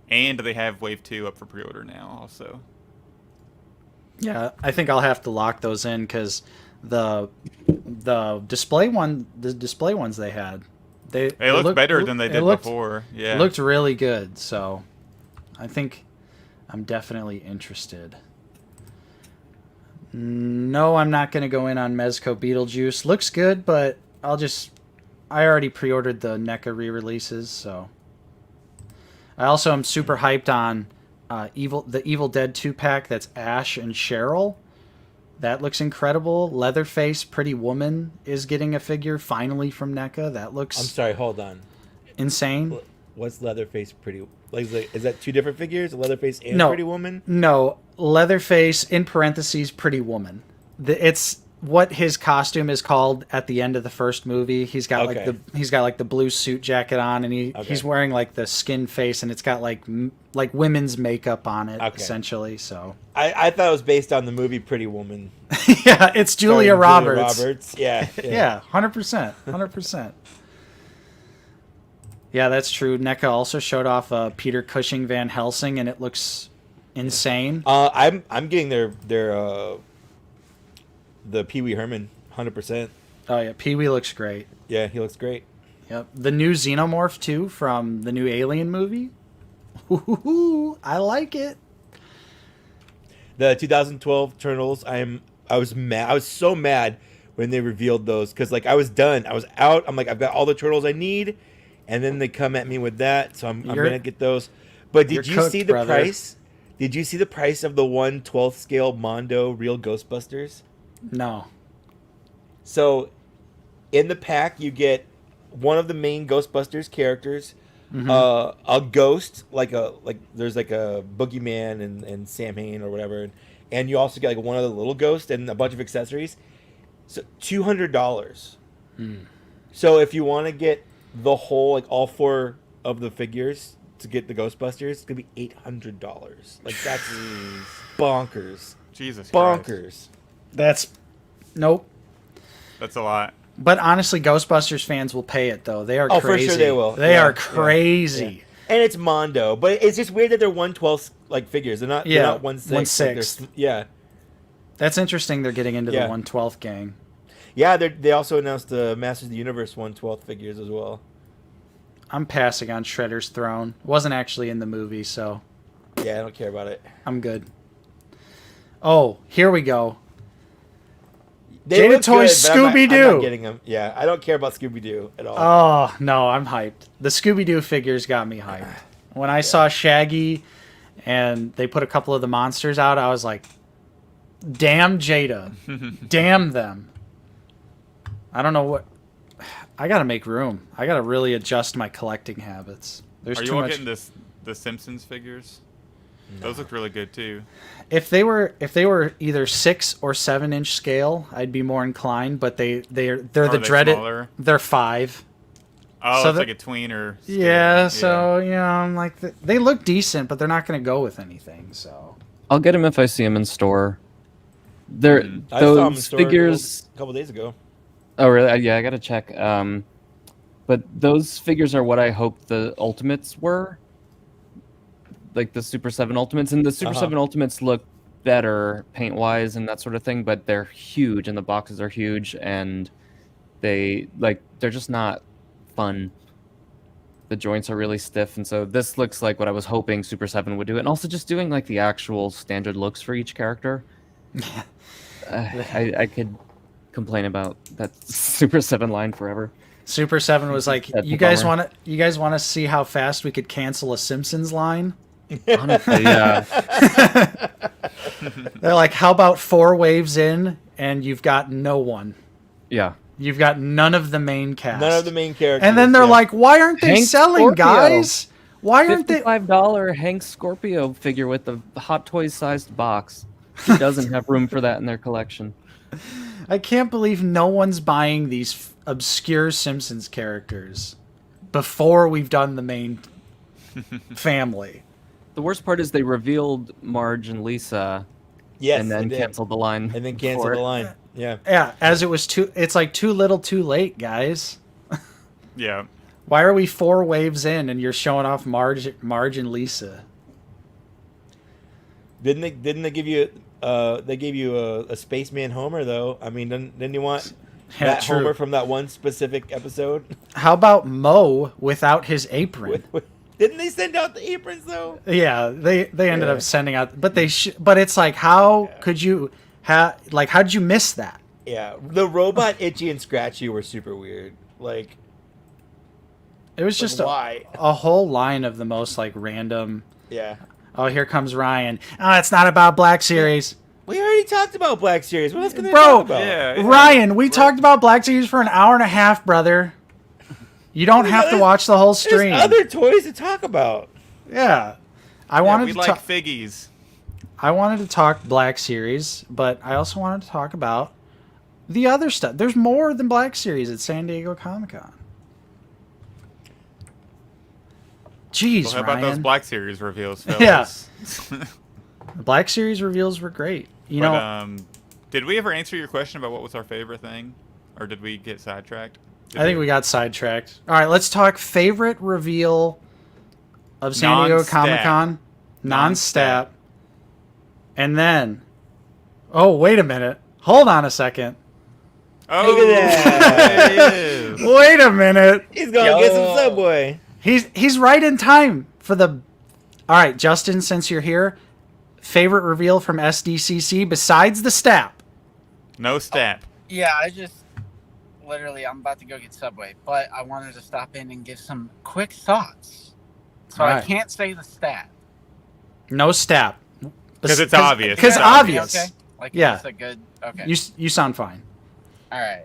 [SPEAKER 2] And they have Wave 2 up for pre-order now also.
[SPEAKER 1] Yeah, I think I'll have to lock those in because the display ones they had, they
[SPEAKER 2] look better than they did before. Yeah,
[SPEAKER 1] it looked really good. So I think I'm definitely interested. No, I'm not going to go in on Mezco Beetlejuice. Looks good, but I already pre-ordered the NECA re-releases, so. I also am super hyped on the Evil Dead 2-pack that's Ash and Cheryl. That looks incredible. Leatherface Pretty Woman is getting a figure finally from NECA. That looks
[SPEAKER 3] I'm sorry, hold on.
[SPEAKER 1] insane.
[SPEAKER 3] What's Leatherface Pretty? Like, is that two different figures? Leatherface and
[SPEAKER 1] No.
[SPEAKER 3] Pretty Woman?
[SPEAKER 1] No, Leatherface in parentheses Pretty Woman. It's what his costume is called at the end of the first movie. He's got like the blue suit jacket on, and he's wearing like the skin face, and it's got like women's makeup on it essentially. So
[SPEAKER 3] I thought it was based on the movie Pretty Woman.
[SPEAKER 1] yeah, it's Julia Roberts.
[SPEAKER 3] Yeah,
[SPEAKER 1] Yeah, 100%. Yeah, that's true. NECA also showed off Peter Cushing Van Helsing, and it looks insane.
[SPEAKER 3] I'm getting the Pee Wee Herman 100%.
[SPEAKER 1] Oh yeah, Pee-wee looks great.
[SPEAKER 3] Yeah, he looks great.
[SPEAKER 1] Yep. The new Xenomorph too from the new Alien movie. Ooh, I like it.
[SPEAKER 3] The 2012 Turtles. I was mad. I was so mad when they revealed those because like I was done. I was out. I'm like I've got all the turtles I need, and then they come at me with that. So I'm gonna get those. But did you see the price? Did you see the price of the 1/12 scale Mondo Real Ghostbusters?
[SPEAKER 1] No.
[SPEAKER 3] So, in the pack, you get one of the main Ghostbusters characters, a ghost, there's like a Boogeyman and Sam Hain or whatever, and you also get like one other little ghost and a bunch of accessories. So $200. So if you want to get the whole, like all four of the figures to get the Ghostbusters, it's gonna be $800. Like that's bonkers.
[SPEAKER 2] Jesus Christ.
[SPEAKER 3] bonkers.
[SPEAKER 1] That's nope.
[SPEAKER 2] That's a lot.
[SPEAKER 1] But honestly, Ghostbusters fans will pay it though. They are
[SPEAKER 3] Oh,
[SPEAKER 1] crazy.
[SPEAKER 3] for sure they will.
[SPEAKER 1] They
[SPEAKER 3] Yeah,
[SPEAKER 1] are
[SPEAKER 3] yeah,
[SPEAKER 1] crazy.
[SPEAKER 3] yeah. And it's Mondo, but it's just weird that they're 1/12 like figures. They're not.
[SPEAKER 1] Yeah,
[SPEAKER 3] They're not 1/6.
[SPEAKER 1] 1/6.
[SPEAKER 3] Yeah.
[SPEAKER 1] That's interesting. They're getting into
[SPEAKER 3] Yeah.
[SPEAKER 1] the 1/12 gang.
[SPEAKER 3] Yeah. They also announced the Masters of the Universe 1/12 figures as well.
[SPEAKER 1] I'm passing on Shredder's Throne. Wasn't actually in the movie, so
[SPEAKER 3] Yeah, I don't care about it.
[SPEAKER 1] I'm good. Oh, here we go.
[SPEAKER 3] They
[SPEAKER 1] Jada
[SPEAKER 3] look
[SPEAKER 1] Toys
[SPEAKER 3] good, but I'm
[SPEAKER 1] Scooby-Doo.
[SPEAKER 3] not getting them. Yeah, I don't care about Scooby Doo at all.
[SPEAKER 1] Oh, no, I'm hyped. The Scooby-Doo figures got me hyped. When I saw Shaggy and they put a couple of the monsters out, I was like, damn Jada. Damn them. I don't know what... I gotta make room. I gotta really adjust my collecting habits. There's
[SPEAKER 2] Are
[SPEAKER 1] too
[SPEAKER 2] you all
[SPEAKER 1] much...
[SPEAKER 2] getting the Simpsons figures?
[SPEAKER 3] No.
[SPEAKER 2] Those look really good too.
[SPEAKER 1] If they were either 6 or 7 inch scale, I'd be more inclined. But they're the
[SPEAKER 2] they
[SPEAKER 1] dreaded.
[SPEAKER 2] smaller?
[SPEAKER 1] They're 5.
[SPEAKER 2] Oh,
[SPEAKER 1] So
[SPEAKER 2] it's
[SPEAKER 1] the-
[SPEAKER 2] like a tweener. scale.
[SPEAKER 1] Yeah, so I'm like they look decent, but they're not going to go with anything. So
[SPEAKER 4] I'll get them if I see them in store. They're
[SPEAKER 3] I saw them in
[SPEAKER 4] those
[SPEAKER 3] store
[SPEAKER 4] figures.
[SPEAKER 3] a couple days ago.
[SPEAKER 4] Oh, really? Yeah, I gotta check. But those figures are what I hoped the Ultimates were. Like the Super 7 Ultimates. And the Super 7 Ultimates look better paint-wise and that sort of thing, but they're huge, and the boxes are huge, and they're just not fun. The joints are really stiff, and so this looks like what I was hoping Super 7 would do. And also just doing, like, the actual standard looks for each character. I could complain about that Super 7 line forever.
[SPEAKER 1] Super 7 was like,
[SPEAKER 4] That's
[SPEAKER 1] you
[SPEAKER 4] a
[SPEAKER 1] guys
[SPEAKER 4] bummer.
[SPEAKER 1] want to see how fast we could cancel a Simpsons line?
[SPEAKER 4] Honestly, yeah.
[SPEAKER 1] They're like, how about 4 waves in and you've got no one?
[SPEAKER 4] Yeah.
[SPEAKER 1] You've got none of the main cast.
[SPEAKER 3] None of the main characters.
[SPEAKER 1] And then they're
[SPEAKER 3] yeah.
[SPEAKER 1] like, why aren't they
[SPEAKER 4] Hank
[SPEAKER 1] selling,
[SPEAKER 4] Scorpio.
[SPEAKER 1] guys? Why aren't they?
[SPEAKER 4] $55 Hank Scorpio figure with the Hot Toys sized box. He doesn't have room for that in their collection.
[SPEAKER 1] I can't believe no one's buying these obscure Simpsons characters before we've done the main family.
[SPEAKER 4] The worst part is they revealed Marge and Lisa
[SPEAKER 3] yes,
[SPEAKER 4] and then
[SPEAKER 3] they did.
[SPEAKER 4] canceled the line.
[SPEAKER 3] And then
[SPEAKER 4] for
[SPEAKER 3] canceled
[SPEAKER 4] it.
[SPEAKER 3] the line. Yeah.
[SPEAKER 1] Yeah, as it was it's like too little too late, guys.
[SPEAKER 2] Yeah.
[SPEAKER 1] Why are we 4 waves in and you're showing off Marge and Lisa?
[SPEAKER 3] Didn't they give you they gave you a Spaceman Homer though? I mean, didn't you want
[SPEAKER 1] Yeah,
[SPEAKER 3] that
[SPEAKER 1] true.
[SPEAKER 3] Homer from that one specific episode?
[SPEAKER 1] How about Mo without his apron?
[SPEAKER 3] Didn't they send out the aprons though?
[SPEAKER 1] Yeah, they ended
[SPEAKER 3] Yeah.
[SPEAKER 1] up sending out, but but it's like, how could you how did you miss that?
[SPEAKER 3] Yeah, the robot Itchy and Scratchy were super weird. Like,
[SPEAKER 1] It was just
[SPEAKER 3] why?
[SPEAKER 1] a whole line of the most like random.
[SPEAKER 3] Yeah,
[SPEAKER 1] Oh, here comes Ryan. Oh, it's not about Black Series.
[SPEAKER 3] we already talked about Black Series. What else can they
[SPEAKER 1] Bro,
[SPEAKER 3] talk about?
[SPEAKER 2] Yeah.
[SPEAKER 1] Ryan, we talked about Black Series for an hour and a half, brother. You don't have to
[SPEAKER 3] there's-
[SPEAKER 1] watch the whole stream.
[SPEAKER 3] There's other toys to talk about.
[SPEAKER 1] Yeah, I
[SPEAKER 2] Yeah,
[SPEAKER 1] wanted
[SPEAKER 2] we
[SPEAKER 1] to
[SPEAKER 2] like
[SPEAKER 1] talk.
[SPEAKER 2] figgies.
[SPEAKER 1] I wanted to talk Black Series, but I also wanted to talk about the other stuff. There's more than Black Series at San Diego Comic-Con. Jeez,
[SPEAKER 2] Well, how about those
[SPEAKER 1] Ryan.
[SPEAKER 2] Black Series reveals, fellas?
[SPEAKER 1] Yeah. The Black Series reveals were great. You know,
[SPEAKER 2] Did we ever answer your question about what was our favorite thing? Or did we get sidetracked?
[SPEAKER 1] I think we got sidetracked. All right, let's talk favorite reveal of San Diego
[SPEAKER 2] Non-stat.
[SPEAKER 1] Comic-Con. Non-stat.
[SPEAKER 2] Non-stat.
[SPEAKER 1] And then, oh, wait a minute. Hold on a second.
[SPEAKER 2] Oh,
[SPEAKER 3] Look at that.
[SPEAKER 2] there it is.
[SPEAKER 1] Wait a minute.
[SPEAKER 3] He's gonna get some Subway.
[SPEAKER 1] He's right in time for the... All right, Justin, since you're here, favorite reveal from SDCC besides the stat.
[SPEAKER 2] No stat.
[SPEAKER 5] Yeah, I'm about to go get Subway, but I wanted to stop in and give some quick thoughts. So
[SPEAKER 1] Alright.
[SPEAKER 5] I can't say the stat.
[SPEAKER 1] No stat.
[SPEAKER 2] 'Cause it's obvious.
[SPEAKER 1] Because
[SPEAKER 2] It's
[SPEAKER 1] obvious.
[SPEAKER 5] Okay. Like,
[SPEAKER 1] Yeah.
[SPEAKER 5] it's a good. Okay.
[SPEAKER 1] You sound fine.
[SPEAKER 5] All right.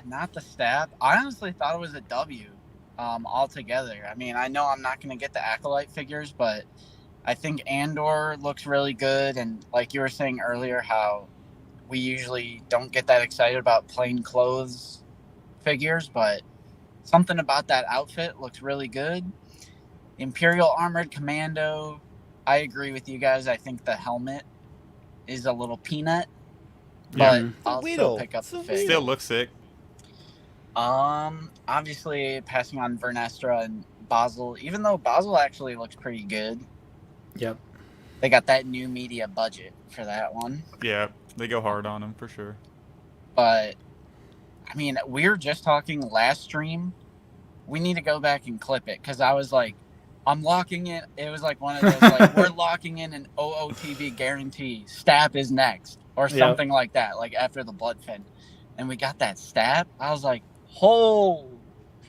[SPEAKER 5] Not the stat. I honestly thought it was a W altogether. I mean, I know I'm not going to get the Acolyte figures, but I think Andor looks really good. And like you were saying earlier, how we usually don't get that excited about plain clothes figures, but something about that outfit looks really good. Imperial Armored Commando, I agree with you guys. I think the helmet is a little peanut,
[SPEAKER 2] Yeah.
[SPEAKER 5] but I'll still pick up the fig.
[SPEAKER 2] Still looks sick.
[SPEAKER 5] Obviously passing on Vernestra and Basel, even though Basel actually looks pretty good.
[SPEAKER 1] Yep.
[SPEAKER 5] They got that new media budget for that one.
[SPEAKER 2] Yeah, they go hard on him for sure.
[SPEAKER 5] But I mean, we were just talking last stream. We need to go back and clip it because I was like, I'm locking in. It was like one of those like we're locking in an OOTV guarantee. Stap is next or something like that. Like after the blood fin, and we got that Stap. I was like, oh,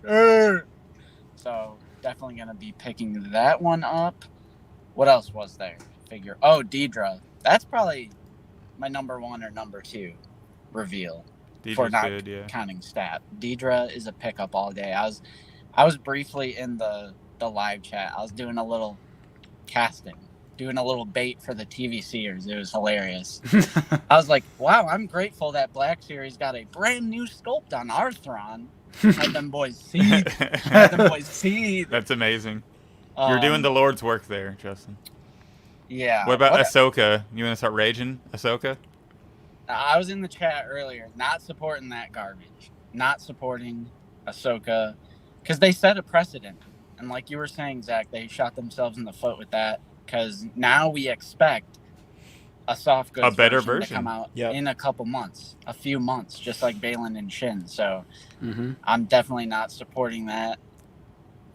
[SPEAKER 5] shit. So definitely gonna be picking that one up. What else was there? Figure. Oh, Deidre. That's probably my number 1 or number 2 reveal. For not
[SPEAKER 2] good, yeah.
[SPEAKER 5] counting Stap. Deidre is a pickup all day. I was briefly in the live chat. I was doing a little casting, doing a little bait for the TV seers. It was hilarious. I was like, wow, I'm grateful that Black Series got a brand new sculpt on Arthron. Had them boys see. Had them boys see.
[SPEAKER 2] That's amazing. You're doing the Lord's work there, Justin.
[SPEAKER 5] Yeah.
[SPEAKER 2] What about Ahsoka? You want to start raging, Ahsoka?
[SPEAKER 5] I was in the chat earlier, not supporting that garbage. Not supporting Ahsoka. Because they set a precedent. And like you were saying, Zach, they shot themselves in the foot with that. Because now we expect a soft goods
[SPEAKER 2] better
[SPEAKER 5] version to
[SPEAKER 2] version.
[SPEAKER 5] come out in a couple months. A few months, just like Balin and Shin. So I'm definitely not supporting that.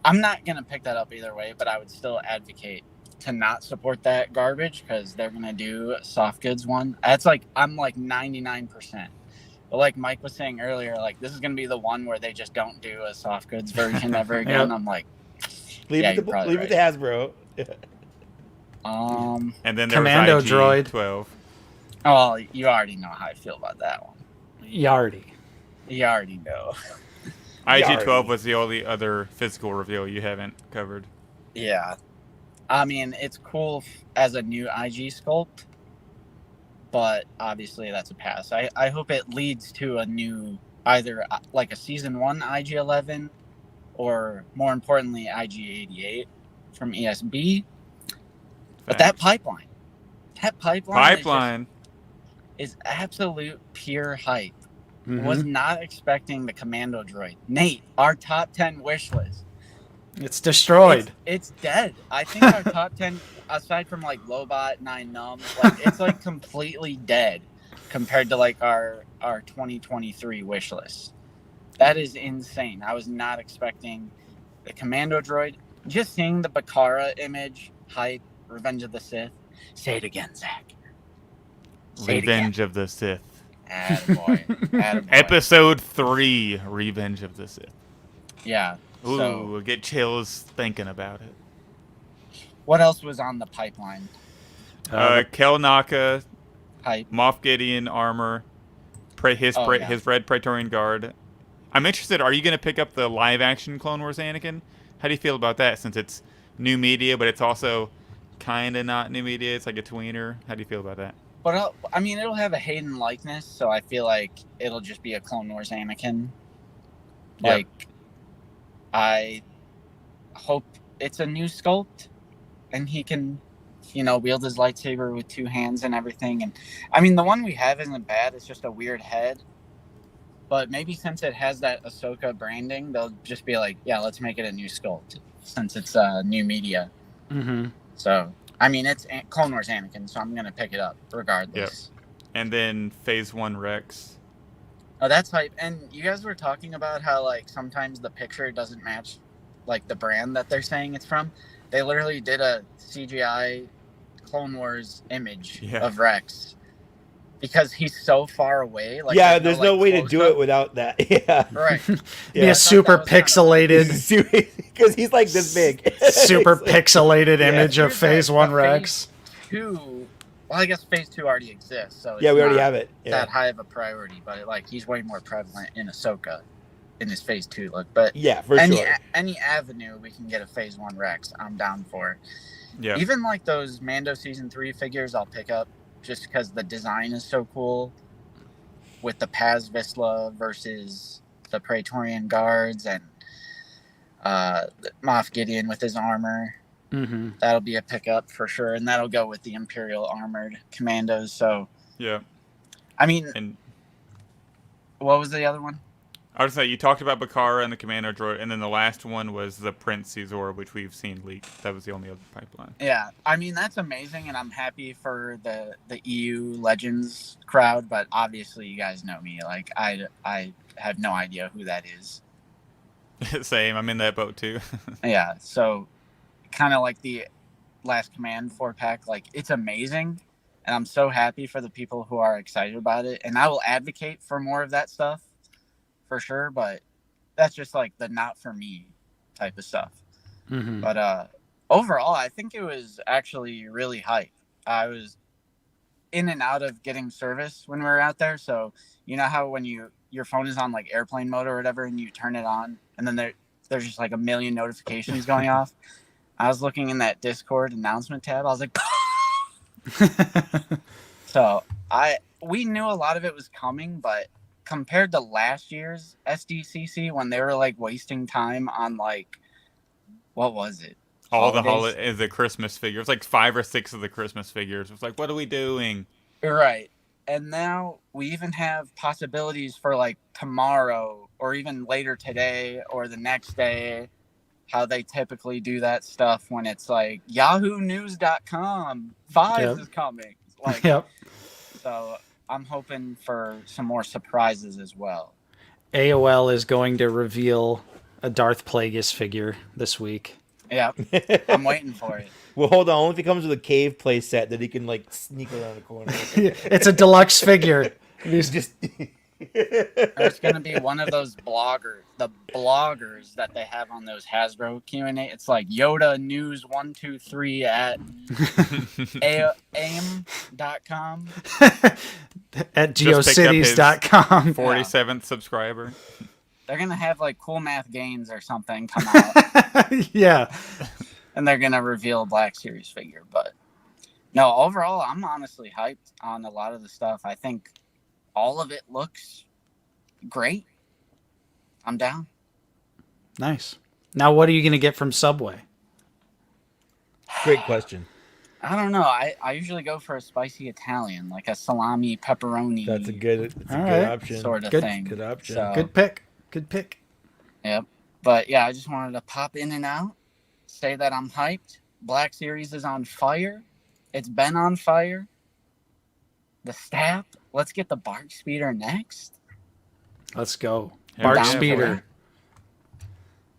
[SPEAKER 5] I'm not going to pick that up either way, but I would still advocate to not support that garbage because they're going to do a soft goods one. That's like, I'm like 99%. But like Mike was saying earlier, like this is going to be the one where they just don't do a soft goods version ever again. I'm like,
[SPEAKER 3] leave it to Hasbro.
[SPEAKER 2] And then there
[SPEAKER 1] Commando
[SPEAKER 2] was IG
[SPEAKER 1] droid
[SPEAKER 2] 12.
[SPEAKER 5] Oh, you already know how I feel about that one.
[SPEAKER 1] Yardy.
[SPEAKER 5] You already know.
[SPEAKER 2] IG 12 was the only other physical reveal you haven't covered.
[SPEAKER 5] Yeah. I mean, it's cool as a new IG sculpt, but obviously that's a pass. I hope it leads to a new, either like a Season 1 IG-11 or, more importantly, IG-88 from ESB. But that pipeline is absolute pure hype. Was not expecting the Commando droid. Nate, our top 10 wish list.
[SPEAKER 1] It's destroyed.
[SPEAKER 5] It's dead. I think our top 10, aside from like Lobot, 9 Nums, like it's like completely dead compared to like our 2023 wish list. That is insane. I was not expecting the Commando droid. Just seeing the Bakara image, hype, Revenge of the Sith. Say it again, Zach.
[SPEAKER 2] Revenge of the Sith.
[SPEAKER 5] Attaboy. Attaboy.
[SPEAKER 2] Episode 3, Revenge of the Sith.
[SPEAKER 5] Yeah.
[SPEAKER 2] Ooh,
[SPEAKER 5] So,
[SPEAKER 2] get chills thinking about it.
[SPEAKER 5] what else was on the pipeline?
[SPEAKER 2] Kel Naka,
[SPEAKER 5] Hype.
[SPEAKER 2] Moff Gideon armor, his red Praetorian Guard. I'm interested, are you going to pick up the live-action Clone Wars Anakin? How do you feel about that, since it's new media, but it's also kind of not new media? It's like a tweener. How do you feel about that?
[SPEAKER 5] But I mean, it'll have a Hayden likeness, so I feel like it'll just be a Clone Wars Anakin. Like, I hope it's a new sculpt, and he can, wield his lightsaber with 2 hands and everything. And I mean, the one we have isn't bad. It's just a weird head. But maybe since it has that Ahsoka branding, they'll just be like, yeah, let's make it a new sculpt, since it's new media. So, I mean, it's Clone Wars Anakin, so I'm going to pick it up regardless.
[SPEAKER 2] Yep. And then Phase 1 Rex.
[SPEAKER 5] Oh, that's hype. And you guys were talking about how, like, sometimes the picture doesn't match, like, the brand that they're saying it's from. They literally did a CGI Clone Wars image of Rex. Because he's so far away. Like,
[SPEAKER 3] there's no way to do it without that. Yeah.
[SPEAKER 5] Right.
[SPEAKER 1] Be a super pixelated...
[SPEAKER 3] Because he's like this big.
[SPEAKER 1] Super pixelated image of Phase 1 Rex.
[SPEAKER 5] Phase 2... Well, I guess Phase 2 already exists, so it's
[SPEAKER 3] we already have it.
[SPEAKER 5] that high of a priority, but he's way more prevalent in Ahsoka in his Phase 2 look. But
[SPEAKER 3] for sure.
[SPEAKER 5] Any avenue we can get a Phase 1 Rex, I'm down for.
[SPEAKER 2] Yeah.
[SPEAKER 5] Even like those Mando Season 3 figures, I'll pick up just because the design is so cool with the Paz Vizsla versus the Praetorian Guards and Moff Gideon with his armor.
[SPEAKER 1] Mm-hmm.
[SPEAKER 5] That'll be a pickup for sure, and that'll go with the Imperial Armored Commandos. So,
[SPEAKER 2] Yeah.
[SPEAKER 5] I mean,
[SPEAKER 2] And
[SPEAKER 5] what was the other one?
[SPEAKER 2] I would say you talked about Bakara and the Commando droid, and then the last one was the Prince Caesar, which we've seen leaked. That was the only other pipeline.
[SPEAKER 5] Yeah, I mean that's amazing, and I'm happy for the EU Legends crowd. But obviously, you guys know me. Like I have no idea who that is.
[SPEAKER 2] Same. I'm in that boat too.
[SPEAKER 5] Yeah, so kind of like the Last Command 4-pack. Like it's amazing, and I'm so happy for the people who are excited about it. And I will advocate for more of that stuff for sure. But that's just like the not for me type of stuff.
[SPEAKER 1] Mm-hmm.
[SPEAKER 5] But overall, I think it was actually really hype. I was in and out of getting service when we were out there. So you know how when your phone is on like airplane mode or whatever, and you turn it on, and then there's just like a million notifications going off. I was looking in that Discord announcement tab. I was like, so we knew a lot of it was coming, but compared to last year's SDCC when they were like wasting time on like, what was it?
[SPEAKER 2] All the
[SPEAKER 5] Holidays?
[SPEAKER 2] the Christmas figures, like 5 or 6 of the Christmas figures. It was like, what are we doing?
[SPEAKER 5] Right. And now we even have possibilities for like tomorrow or even later today or the next day, how they typically do that stuff when it's like yahoonews.com 5
[SPEAKER 1] Yep.
[SPEAKER 5] is coming. Like,
[SPEAKER 1] Yep.
[SPEAKER 5] so I'm hoping for some more surprises as well.
[SPEAKER 1] AOL is going to reveal a Darth Plagueis figure this week.
[SPEAKER 5] Yeah, I'm waiting for it.
[SPEAKER 3] Well, hold on. Only if he comes with a cave play set that he can like sneak around the corner.
[SPEAKER 1] It's a deluxe figure.
[SPEAKER 3] He's just
[SPEAKER 5] There's going to be one of those the bloggers that they have on those Hasbro Q&A. It's like Yoda News 123 at aim.com.
[SPEAKER 1] At
[SPEAKER 2] Just picked up his
[SPEAKER 1] geocities.com.
[SPEAKER 2] 47th subscriber.
[SPEAKER 5] They're going to have like Cool Math Gains or something come out,
[SPEAKER 1] Yeah.
[SPEAKER 5] and they're going to reveal a Black Series figure. But no, overall, I'm honestly hyped on a lot of the stuff. I think all of it looks great. I'm down.
[SPEAKER 1] Nice. Now, what are you going to get from Subway?
[SPEAKER 3] great question.
[SPEAKER 5] I don't know. I usually go for a spicy Italian, like a salami pepperoni.
[SPEAKER 3] That's a good
[SPEAKER 1] All right.
[SPEAKER 3] option.
[SPEAKER 5] sort of
[SPEAKER 1] Good-
[SPEAKER 5] thing.
[SPEAKER 3] Good option.
[SPEAKER 5] So,
[SPEAKER 1] Good pick. Good pick.
[SPEAKER 5] Yep. But yeah, I just wanted to pop in and out, say that I'm hyped. Black Series is on fire. It's been on fire. The staff. Let's get the Bark Speeder next.
[SPEAKER 1] Let's go.
[SPEAKER 2] Yeah,
[SPEAKER 1] Bark
[SPEAKER 5] down for
[SPEAKER 1] Speeder.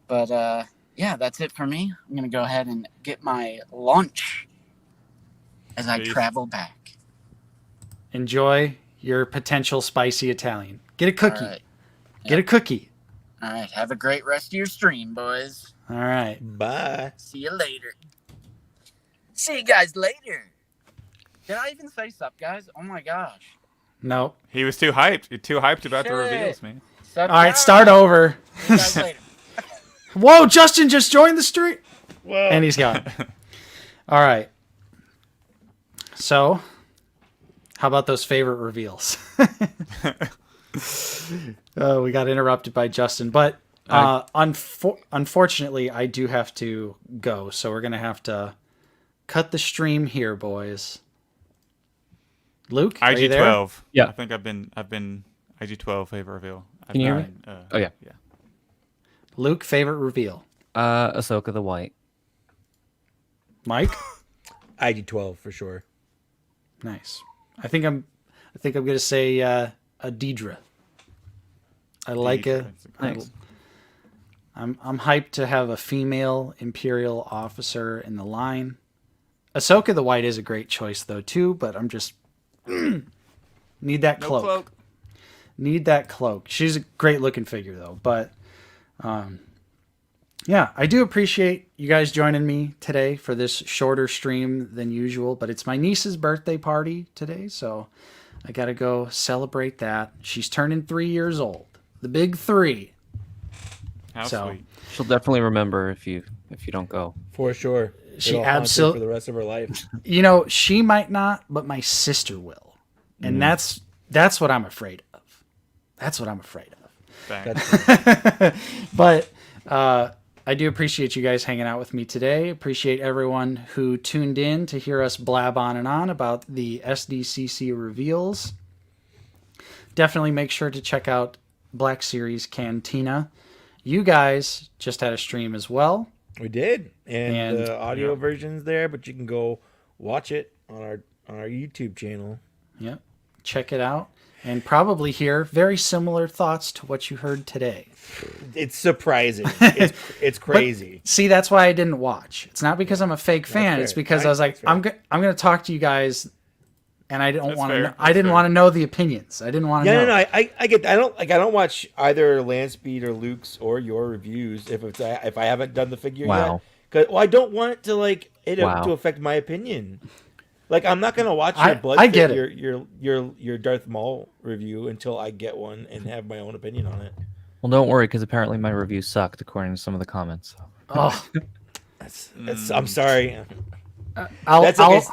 [SPEAKER 5] But yeah, that's it for me. I'm gonna go ahead and get my lunch as I
[SPEAKER 2] Peace.
[SPEAKER 5] travel back.
[SPEAKER 1] Enjoy your potential spicy Italian. Get a cookie.
[SPEAKER 5] All right.
[SPEAKER 1] Get a cookie.
[SPEAKER 5] All right. Have a great rest of your stream, boys.
[SPEAKER 1] All right.
[SPEAKER 3] Bye.
[SPEAKER 5] See you later. See you guys later. Did I even say sup, guys? Oh my gosh.
[SPEAKER 1] Nope.
[SPEAKER 2] He was too hyped. You're too hyped about the
[SPEAKER 5] Shit.
[SPEAKER 2] reveals, man.
[SPEAKER 5] Sup,
[SPEAKER 1] All right,
[SPEAKER 5] guys?
[SPEAKER 1] start over.
[SPEAKER 5] See you guys later.
[SPEAKER 1] Whoa, Justin just joined the stream.
[SPEAKER 3] Whoa.
[SPEAKER 1] And he's gone. All right. So, how about those favorite reveals? We got interrupted by Justin, but unfortunately, I do have to go. So we're gonna have to cut the stream here, boys. Luke, are you there?
[SPEAKER 2] IG-12.
[SPEAKER 4] Yeah.
[SPEAKER 2] I think I've been IG-12 favorite reveal.
[SPEAKER 4] Can you hear me? Oh, yeah.
[SPEAKER 2] Yeah.
[SPEAKER 1] Luke, favorite reveal.
[SPEAKER 4] Ahsoka the White.
[SPEAKER 1] Mike,
[SPEAKER 3] IG-12 for sure.
[SPEAKER 1] nice. I think I'm gonna say a Deidre. I like it.
[SPEAKER 4] Nice.
[SPEAKER 1] I'm hyped to have a female Imperial officer in the line. Ahsoka the White is a great choice though too, but I'm just need that
[SPEAKER 2] No
[SPEAKER 1] cloak.
[SPEAKER 2] cloak.
[SPEAKER 1] Need that cloak. She's a great looking figure though, but yeah, I do appreciate you guys joining me today for this shorter stream than usual, but it's my niece's birthday party today, so I got to go celebrate that. She's turning 3 years old. The big 3.
[SPEAKER 2] How
[SPEAKER 1] So-
[SPEAKER 2] sweet.
[SPEAKER 4] She'll definitely remember if you don't go.
[SPEAKER 3] For sure.
[SPEAKER 1] She
[SPEAKER 3] It'll haunt her
[SPEAKER 1] absolute-
[SPEAKER 3] for the rest of her life.
[SPEAKER 1] You know, she might not, but my sister will. And that's what I'm afraid of. That's what I'm afraid of.
[SPEAKER 2] Bang.
[SPEAKER 3] That's
[SPEAKER 1] But I do appreciate you guys hanging out with me today. Appreciate everyone who tuned in to hear us blab on and on about the SDCC reveals. Definitely make sure to check out Black Series Cantina. You guys just had a stream as well.
[SPEAKER 3] We did, and
[SPEAKER 1] And-
[SPEAKER 3] the audio version's there, but you can go watch it on our YouTube channel.
[SPEAKER 1] Yep. Check it out. And probably hear very similar thoughts to what you heard today.
[SPEAKER 3] It's surprising. It's crazy.
[SPEAKER 1] See, that's why I didn't watch. It's not because I'm a fake fan.
[SPEAKER 3] fair.
[SPEAKER 1] It's because I was like,
[SPEAKER 3] That's fair.
[SPEAKER 1] I'm going to talk to you guys, and I don't
[SPEAKER 2] That's
[SPEAKER 1] want
[SPEAKER 2] fair.
[SPEAKER 1] to. I
[SPEAKER 2] That's
[SPEAKER 1] didn't
[SPEAKER 2] fair.
[SPEAKER 1] want to know the opinions. I didn't want to
[SPEAKER 3] Yeah,
[SPEAKER 1] know.
[SPEAKER 3] no, I get that. I don't watch either Landspeed or Luke's or your reviews if I haven't done the figure
[SPEAKER 4] Wow.
[SPEAKER 3] yet. 'Cause, I don't want it to
[SPEAKER 4] Wow.
[SPEAKER 3] to affect my opinion. Like, I'm not gonna watch
[SPEAKER 1] I
[SPEAKER 3] your blood.
[SPEAKER 1] I get it.
[SPEAKER 3] Your Darth Maul review until I get one and have my own opinion on it.
[SPEAKER 4] Well, don't worry, because apparently my review sucked according to some of the comments. So.
[SPEAKER 1] Oh,
[SPEAKER 3] I'm sorry.
[SPEAKER 1] I'll,
[SPEAKER 3] That's
[SPEAKER 1] I'll
[SPEAKER 3] okay.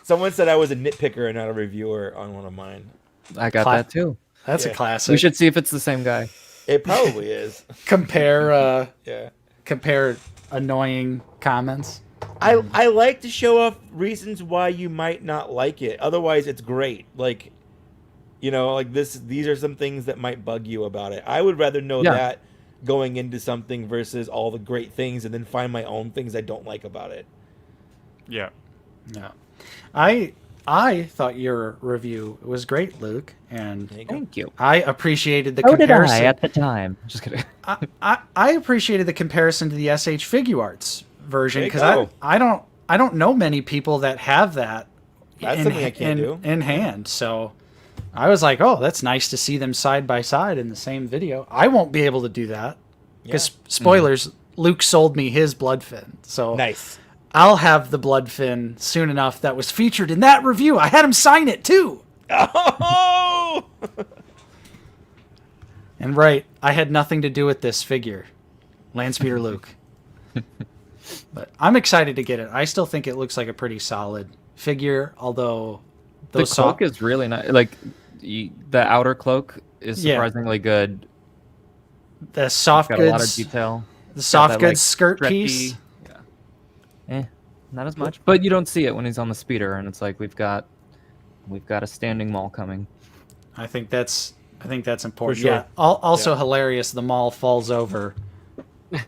[SPEAKER 3] Someone said I was a nitpicker and not a reviewer on one of mine.
[SPEAKER 4] I got
[SPEAKER 1] Cla-
[SPEAKER 4] that too.
[SPEAKER 1] that's a
[SPEAKER 3] Yeah.
[SPEAKER 1] classic.
[SPEAKER 4] We should see if it's the same guy.
[SPEAKER 3] It probably is.
[SPEAKER 1] compare
[SPEAKER 3] Yeah.
[SPEAKER 1] compare annoying comments.
[SPEAKER 3] I like to show off reasons why you might not like it. Otherwise, it's great. Like, like this. These are some things that might bug you about it. I would rather know
[SPEAKER 4] Yeah.
[SPEAKER 3] that going into something versus all the great things and then find my own things I don't like about it.
[SPEAKER 2] Yeah.
[SPEAKER 1] Yeah, I thought your review was great, Luke, and
[SPEAKER 3] There you go.
[SPEAKER 4] Thank you.
[SPEAKER 1] I appreciated the
[SPEAKER 4] So did
[SPEAKER 1] comparison.
[SPEAKER 4] I at the time. Just kidding.
[SPEAKER 1] I appreciated the comparison to the SH Figure Arts version
[SPEAKER 3] There you
[SPEAKER 1] because
[SPEAKER 3] go.
[SPEAKER 1] I don't know many people that have that
[SPEAKER 3] That's
[SPEAKER 1] in,
[SPEAKER 3] something I can't
[SPEAKER 1] in,
[SPEAKER 3] do.
[SPEAKER 1] in hand. So I was like, oh, that's nice to see them side by side in the same video. I won't be able to do that because spoilers. Luke sold me his Bloodfin, so
[SPEAKER 3] Nice.
[SPEAKER 1] I'll have the Bloodfin soon enough. That was featured in that review. I had him sign it too.
[SPEAKER 3] Oh!
[SPEAKER 1] And right, I had nothing to do with this figure, Landspeeder Luke. But I'm excited to get it. I still think it looks like a pretty solid figure, although
[SPEAKER 4] The
[SPEAKER 1] those
[SPEAKER 4] cloak is really nice. Like, the outer cloak is
[SPEAKER 1] Yeah.
[SPEAKER 4] surprisingly good.
[SPEAKER 1] the soft
[SPEAKER 4] Got a lot of
[SPEAKER 1] goods,
[SPEAKER 4] detail.
[SPEAKER 1] the soft
[SPEAKER 4] that,
[SPEAKER 1] goods
[SPEAKER 4] like,
[SPEAKER 1] skirt
[SPEAKER 4] stretchy-
[SPEAKER 1] piece.
[SPEAKER 4] Yeah. Not as much, but you don't see it when he's on the speeder, and it's like we've got a standing mall coming.
[SPEAKER 1] I think that's important.
[SPEAKER 3] sure.
[SPEAKER 1] Yeah. Also hilarious. The mall falls over.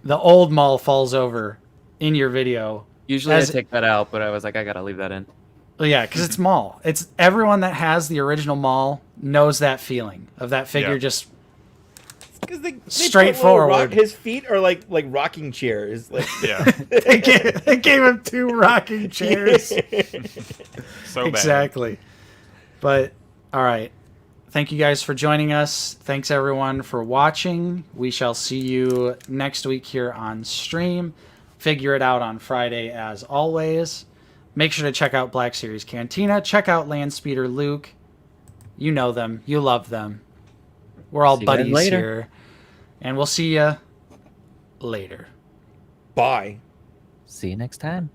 [SPEAKER 1] The old mall falls over in your video.
[SPEAKER 4] Usually
[SPEAKER 1] As-
[SPEAKER 4] I take that out, but I was like, I gotta leave that in.
[SPEAKER 1] Well, yeah, because it's mall. It's everyone that has the original mall knows that feeling of that figure
[SPEAKER 2] Yeah.
[SPEAKER 1] just
[SPEAKER 3] Because they
[SPEAKER 1] Straightforward.
[SPEAKER 3] His feet are like rocking chairs. Like,
[SPEAKER 2] Yeah.
[SPEAKER 1] they gave him 2 rocking chairs.
[SPEAKER 2] So bad.
[SPEAKER 1] Exactly. But all right. Thank you guys for joining us. Thanks everyone for watching. We shall see you next week here on stream. Figure it out on Friday as always. Make sure to check out Black Series Cantina. Check out Landspeeder Luke. You know them. You love them. We're all
[SPEAKER 4] See you guys
[SPEAKER 1] buddies
[SPEAKER 4] later.
[SPEAKER 1] here. And we'll see you later.
[SPEAKER 3] Bye.
[SPEAKER 4] See you next time.